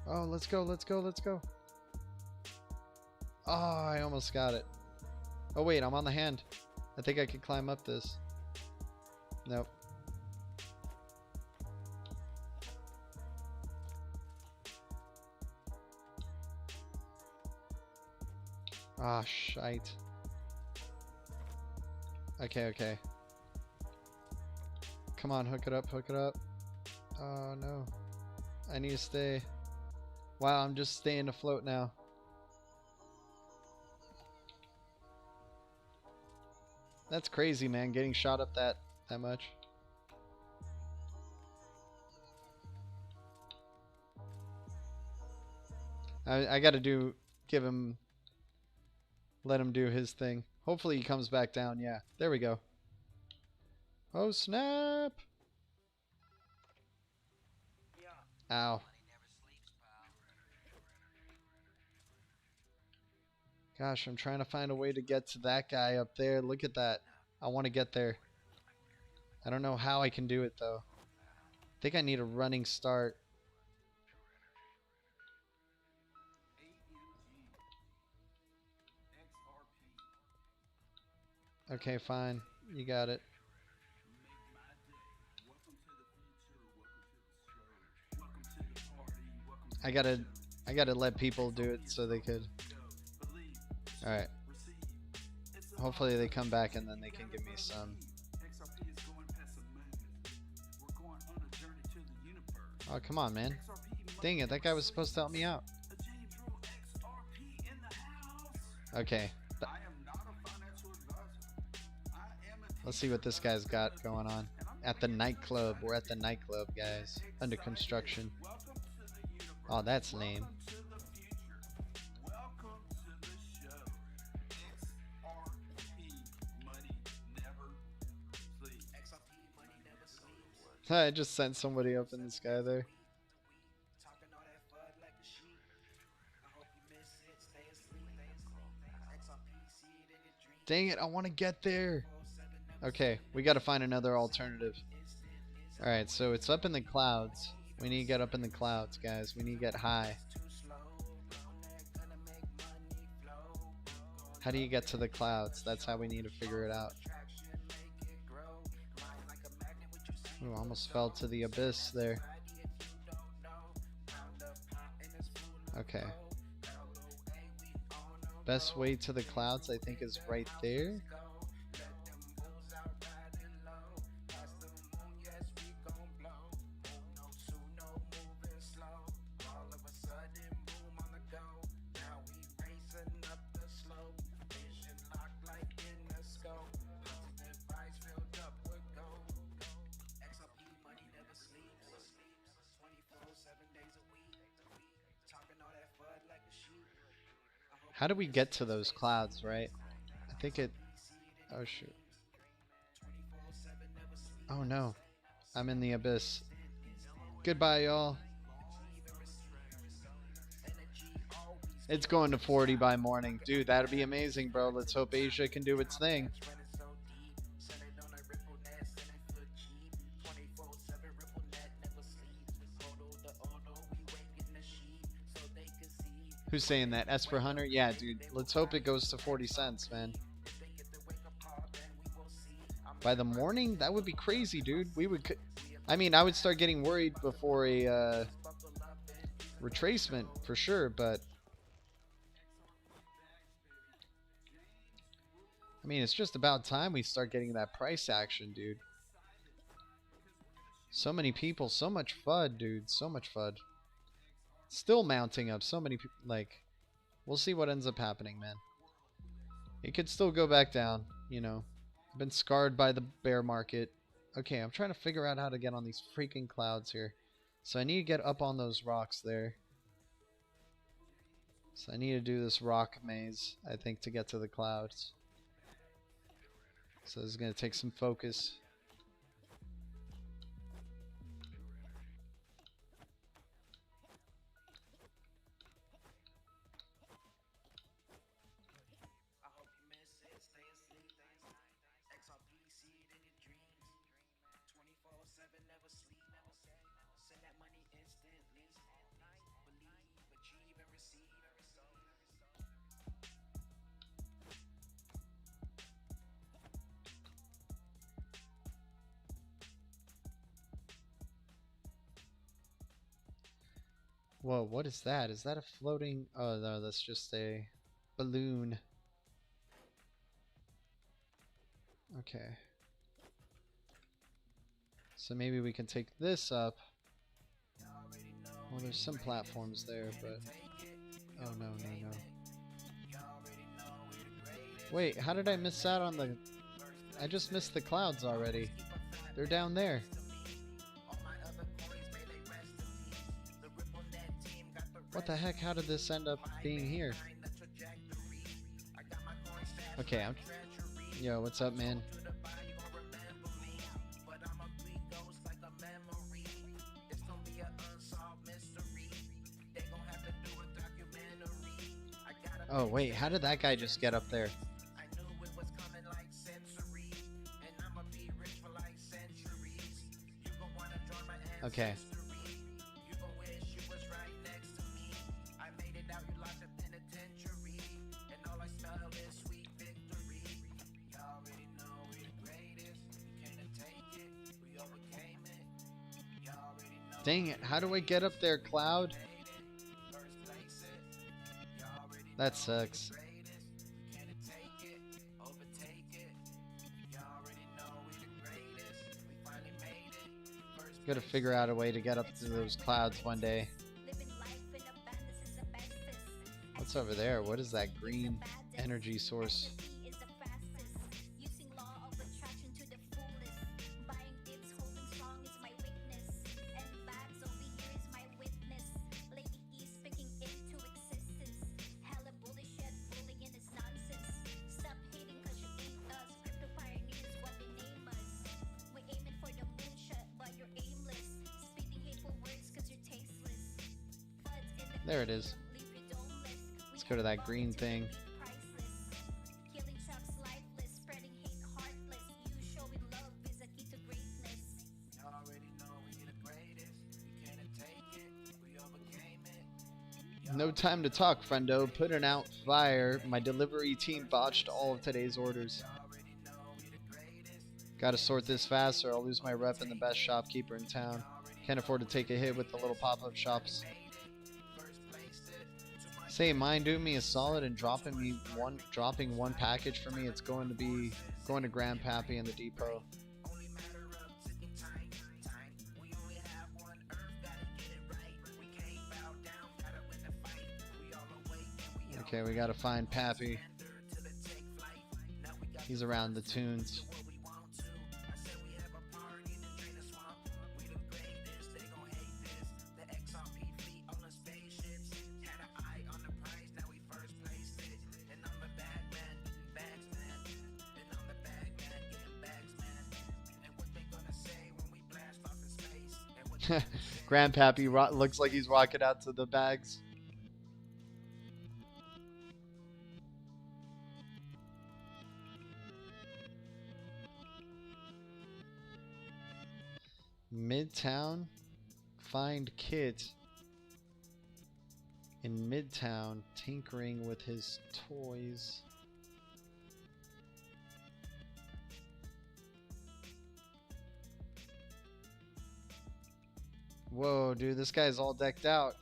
Speaker 1: Oh, let's go, let's go, let's go. Oh, I almost got it. Oh, wait, I'm on the hand. I think I could climb up this. Nope. Ah, shite. Okay, okay. Come on, hook it up, hook it up. Oh, no. I need to stay. Wow, I'm just staying afloat now. That's crazy, man, getting shot up that much. I gotta let him do his thing. Hopefully he comes back down. Yeah, there we go. Oh, snap! Ow. Gosh, I'm trying to find a way to get to that guy up there. Look at that. I want to get there. I don't know how I can do it, though. I think I need a running start. Okay, fine. You got it. I gotta let people do it so they could. Alright. Hopefully they come back and then they can give me some. Oh, come on, man. Dang it, that guy was supposed to help me out. Okay. Let's see what this guy's got going on. At the nightclub. We're at the nightclub, guys. Under construction. Oh, that's lame. I just sent somebody up in the sky there. Dang it, I want to get there. Okay, we got to find another alternative. Alright, so it's up in the clouds. We need to get up in the clouds, guys. We need to get high. How do you get to the clouds? That's how we need to figure it out. Ooh, almost fell to the abyss there. Okay. Best way to the clouds, I think, is right there. How do we get to those clouds, right? I think it... Oh, shoot. Oh, no. I'm in the abyss. Goodbye, y'all. It's going to 40 by morning. Dude, that'd be amazing, bro. Let's hope Asia can do its thing. Who's saying that? Esper Hunter? Yeah, dude. Let's hope it goes to 40 cents, man. By the morning? That would be crazy, dude. We would... I mean, I would start getting worried before a retracement, for sure, but... I mean, it's just about time we start getting that price action, dude. So many people, so much FUD, dude. So much FUD. Still mounting up. So many people, like... We'll see what ends up happening, man. It could still go back down, you know. I've been scarred by the bear market. Okay, I'm trying to figure out how to get on these freaking clouds here. So I need to get up on those rocks there. So I need to do this rock maze, I think, to get to the clouds. So this is going to take some focus. Whoa, what is that? Is that a floating... Oh, no, that's just a balloon. Okay. So maybe we can take this up. Well, there's some platforms there, but... Oh, no, no, no. Wait, how did I miss out on the... I just missed the clouds already. They're down there. What the heck? How did this end up being here? Okay, Yo, what's up, man? Oh, wait, how did that guy just get up there? Okay. Dang it, how do I get up there, Cloud? That sucks. Gotta figure out a way to get up to those clouds one day. What's over there? What is that green energy source? There it is. Let's go to that green thing. No time to talk, friendo. Putting out fire. My delivery team botched all of today's orders. Gotta sort this fast or I'll lose my rep in the best shopkeeper in town. Can't afford to take a hit with the little pop-up shops. Say, mind doing me a solid and dropping one package for me? It's going to Grandpappy in the depot. Okay, we gotta find Pappy. He's around the tunes. Grandpappy looks like he's rocking out to the bags. Midtown, find Kit in Midtown tinkering with his toys. Whoa, dude, this guy's all decked out.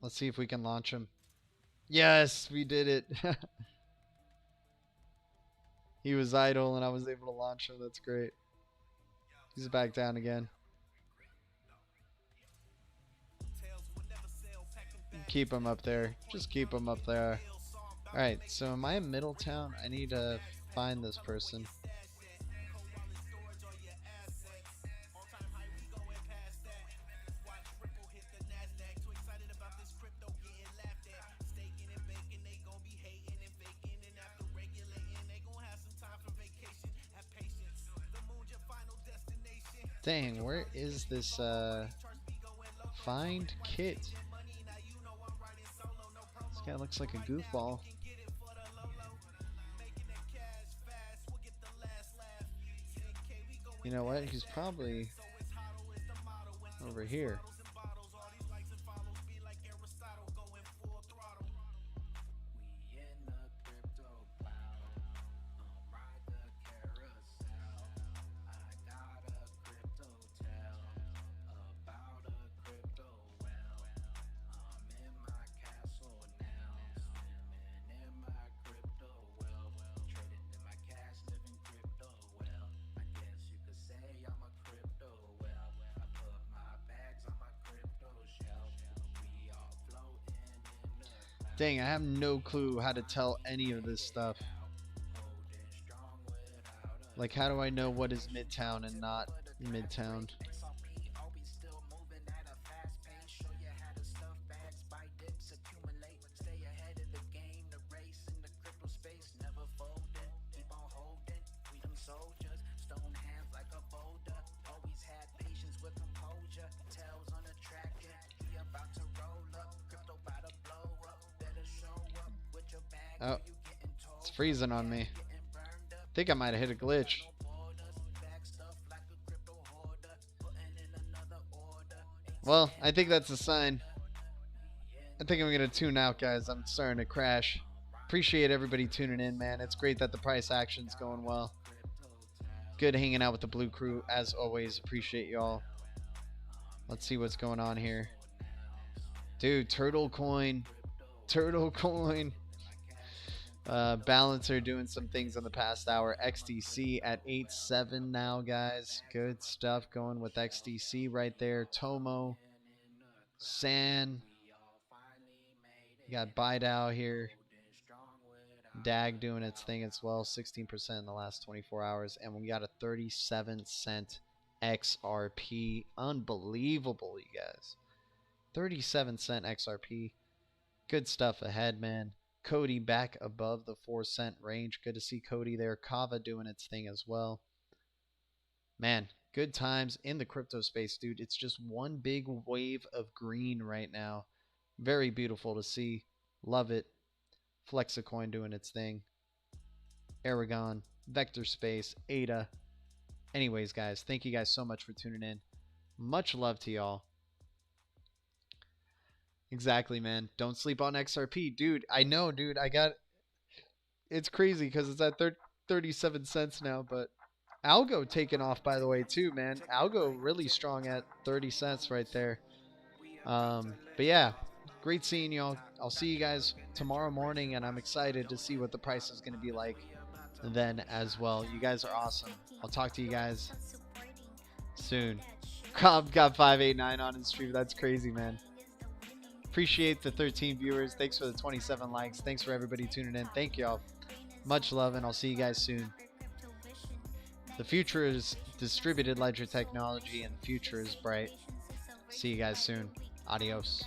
Speaker 1: Let's see if we can launch him. Yes, we did it. He was idle and I was able to launch him. That's great. He's back down again. Keep him up there. Just keep him up there. Alright, so am I in Middletown? I need to find this person. Dang, where is this, find Kit? This guy looks like a goofball. You know what? He's probably over here. Dang, I have no clue how to tell any of this stuff. Like, how do I know what is Midtown and not Midtown? Oh, it's freezing on me. I think I might have hit a glitch. Well, I think that's a sign. I think I'm going to tune out, guys. I'm starting to crash. Appreciate everybody tuning in, man. It's great that the price action's going well. Good hanging out with the Blue Crew, as always. Appreciate y'all. Let's see what's going on here. Dude, turtle coin. Turtle coin. Balancer doing some things in the past hour. XDC at 8.7 now, guys. Good stuff going with XDC right there. Tomo, San, you got Baidow here. DAG doing its thing as well. 16% in the last 24 hours. And we got a 37-cent XRP. Unbelievable, you guys. 37-cent XRP. Good stuff ahead, man. Cody back above the 4-cent range. Good to see Cody there. Kava doing its thing as well. Man, good times in the crypto space, dude. It's just one big wave of green right now. Very beautiful to see. Love it. Flexicoin doing its thing. Aragon, Vector Space, ADA. Anyways, guys, thank you guys so much for tuning in. Much love to y'all. Exactly, man. Don't sleep on XRP. Dude, I know, dude. It's crazy because it's at 37 cents now, but Algo taking off, by the way, too, man. Algo really strong at 30 cents right there. But yeah, great seeing y'all. I'll see you guys tomorrow morning, and I'm excited to see what the price is going to be like then as well. You guys are awesome. I'll talk to you guys soon. Cobb got 589 on his stream. That's crazy, man. Appreciate the 13 viewers. Thanks for the 27 likes. Thanks for everybody tuning in. Thank y'all. Much love, and I'll see you guys soon. The future is distributed ledger technology, and the future is bright. See you guys soon. Adios.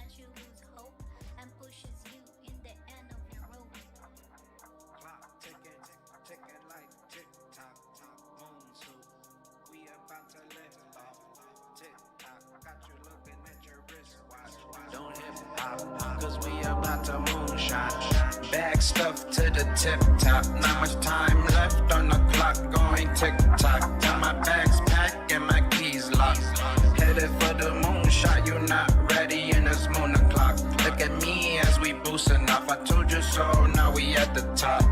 Speaker 3: Cause we about to moonshot. Bag stuff to the tip top. Not much time left on the clock. Going tick tock. Got my bags packed and my keys locked. Headed for the moonshot. You not ready in this moon o'clock. Look at me as we boosting off. I told you so. Now we at the top.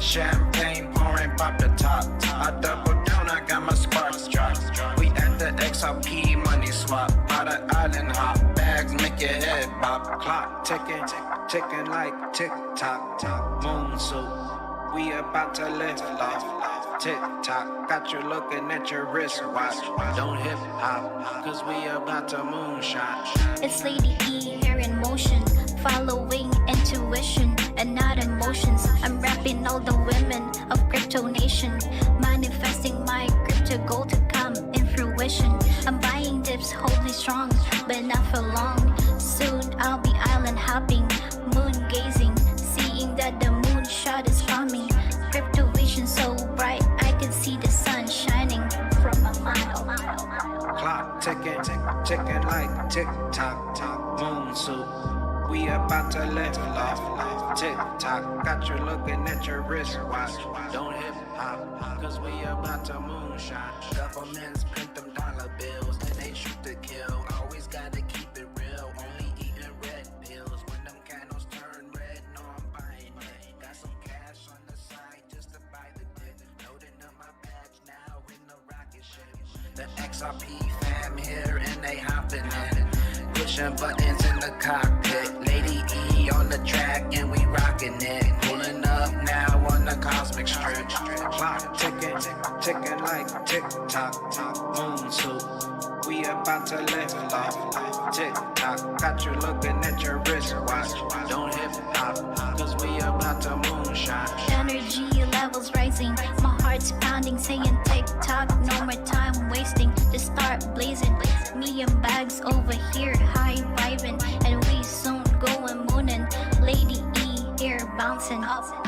Speaker 3: Champagne pouring, pop the top. I double down. I got my sparks drop. We at the XRP money swap. Out of island hop. Bags make your head pop. Clock ticking, ticking like tick tock. Moon suit, we about to lift off. Tick tock, got you looking at your wristwatch. Don't hip hop, cause we about to moonshot.
Speaker 2: It's Lady E here in motion, following intuition and not emotions. I'm rapping all the women of Crypto Nation, manifesting my crypto goal to come in fruition. I'm buying dips, holding strong, but not for long. Soon I'll be island hopping, moon gazing, seeing that the moon shot is coming. Crypto vision so bright, I can see the sun shining from a mile.
Speaker 3: Clock ticking, ticking like tick tock. Moon suit, we about to lift off. Tick tock, got you looking at your wristwatch. Don't hip hop, cause we about to moonshot. Governments print them dollar bills and they shoot to kill. Always gotta keep it real, only eating red pills. When them candles turn red, no I'm buying it. Got some cash on the side just to buy the dip. Loading up my bags now in the rocket ship. The XRP fam here and they hopping in. Pushing buttons in the cockpit. Lady E on the track and we rocking it. Pulling up now on the cosmic strip. Clock ticking, ticking like tick tock. Moon suit, we about to lift off. Tick tock, got you looking at your wristwatch. Don't hip hop, cause we about to moonshot.
Speaker 2: Energy levels rising, my heart's pounding, saying tick tock, no more time wasting. Just start blazing. Me and bags over here, high vibing, and we soon going mooning. Lady E here bouncing up.